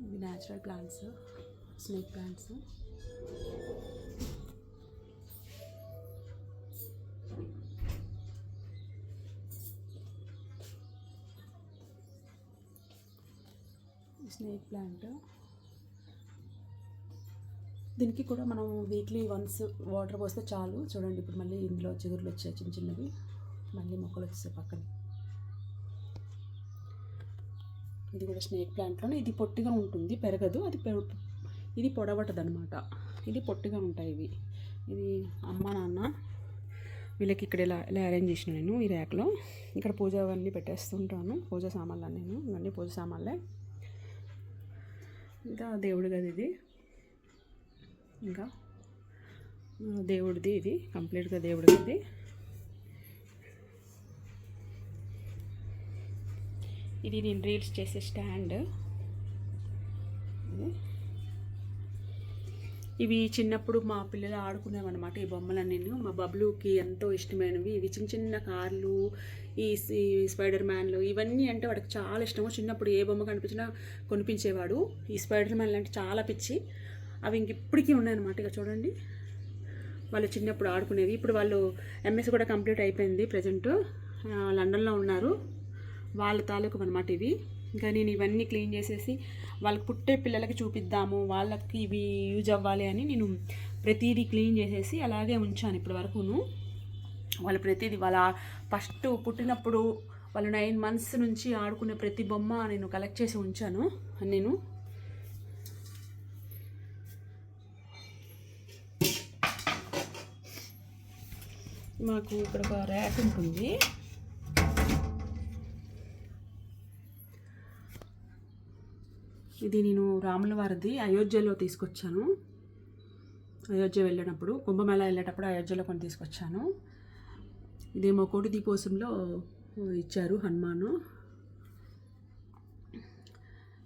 A: ఇవి natural plants, snake plants. Snake plant, దీనికి కూడా మనం వీక్లీ వన్స్ వాటర్ పోస్తే చాలు. చూడండి ఇప్పుడు మళ్ళీ ఇందులో చిగురులు వచ్చాయి చిన్న చిన్నవి, మళ్ళీ మొక్కలు వచ్చేసాయి పక్కన. ఇది కూడా స్నేక్ ప్లాంట్లోనే. ఇది పొట్టిగా ఉంటుంది, పెరగదు. ఇది పొడవటది అనమాట. ఇది పొట్టిగా ఉంటాయి ఇవి. ఇది అమ్మ నాన్న వీళ్ళకి ఇక్కడ ఇలా అరేంజ్ చేసిన నేను ఈ ర్యాక్లో. ఇక్కడ పూజ అవన్నీ పెట్టేస్తుంటాను, పూజ సామాన్లు నేను. ఇవన్నీ పూజ సామాన్లే. ఇంకా దేవుడి గది ఇది. ఇంకా దేవుడిది ఇది కంప్లీట్గా దేవుడి గది. ఇది నేను రీల్స్ చేసే స్టాండ్. ఇవి చిన్నప్పుడు మా పిల్లలు ఆడుకునేవన్నమాట. ఈ బొమ్మలన్నీ మా బబ్లుకి ఎంతో ఇష్టమైనవి. ఇవి చిన్న చిన్న కార్లు, ఈ స్పైడర్ మ్యాన్లు ఇవన్నీ అంటే వాడికి చాలా ఇష్టము. చిన్నప్పుడు ఏ బొమ్మ కనిపించినా కొనిపించేవాడు. ఈ స్పైడర్ మ్యాన్లు అంటే చాలా పిచ్చి. అవి ఇంక ఇప్పటికీ ఉన్నాయన్నమాట. ఇక చూడండి, వాళ్ళు చిన్నప్పుడు ఆడుకునేవి. ఇప్పుడు వాళ్ళు ఎంఎస్ కూడా కంప్లీట్ అయిపోయింది. ప్రజెంట్ లండన్లో ఉన్నారు. వాళ్ళ తాలూకు అనమాట ఇవి. ఇంకా నేను ఇవన్నీ క్లీన్ చేసేసి వాళ్ళకి పుట్టే పిల్లలకి చూపిద్దాము, వాళ్ళకి ఇవి యూజ్ అవ్వాలి అని నేను ప్రతిదీ క్లీన్ చేసేసి అలాగే ఉంచాను ఇప్పటి వరకును. వాళ్ళు ప్రతిదీ వాళ్ళ ఫస్ట్ పుట్టినప్పుడు వాళ్ళు 9 months నుంచి ఆడుకునే ప్రతి బొమ్మ నేను కలెక్ట్ చేసి ఉంచాను. నేను మాకు ఇక్కడ ఒక ర్యాక్ ఉంటుంది. ఇది నేను రాముల వారిది అయోధ్యలో తీసుకొచ్చాను. అయోధ్య వెళ్ళినప్పుడు, కుంభమేళా వెళ్ళేటప్పుడు అయోధ్యలో కొన్ని తీసుకొచ్చాను. ఇదేమో కోటి దీపోత్సవంలో ఇచ్చారు హనుమాను.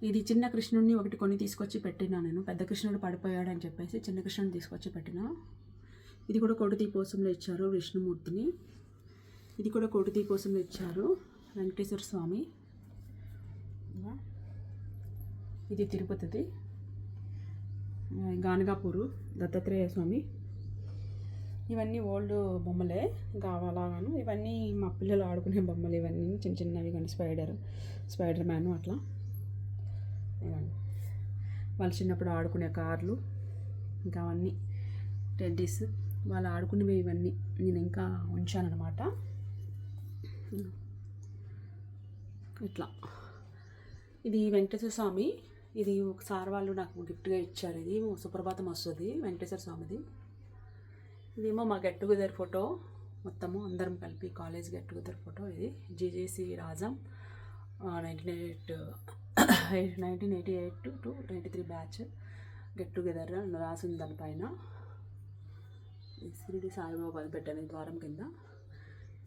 A: ఇది చిన్న కృష్ణుడిని ఒకటి కొని తీసుకొచ్చి పెట్టినా నేను. పెద్ద కృష్ణుడు పడిపోయాడు అని చెప్పేసి చిన్న కృష్ణుడిని తీసుకొచ్చి పెట్టినా. ఇది కూడా కోటి దీపోత్సవంలో ఇచ్చారు విష్ణుమూర్తిని. ఇది కూడా కోటి దీపోత్సవంలో ఇచ్చారు వెంకటేశ్వర స్వామి. ఇది తిరుపతిది. గానగాపూరు దత్తాత్రేయ స్వామి. ఇవన్నీ ఓల్డ్ బొమ్మలే కావాలాగాను. ఇవన్నీ మా పిల్లలు ఆడుకునే బొమ్మలు. ఇవన్నీ చిన్న చిన్నవి కానీ స్పైడర్ మ్యాన్ అట్లా. ఇవన్నీ వాళ్ళు చిన్నప్పుడు ఆడుకునే కార్లు, ఇంకా అవన్నీ టెడ్డీస్ వాళ్ళు ఆడుకునేవి. ఇవన్నీ నేను ఇంకా ఉంచానన్నమాట. ఇట్లా ఇది వెంకటేశ్వర స్వామి. ఇది ఒకసారి వాళ్ళు నాకు గిఫ్ట్గా ఇచ్చారు. ఇది సుప్రభాతం వస్తుంది వెంకటేశ్వర స్వామిది. ఇదేమో మా గెట్ టుగెదర్ ఫోటో, మొత్తము అందరం కలిపి కాలేజ్ గెట్ టుగెదర్ ఫోటో. ఇది G J C Rajam 1988 to 93 batch get together రాసింది దానిపైన. షిరిడి సాయిబాబా పెట్టాను ద్వారం కింద.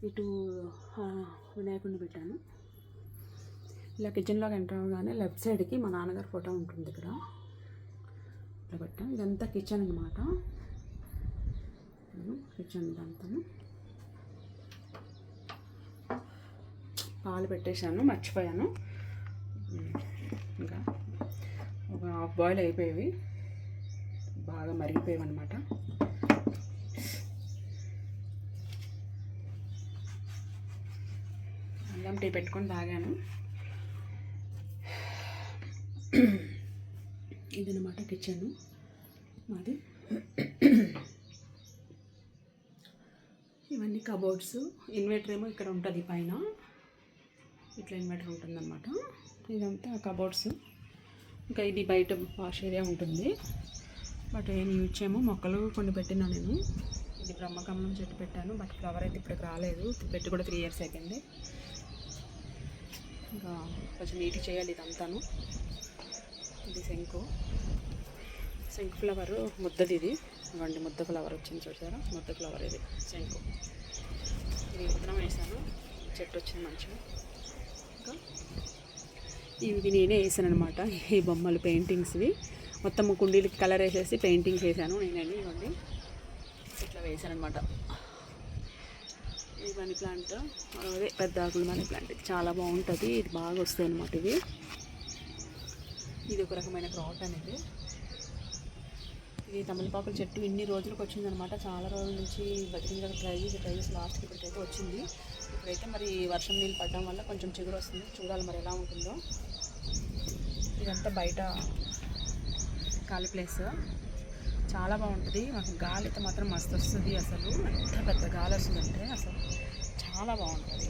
A: ఇటు వినాయకుడిని పెట్టాను. ఇలా కిచెన్లోకి ఎంటర్ అవ్వగానే లెఫ్ట్ సైడ్కి మా నాన్నగారి ఫోటో ఉంటుంది ఇక్కడ. ఇట్లా పెట్టాం. ఇదంతా కిచెన్ అనమాట. కిచెన్ ఇదంతా. పాలు పెట్టేశాను, మర్చిపోయాను. ఇంకా ఒక హాఫ్ బాయిల్ అయిపోయేవి, బాగా మరిగిపోయావి అనమాట. అల్లం టీ పెట్టుకొని తాగాను. ఇదనమాట కిచెన్ మాది. ఇవన్నీ కబోర్డ్స్. ఇన్వర్టర్ ఏమో ఇక్కడ ఉంటుంది పైన, ఇట్లా ఇన్వర్టర్ ఉంటుందన్నమాట. ఇదంతా కబోర్డ్స్. ఇంకా ఇది బయట వాష్ ఏరియా ఉంటుంది. బట్ ఏం యూజ్ చేయము. మొక్కలు కొన్ని పెట్టినా నేను. ఇది బ్రహ్మకమలం చెట్టు పెట్టాను, బట్ ఫ్లవర్ అయితే ఇప్పటికి రాలేదు. పెట్టి కూడా 3 years అయిపోయింది. ఇంకా కొంచెం నీట్గా చేయాలి ఇదంతాను. ఇది శంకు ఫ్లవర్ ముద్దది. ఇది ఇవ్వండి, ముద్ద ఫ్లవర్ వచ్చింది చూసారా, ముద్ద ఫ్లవర్ ఇది శంకు. ఇది విత్తనం వేసాను, చెట్టు వచ్చింది మంచిగా. ఇంకా ఇవి నేనే వేసాను అనమాట. ఈ బొమ్మలు పెయింటింగ్స్వి మొత్తం కుండీలకి కలర్ వేసేసి పెయింటింగ్స్ వేసాను నేనండి. ఇవ్వండి ఇట్లా వేసాను అనమాట. ఈ మనీ ప్లాంట్, అదే పెద్ద ఆకులు మనీ ప్లాంట్, చాలా బాగుంటుంది. ఇది బాగా వస్తాయి అనమాట. ఇది ఒక రకమైన క్రాట్ అనేది. ఇది తమలపాకుల చెట్టు ఇన్ని రోజులకు వచ్చిందనమాట. చాలా రోజుల నుంచి బతికించడానికి ట్రై చేసి లాస్ట్కి ఇప్పటికైతే వచ్చింది. ఇప్పుడైతే మరి వర్షం నీళ్ళు పడడం వల్ల కొంచెం చిగురు వస్తుంది. చూడాలి మరి ఎలా ఉంటుందో. ఇదంతా బయట ఖాళీ ప్లేస్, చాలా బాగుంటుంది. మాకు గాలి అయితే మాత్రం మస్తు వస్తుంది. అసలు ఎంత పెద్ద గాలి వస్తుందంటే అసలు చాలా బాగుంటుంది.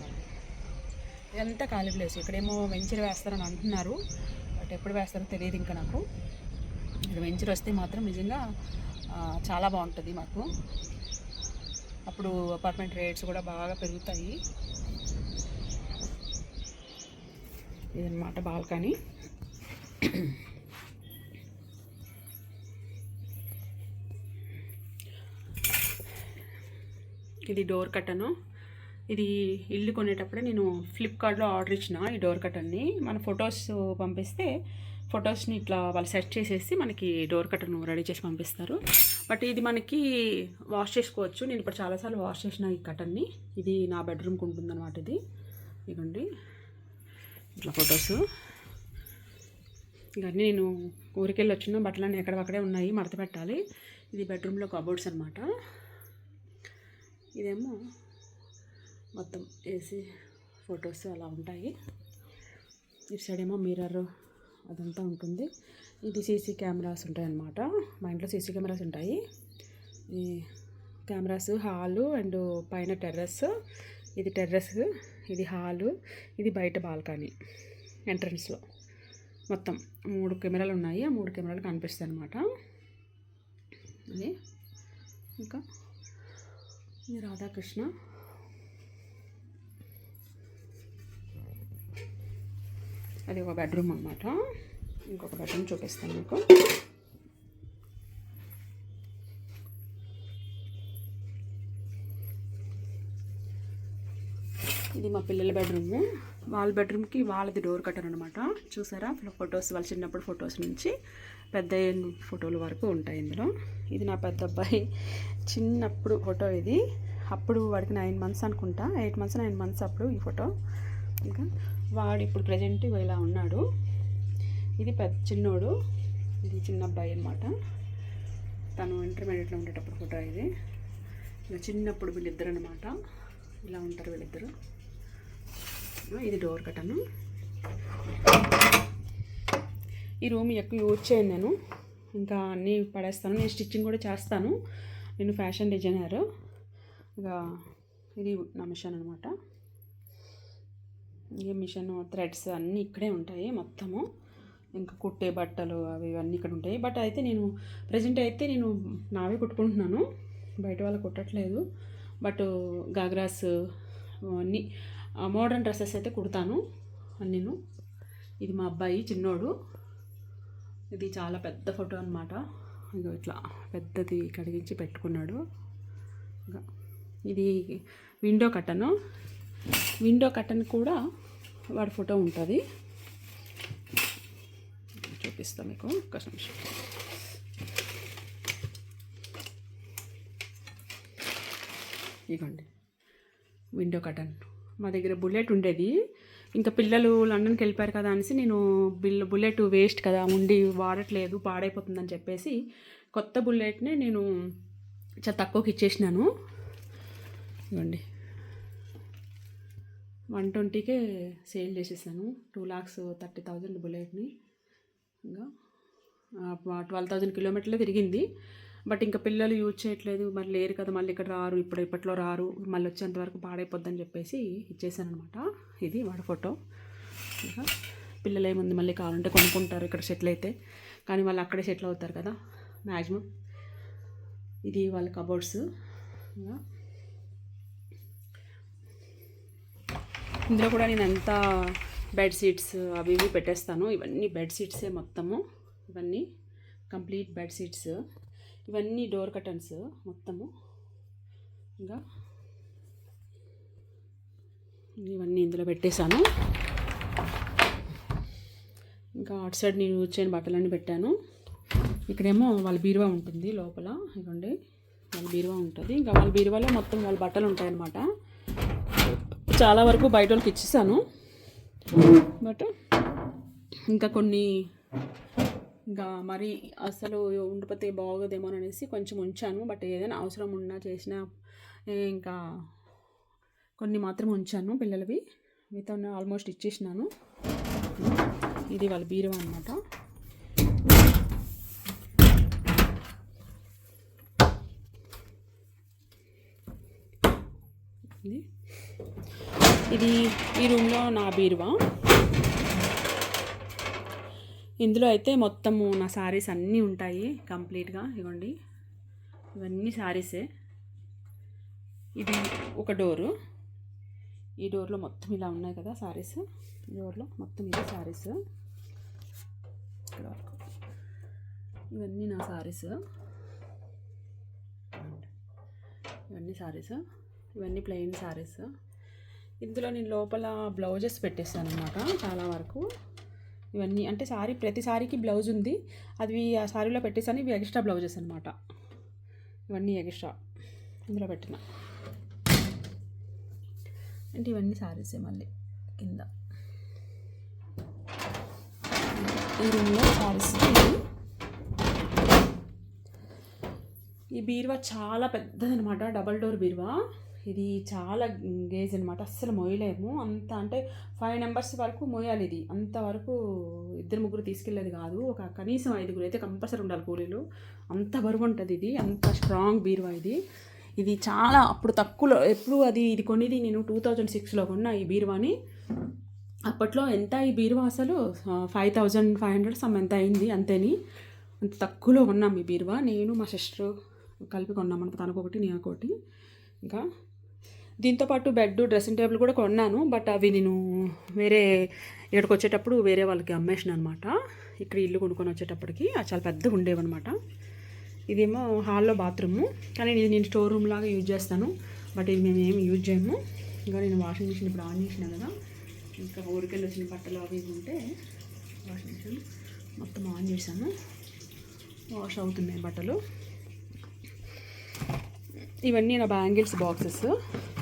A: ఇదంతా ఖాళీ ప్లేస్. ఇక్కడేమో వెంచర్ వేస్తారని అంటున్నారు, బట్ ఎప్పుడు వేస్తారో తెలియదు ఇంకా నాకు. ఇక్కడ వెంచర్ వస్తే మాత్రం నిజంగా చాలా బాగుంటుంది మాకు. అప్పుడు అపార్ట్మెంట్ రేట్స్ కూడా బాగా పెరుగుతాయి. ఇదన్నమాట బాల్కనీ. ఇది డోర్ కర్టను. ఇది ఇల్లు కొనేటప్పుడే నేను ఫ్లిప్కార్ట్లో ఆర్డర్ ఇచ్చిన ఈ డోర్ కర్టన్ని. మన ఫొటోస్ పంపిస్తే ఫొటోస్ని ఇట్లా వాళ్ళు సెట్ చేసేసి మనకి డోర్ కర్టన్ రెడీ చేసి పంపిస్తారు. బట్ ఇది మనకి వాష్ చేసుకోవచ్చు. నేను ఇప్పుడు చాలాసార్లు వాష్ చేసిన ఈ కర్టన్ని. ఇది నా బెడ్రూమ్కి ఉంటుందన్నమాట. ఇది ఇదిగోండి ఇట్లా ఫొటోస్. ఇవన్నీ నేను ఊరికెళ్ళి వచ్చిన బట్టలన్నీ ఎక్కడక్కడే ఉన్నాయి, మడత పెట్టాలి. ఇది బెడ్రూమ్లో కబోర్డ్స్ అనమాట. ఇదేమో మొత్తం ఏసీ ఫొటోస్ అలా ఉంటాయి. ఇటు సైడ్ ఏమో మిర్రర్ అదంతా ఉంటుంది. ఇది సీసీ కెమెరాస్ ఉంటాయన్నమాట. మా ఇంట్లో సీసీ కెమెరాస్ ఉంటాయి. ఈ కెమెరాస్ హాలు అండ్ పైన టెర్రస్. ఇది టెర్రస్, ఇది హాలు, ఇది బయట బాల్కనీ ఎంట్రన్స్లో. మొత్తం 3 కెమెరాలు ఉన్నాయి. ఆ 3 కెమెరాలు కనిపిస్తాయి అన్నమాట. అది ఇంకా ఇది రాధాకృష్ణ. అది ఒక బెడ్రూమ్ అన్నమాట. ఇంకొక బెడ్రూమ్ చూపిస్తాను మీకు. ఇది మా పిల్లల బెడ్రూమ్. వాళ్ళ బెడ్రూమ్కి వాళ్ళది డోర్ కర్టన్ అనమాట. చూసారా ఫొటోస్, వాళ్ళ చిన్నప్పుడు ఫొటోస్ నుంచి పెద్ద ఫోటోల వరకు ఉంటాయి ఇందులో. ఇది నా పెద్ద అబ్బాయి చిన్నప్పుడు ఫోటో ఇది. అప్పుడు వాడికి 9 months అనుకుంటా, 8 months 9 months అప్పుడు ఈ ఫోటో. ఇంకా వాడు ఇప్పుడు ప్రజెంట్ ఇలా ఉన్నాడు. ఇది పెద్ద చిన్నోడు, ఇది చిన్న అబ్బాయి అనమాట. తను ఇంటర్మీడియట్లో ఉండేటప్పుడు ఫోటో ఇది. ఇలా చిన్నప్పుడు వీళ్ళిద్దరు అనమాట. ఇలా ఉంటారు వీళ్ళిద్దరు. ఇది డోర్ కర్టన్. ఈ రూమ్ ఎక్కువ యూజ్ చేయను నేను, ఇంకా అన్నీ పడేస్తాను. నేను స్టిచ్చింగ్ కూడా చేస్తాను. నేను ఫ్యాషన్ డిజైనర్. ఇక ఇది నా మిషన్ అనమాట. ఈ మిషన్ థ్రెడ్స్ అన్నీ ఇక్కడే ఉంటాయి మొత్తము. ఇంకా కుట్టే బట్టలు అవి ఇవన్నీ ఇక్కడ ఉంటాయి. బట్ అయితే నేను ప్రజెంట్ అయితే నేను నావే కుట్టుకుంటున్నాను, బయట వాళ్ళకి కుట్టట్లేదు. బట్ గాగ్రాస్ అన్నీ మోడర్న్ డ్రెస్సెస్ అయితే కుడతాను నేను. ఇది మా అబ్బాయి చిన్నోడు. ఇది చాలా పెద్ద ఫోటో అనమాట. ఇంకా ఇట్లా పెద్దది కడిగించి పెట్టుకున్నాడు. ఇంకా ఇది విండో కర్టన్. విండో కర్టన్ కూడా వాడి ఫోటో ఉంటుంది. చూపిస్తాను మీకు ఒక్క నిమిషం. ఇదిగోండి విండో కర్టన్. మా దగ్గర బుల్లెట్ ఉండేది, ఇంకా పిల్లలు లండన్కి వెళ్ళిపోయారు కదా అనేసి నేను బుల్లెట్ వేస్ట్ కదా ఉండి వాడట్లేదు, పాడైపోతుందని చెప్పేసి కొత్త బుల్లెట్నే నేను చాలా తక్కువకి ఇచ్చేసినాను. ఇవ్వండి 120కే సేల్ చేసేసాను. 2,30,000 బుల్లెట్ని. ఇంకా 12,000 కిలోమీటర్లే తిరిగింది. బట్ ఇంకా పిల్లలు యూజ్ చేయట్లేదు, మరి లేరు కదా, మళ్ళీ ఇక్కడ రారు, ఇప్పట్లో రారు, మళ్ళీ వచ్చేంతవరకు పాడైపోద్దని చెప్పేసి ఇచ్చేసాను అనమాట. ఇది వాడి ఫోటో. ఇంకా పిల్లలు ఏముంది మళ్ళీ కావాలంటే కొనుక్కుంటారు ఇక్కడ సెటిల్ అయితే, కానీ వాళ్ళు అక్కడే సెటిల్ అవుతారు కదా మ్యాక్సిమం. ఇది వాళ్ళ కబోర్డ్స్. ఇంకా ఇందులో కూడా నేను అంతా బెడ్షీట్స్ అవి ఇవి పెట్టేస్తాను. ఇవన్నీ బెడ్షీట్సే మొత్తము, ఇవన్నీ కంప్లీట్ బెడ్షీట్స్, ఇవన్నీ డోర్ కర్టన్స్ మొత్తము. ఇంకా ఇవన్నీ ఇందులో పెట్టేశాను. ఇంకా అటు సైడ్ నేను యూజ్ చేయని బట్టలన్నీ పెట్టాను. ఇక్కడేమో వాళ్ళ బీరువా ఉంటుంది లోపల. ఇవ్వండి వాళ్ళ బీరువా ఉంటుంది. ఇంకా వాళ్ళ బీరువాలో మొత్తం వాళ్ళ బట్టలు ఉంటాయన్నమాట. చాలా వరకు బయట వాళ్ళకి ఇచ్చేసాను, బట్ ఇంకా కొన్ని ఇంకా మరి అసలు ఉండిపోతే బాగోదేమో అనేసి కొంచెం ఉంచాను. బట్ ఏదైనా అవసరం ఉన్నా చేసినా ఇంకా కొన్ని మాత్రం ఉంచాను పిల్లలవి, మిగతా ఆల్మోస్ట్ ఇచ్చేసినాను. ఇది వాళ్ళ బీరువా అన్నమాట. ఇది ఈ రూమ్లో నా బీరువా. ఇందులో అయితే మొత్తము నా శారీస్ అన్నీ ఉంటాయి కంప్లీట్గా. ఇవ్వండి ఇవన్నీ శారీసే. ఇది ఒక డోరు, ఈ డోర్లో మొత్తం ఇలా ఉన్నాయి కదా శారీస్, ఈ డోర్లో మొత్తం ఇది శారీస్. ఇక్కడ వరకు ఇవన్నీ నా శారీస్, ఇవన్నీ శారీస్, ఇవన్నీ ప్లెయిన్ శారీస్. ఇందులో నేను లోపల బ్లౌజెస్ పెట్టేస్తాను అనమాట చాలా వరకు. ఇవన్నీ అంటే ప్రతి సారీకి బ్లౌజ్ ఉంది, అది ఆ సారీలో పెట్టేసాను. ఇవి ఎక్స్ట్రా బ్లౌజెస్ అనమాట, ఇవన్నీ ఎక్స్ట్రా ఇందులో పెట్టిన. అంటే ఇవన్నీ సారీసే. మళ్ళీ కింద ఈ రూమ్లో సారీస్. ఈ బీరువా చాలా పెద్దదనమాట, డబల్ డోర్ బీరువా. ఇది చాలా గేజ్ అనమాట, అస్సలు మోయలేము అంత. అంటే 5 మెంబర్స్ వరకు మోయాలి ఇది, అంతవరకు 2-3 తీసుకెళ్ళేది కాదు. ఒక కనీసం 5 అయితే కంపల్సరీ ఉండాలి కూలీలు, అంత బరువు ఉంటుంది ఇది. అంత స్ట్రాంగ్ బీరువా ఇది. ఇది చాలా అప్పుడు తక్కువలో ఎప్పుడు ఇది కొనేది నేను 2006లో కొన్నా ఈ బీరువాని. అప్పట్లో ఎంత ఈ బీరువా అసలు 5,500 సమ్ ఎంత అయింది అంతేని. అంత తక్కువలో కొన్నాం ఈ బీరువా, నేను మా సిస్టర్ కలిపి కొన్నాం అనమాట. తనకొకటి నేనొకటి. ఇంకా దీంతోపాటు బెడ్ డ్రెస్సింగ్ టేబుల్ కూడా కొన్నాను, బట్ అవి నేను వేరే ఇక్కడికి వచ్చేటప్పుడు వేరే వాళ్ళకి అమ్మేసిన అనమాట. ఇక్కడ ఇల్లు కొనుక్కొని వచ్చేటప్పటికి అది చాలా పెద్దగా ఉండేవన్నమాట. ఇదేమో హాల్లో బాత్రూము, కానీ ఇది నేను స్టోర్ రూమ్ లాగా యూజ్ చేస్తాను, బట్ ఇది మేము ఏమి యూజ్ చేయము. ఇంకా నేను వాషింగ్ మిషన్ ఇప్పుడు ఆన్ చేసినా కదా, ఇంకా ఊరికెళ్ళి వచ్చిన బట్టలు అవి ఉంటే వాషింగ్ మిషన్ మొత్తం ఆన్ చేశాను, వాష్ అవుతున్నాయి బట్టలు. ఇవన్నీ నా బ్యాంగిల్స్ బాక్సెస్,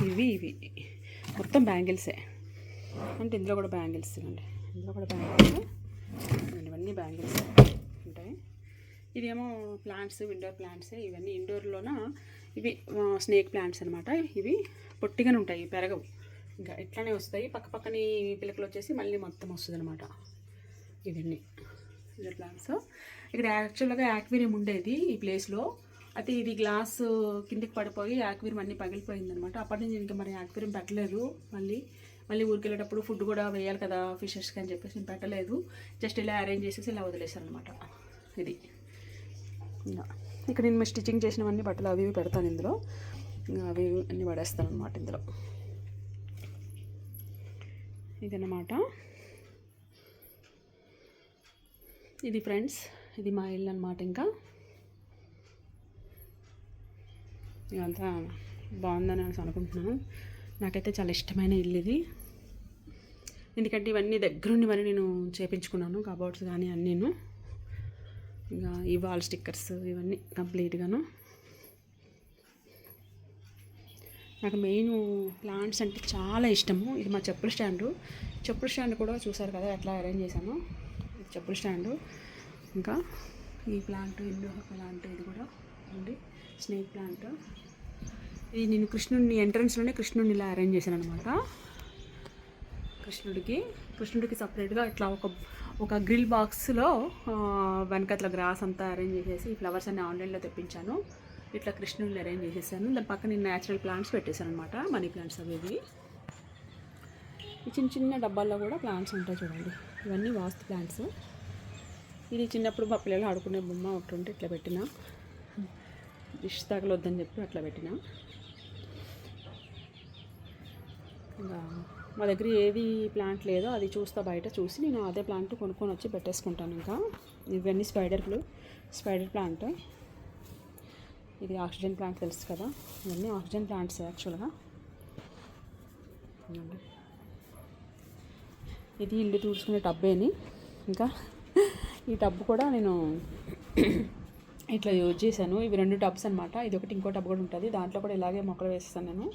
A: ఇవి మొత్తం బ్యాంగిల్సే. అంటే ఇందులో కూడా బ్యాంగిల్స్ ఇవ్వండి, ఇందులో కూడా బ్యాంగిల్స్, ఇవన్నీ బ్యాంగిల్స్ ఉంటాయి. ఇదేమో ప్లాంట్స్, ఇండోర్ ప్లాంట్స్. ఇవన్నీ ఇండోర్లోన ఇవి స్నేక్ ప్లాంట్స్ అనమాట. ఇవి పొట్టిగానే ఉంటాయి, పెరగవు, ఇంకా ఇట్లానే వస్తాయి. పక్కపక్కని పిలకలు వచ్చేసి మళ్ళీ మొత్తం వస్తుంది అనమాట. ఇవన్నీ ఇండోర్ ప్లాంట్స్. ఇక్కడ యాక్చువల్గా యాక్వేరియం ఉండేది ఈ ప్లేస్లో, అయితే ఇది గ్లాస్ కిందకి పడిపోయి యాక్వేరియం అన్నీ పగిలిపోయిందనమాట. అప్పటి నుంచి ఇంకా మరి యాక్వేరియం పెట్టలేదు. మళ్ళీ ఊరికి వెళ్ళేటప్పుడు ఫుడ్ కూడా వేయాలి కదా ఫిషెస్కి అని చెప్పేసి నేను పెట్టలేదు. జస్ట్ ఇలా అరేంజ్ చేసేసి ఇలా వదిలేశారనమాట. ఇది ఇక్కడ నేను స్టిచ్చింగ్ చేసినవన్నీ బట్టలు అవి పెడతాను ఇందులో, అవి అన్నీ పడేస్తాను అనమాట ఇందులో. ఇదన్నమాట. ఇది ఫ్రెండ్స్, ఇది మా ఇల్లు అనమాట. ఇంకా ఇదంతా బాగుందని అనుకుంటున్నాను. నాకైతే చాలా ఇష్టమైన ఇల్లు ఇది, ఎందుకంటే ఇవన్నీ దగ్గరుండి మరి నేను చేపించుకున్నాను, కబోర్డ్స్ కానీ అన్నీను. ఇంకా ఈ వాల్ స్టిక్కర్స్ ఇవన్నీ కంప్లీట్గాను. నాకు మెయిన్ ప్లాంట్స్ అంటే చాలా ఇష్టము. ఇది మా చెప్పుల స్టాండ్ కూడా చూసారు కదా ఎట్లా అరేంజ్ చేశాను. ఇది చెప్పుల స్టాండు. ఇంకా ఈ ప్లాంట్ ఇండో ప్లాంట్ ఇది కూడా ఉంది, స్నేక్ ప్లాంట్. ఇది నేను ఎంట్రన్స్లోనే కృష్ణుడిని ఇలా అరేంజ్ చేశాను అనమాట. కృష్ణుడికి సపరేట్గా ఇట్లా ఒక గ్రిల్ బాక్స్లో వెనకట్ల గ్రాస్ అంతా అరేంజ్ చేసేసి ఈ ఫ్లవర్స్ అన్ని ఆన్లైన్లో తెప్పించాను. ఇట్లా కృష్ణుడిని అరేంజ్ చేసేసాను. దాని పక్కన నేను న్యాచురల్ ప్లాంట్స్ పెట్టేశాను అనమాట, మనీ ప్లాంట్స్ అవి ఇవి. ఈ చిన్న డబ్బాల్లో కూడా ప్లాంట్స్ ఉంటాయి చూడండి. ఇవన్నీ వాస్తు ప్లాంట్స్. ఇది చిన్నప్పుడు మా పిల్లలు ఆడుకునే బొమ్మ ఒకటి ఉంటే ఇట్లా పెట్టిన, డిష్ తగలొద్దని చెప్పి అట్లా పెట్టిన. ఇంకా మా దగ్గర ఏది ప్లాంట్ లేదో అది బయట చూసి నేను అదే ప్లాంట్ కొనుక్కొని వచ్చి పెట్టేసుకుంటాను. ఇంకా ఇవన్నీ స్పైడర్ ప్లాంట్. ఇది ఆక్సిజన్ ప్లాంట్ తెలుసు కదా, ఇవన్నీ ఆక్సిజన్ ప్లాంట్స్ యాక్చువల్గా. ఇది ఇల్లు తుడుచుకునే టబ్బేని. ఇంకా ఈ టబ్ కూడా నేను ఇట్లా యూజ్ చేశాను. ఇవి 2 టబ్స్ అనమాట. ఇది ఒకటి, ఇంకో టబ్ కూడా ఉంటుంది. దాంట్లో కూడా ఇలాగే మొక్కలు వేస్తాను నేను.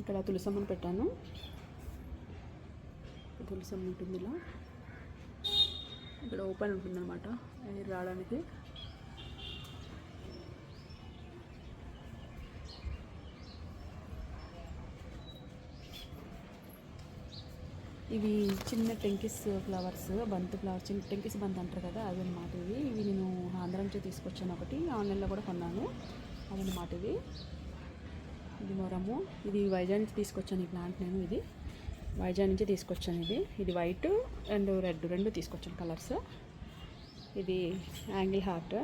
A: ఇక్కడ తులసమ్మని పెట్టాను. తులసమ్మ ఉంటుంది ఇలా, ఇక్కడ ఓపెన్ ఉంటుంది అనమాట ఎయిర్ రావడానికి. ఇవి చిన్న టెంకిస్ ఫ్లవర్స్, బంతి ఫ్లవర్స్, చిన్న టెంకిస్ బంతి అంటారు కదా, అవి అనమాట. ఇవి నేను ఆంధ్ర నుంచి తీసుకొచ్చాను. ఒకటి ఆన్లైన్లో కూడా కొన్నాను, అదనమాట. ఇది మొరము. ఇది వైజాగ్ నుంచి తీసుకొచ్చాను ఈ ప్లాంట్ నేను. ఇది వైజాగ్ నుంచి తీసుకొచ్చాను. ఇది వైట్ అండ్ రెడ్ 2 తీసుకొచ్చాను కలర్స్. ఇది యాంగిల్ హార్ట్.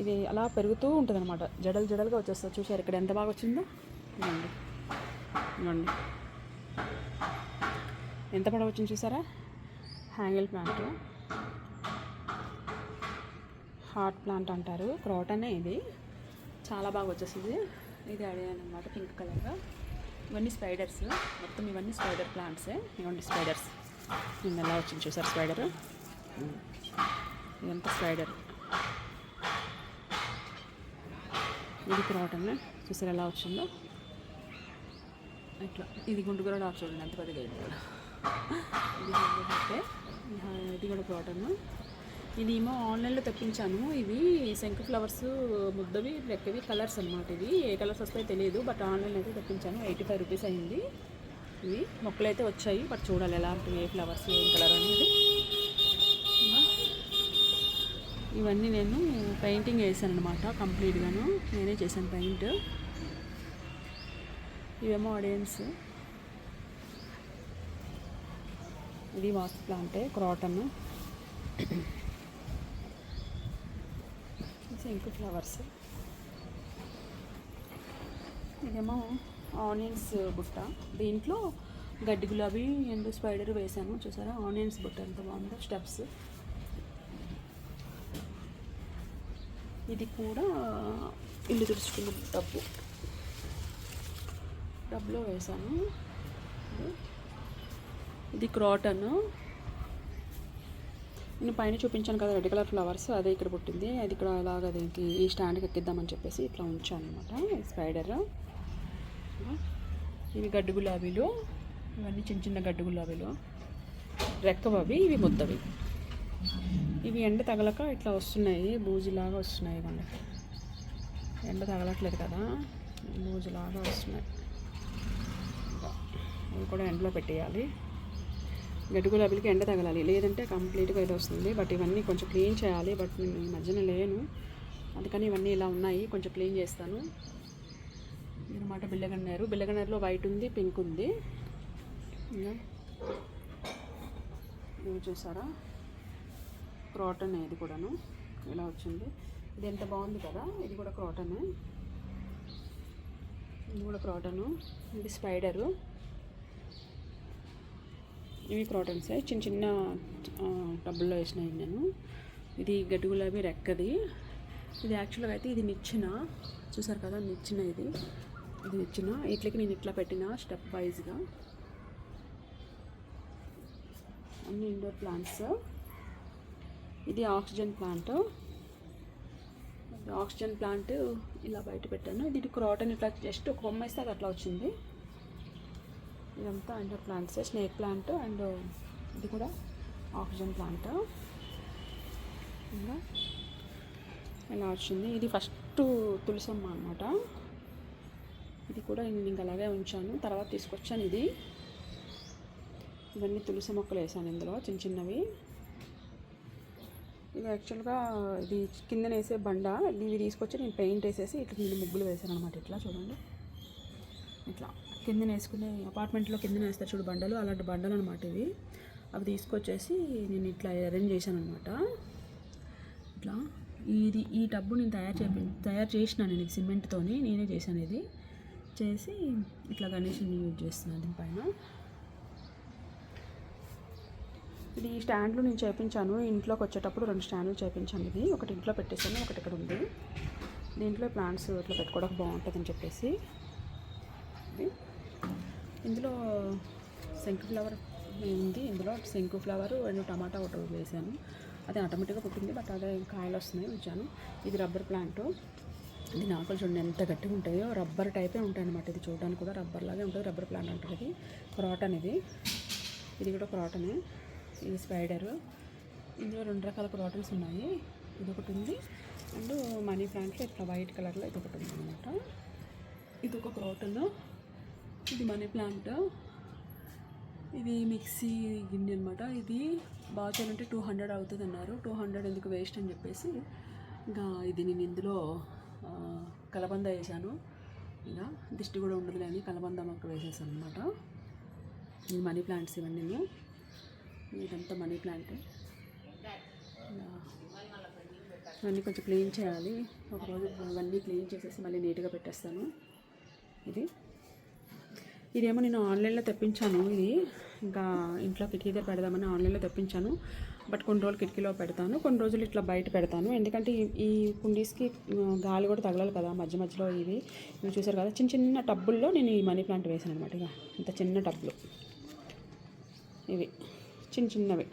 A: ఇది అలా పెరుగుతూ ఉంటుంది అనమాట, జడలుగా వచ్చేస్తుంది. చూసారు ఇక్కడ ఎంత బాగా వచ్చిందో. ఇవ్వండి ఎంత పొడవు వచ్చింది చూసారా. హ్యాంగిల్ ప్లాంట్, హార్ట్ ప్లాంట్ అంటారు, క్రోటనే. ఇది చాలా బాగా వచ్చేసింది. ఇది అడిగాను అనమాట, పింక్ కలర్గా. ఇవన్నీ స్పైడర్స్, మొత్తం ఇవన్నీ స్పైడర్ ప్లాంట్సే. ఇవన్నీ స్పైడర్స్. నిన్న ఎలా వచ్చింది చూసారు స్పైడర్. ఇదంతా స్పైడర్. ఇది క్రోటన్, చూసారు ఎలా వచ్చిందో ఇట్లా. ఇది గుండుగుర డాక్ చూడండి ఎంత పెద్దగా అయింది కూడా. ఇది కూడా క్రోటన్. ఇది ఏమో ఆన్లైన్లో తెప్పించాను. ఇవి శంకు ఫ్లవర్స్, ముద్దవి, రెక్కవి కలర్స్ అనమాట. ఇవి ఏ కలర్స్ వస్తాయో తెలియదు, బట్ ఆన్లైన్లో అయితే తెప్పించాను. 85 రూపీస్ అయింది. ఇవి మొక్కలు అయితే వచ్చాయి, బట్ చూడాలి ఎలాంటివి, ఏ ఫ్లవర్స్, ఏం కలర్ అనేది. ఇవన్నీ నేను పెయింటింగ్ వేసాను అనమాట, కంప్లీట్గాను నేనే చేశాను పెయింట్. ఇవేమో ఆడియన్స్. ఇది వాస్తు ప్లాంటే, క్రోటన్. శంకు ఫ్లవర్స్. ఇదేమో ఆనియన్స్ బుట్ట. దీంట్లో గడ్డి గులాబీ అండ్ స్పైడర్ వేసాను చూసారా. ఆనియన్స్ బుట్ట ఎంత బాగుందో, స్టెప్స్. ఇది కూడా ఇల్లు తుడుచుకున్న టబ్లో వేసాను. ఇది క్రోటన్. నేను పైన చూపించాను కదా రెడ్ కలర్ ఫ్లవర్స్, అదే ఇక్కడ పుట్టింది. అది ఇక్కడ అలాగా దీనికి ఈ స్టాండ్కి ఎక్కిద్దామని చెప్పేసి ఇట్లా ఉంచాను అనమాట. స్పైడర్. ఇవి గడ్డి గులాబీలు. ఇవన్నీ చిన్న గడ్డి గులాబీలు, రెక్కవవి. ఇవి ముద్దవి. ఇవి ఎండ తగలక ఇట్లా వస్తున్నాయి, బూజులాగా వస్తున్నాయి. ఇవ్వండి, ఎండ తగలట్లేదు కదా, బూజులాగా వస్తున్నాయి. ఇవి కూడా ఎండలో పెట్టేయాలి. గడ్డి గులాబీలకి ఎండ తగలాలి, లేదంటే కంప్లీట్గా ఇది వస్తుంది. బట్ ఇవన్నీ కొంచెం క్లీన్ చేయాలి, బట్ నేను ఈ మధ్యన లేను, అందుకని ఇవన్నీ ఇలా ఉన్నాయి. కొంచెం క్లీన్ చేస్తాను. ఇదన్నమాట బిల్లగన్నేరులో వైట్ ఉంది, పింక్ ఉంది. ఇంకా ఇవి చూసారా, క్రోటన్. ఇది కూడాను ఇలా వచ్చింది. ఇది ఎంత బాగుంది కదా. ఇది కూడా క్రోటన్. ఇది స్పైడరు. ఇవి క్రోటన్సే, చిన్న టబ్బుల్లో వేసినాయి నేను. ఇది గడ్డి గులాబీ రెక్కది. ఇది యాక్చువల్గా అయితే ఇది నిచ్చిన, చూసారు కదా నిచ్చిన. ఇది నిచ్చిన. ఇట్లకి నేను ఇట్లా పెట్టిన స్టెప్ వైజ్గా. అన్ని ఇండోర్ ప్లాంట్స్. ఇది ఆక్సిజన్ ప్లాంట్. ఆక్సిజన్ ప్లాంట్ ఇలా బయట పెట్టాను. ఇది క్రాటన్ ఇట్లా జస్ట్ ఒక కొమ్మ వేస్తే అది అట్లా వచ్చింది. ఇదంతా indoor plants. Snake plant and ఇది కూడా ఆక్సిజన్ ప్లాంట్. ఇంకా ఇలా వచ్చింది. ఇది ఫస్ట్ తులసమ్మ అనమాట. ఇది కూడా నేను ఇంకా అలాగే ఉంచాను, తర్వాత తీసుకొచ్చాను. ఇవన్నీ తులసి మొక్కలు వేసాను ఇందులో, చిన్న చిన్నవి. ఇది యాక్చువల్గా ఇది కింద వేసే బండ. ఇవి తీసుకొచ్చి నేను పెయింట్ వేసేసి ఇట్లా కింద ముగ్గులు వేసాను అనమాట. ఇట్లా చూడండి, ఇట్లా కింద వేసుకునే అపార్ట్మెంట్లో కింద వేస్తారు చూడు బండలు, అలాంటి బండలు అనమాట ఇవి. అవి తీసుకొచ్చేసి నేను ఇట్లా అరేంజ్ చేశాను అనమాట. ఇట్లా ఈ టబ్బు నేను తయారు చేసినాను. నేను సిమెంట్తో నేనే చేశాను. ఇది చేసి ఇట్లా గణేష్ని యూజ్ చేస్తున్నాను దీనిపైన. ఇది ఈ స్టాండ్లు నేను చేయించాను. ఇంట్లోకి వచ్చేటప్పుడు 2 స్టాండ్లు చేయించాను. ఇది ఒకటి ఇంట్లో పెట్టేసాను, ఒకటి ఇక్కడ ఉంది. దీంట్లో ప్లాంట్స్ ఇట్లా పెట్టుకోవడానికి బాగుంటుందని చెప్పేసి. ఇందులో శంకు ఫ్లవర్ ఉంది. ఇందులో శంకు ఫ్లవర్ అండ్ టమాటా ఒకటి వేసాను. అది ఆటోమేటిక్గా పుట్టింది, బట్ అదే కాయలు వస్తున్నాయి ఉంచాను. ఇది రబ్బర్ ప్లాంట్. ఇది నాకులు చూడండి ఎంత గట్టిగా ఉంటాయో, రబ్బర్ టైపే ఉంటాయి అనమాట. ఇది చూడడానికి కూడా రబ్బర్ లాగే ఉంటుంది. రబ్బర్ ప్లాంట్ అంటారు. ఇది క్రాటన్. ఇది కూడా క్రాటనే. ఇది స్పైడర్. ఇందులో 2 రకాల క్రాటన్స్ ఉన్నాయి. ఇది ఒకటి ఉంది అండ్ మనీ ప్లాంట్లో ఇట్లా వైట్ కలర్లో ఇది ఒకటి ఉంది అనమాట. ఇది ఒక క్రాటన్. ఇది మనీ ప్లాంట్. ఇది మిక్సీ గిన్నె అనమాట. ఇది బాగా చేయాలంటే 200 అవుతుంది అన్నారు. 200 ఎందుకు వేస్ట్ అని చెప్పేసి ఇంకా ఇది నేను ఇందులో కలబంద వేసాను. ఇక దిష్టి కూడా ఉండదు అని కలబంద మొక్క వేసేసాను అనమాట. ఇది మనీ ప్లాంట్స్ ఇవన్నీ. ఇదంతా మనీ ప్లాంట్. ఇవన్నీ కొంచెం క్లీన్ చేయాలి. ఒకరోజు ఇవన్నీ క్లీన్ చేసేసి మళ్ళీ నీట్గా పెట్టేస్తాను. ఇదేమో నేను ఆన్లైన్లో తెప్పించాను. ఇది ఇంకా ఇంట్లో కిటికీ దగ్గర పెడదామని ఆన్లైన్లో తెప్పించాను. బట్ కొన్ని రోజులు కిటికీలో పెడతాను, కొన్ని రోజులు ఇట్లా బయట పెడతాను. ఎందుకంటే ఈ కుండీస్కి గాలి కూడా తగలాలి కదా మధ్య మధ్యలో. ఇవి చూసారు కదా, చిన్న చిన్న టబ్బుల్లో నేను ఈ మనీ ప్లాంట్ వేసాను అనమాట. ఇక ఇంత చిన్న టబ్బులు ఇవి చిన్న చిన్నవి.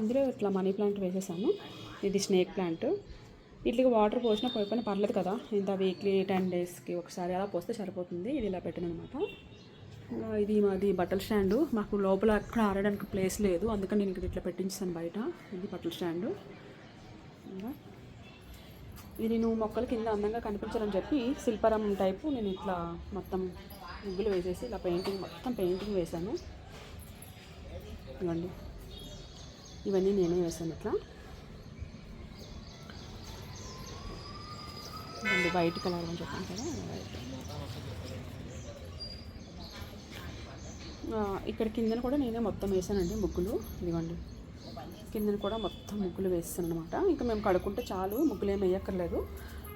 A: ఇందులో ఇట్లా మనీ ప్లాంట్ వేసేసాను. ఇది స్నేక్ ప్లాంట్. వీటికి వాటర్ పోసినా పోయిపోయినా పర్లేదు కదా, ఇంత వీక్లీ 10 డేస్కి ఒకసారి అలా పోస్తే సరిపోతుంది. ఇది ఇలా పెట్టాను అనమాట. ఇది మాది బట్టల స్టాండు. మాకు లోపల అక్కడ ఆరడానికి ప్లేస్ లేదు, అందుకని నేను ఇక్కడ ఇట్లా పెట్టించాను బయట. ఇది బట్టల స్టాండు. ఇది నేను మొక్కల కింద అందంగా కనిపించాలని చెప్పి శిల్పారం టైపు నేను ఇట్లా మొత్తం ముగ్గులు వేసేసి ఇలా మొత్తం పెయింటింగ్ వేశాను. ఇవ్వండి, ఇవన్నీ నేనే వేసాను. ఇట్లా వైట్ కలర్ అని చెప్పాను కదా, వైట్. ఇక్కడ కిందన కూడా నేనే మొత్తం వేసానండి ముగ్గులు. ఇదిగోండి, కిందన కూడా మొత్తం ముగ్గులు వేస్తాను అనమాట. ఇంకా మేము కడుక్కుంటే చాలు, ముగ్గులు ఏమి వేయక్కర్లేదు.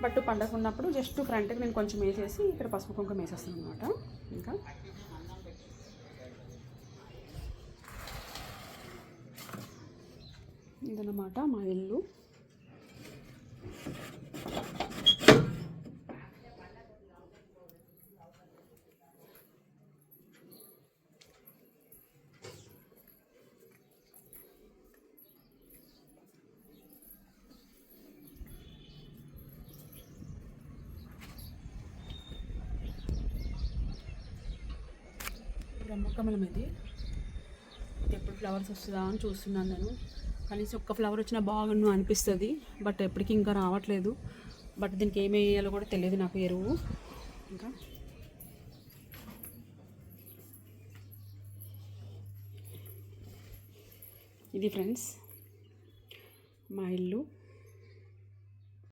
A: బట్ పండగ ఉన్నప్పుడు జస్ట్ ఫ్రంట్కి నేను కొంచెం వేసేసి ఇక్కడ పసుపు కుంకుమ వేసేస్తాను అనమాట. ఇంకా ఇదన్నమాట మా ఇల్లు. బ్రహ్మకమలం ఇది ఎప్పుడు ఫ్లవర్స్ వస్తుందా అని చూస్తున్నాను నేను. కనీసం ఒక్క ఫ్లవర్ వచ్చినా బాగుండు అనిపిస్తుంది, బట్ ఎప్పటికీ ఇంకా రావట్లేదు. బట్ దీనికి ఏమి వేయాలో కూడా తెలియదు నాకు, ఎరువు. ఇంకా ఇది ఫ్రెండ్స్ మా ఇల్లు.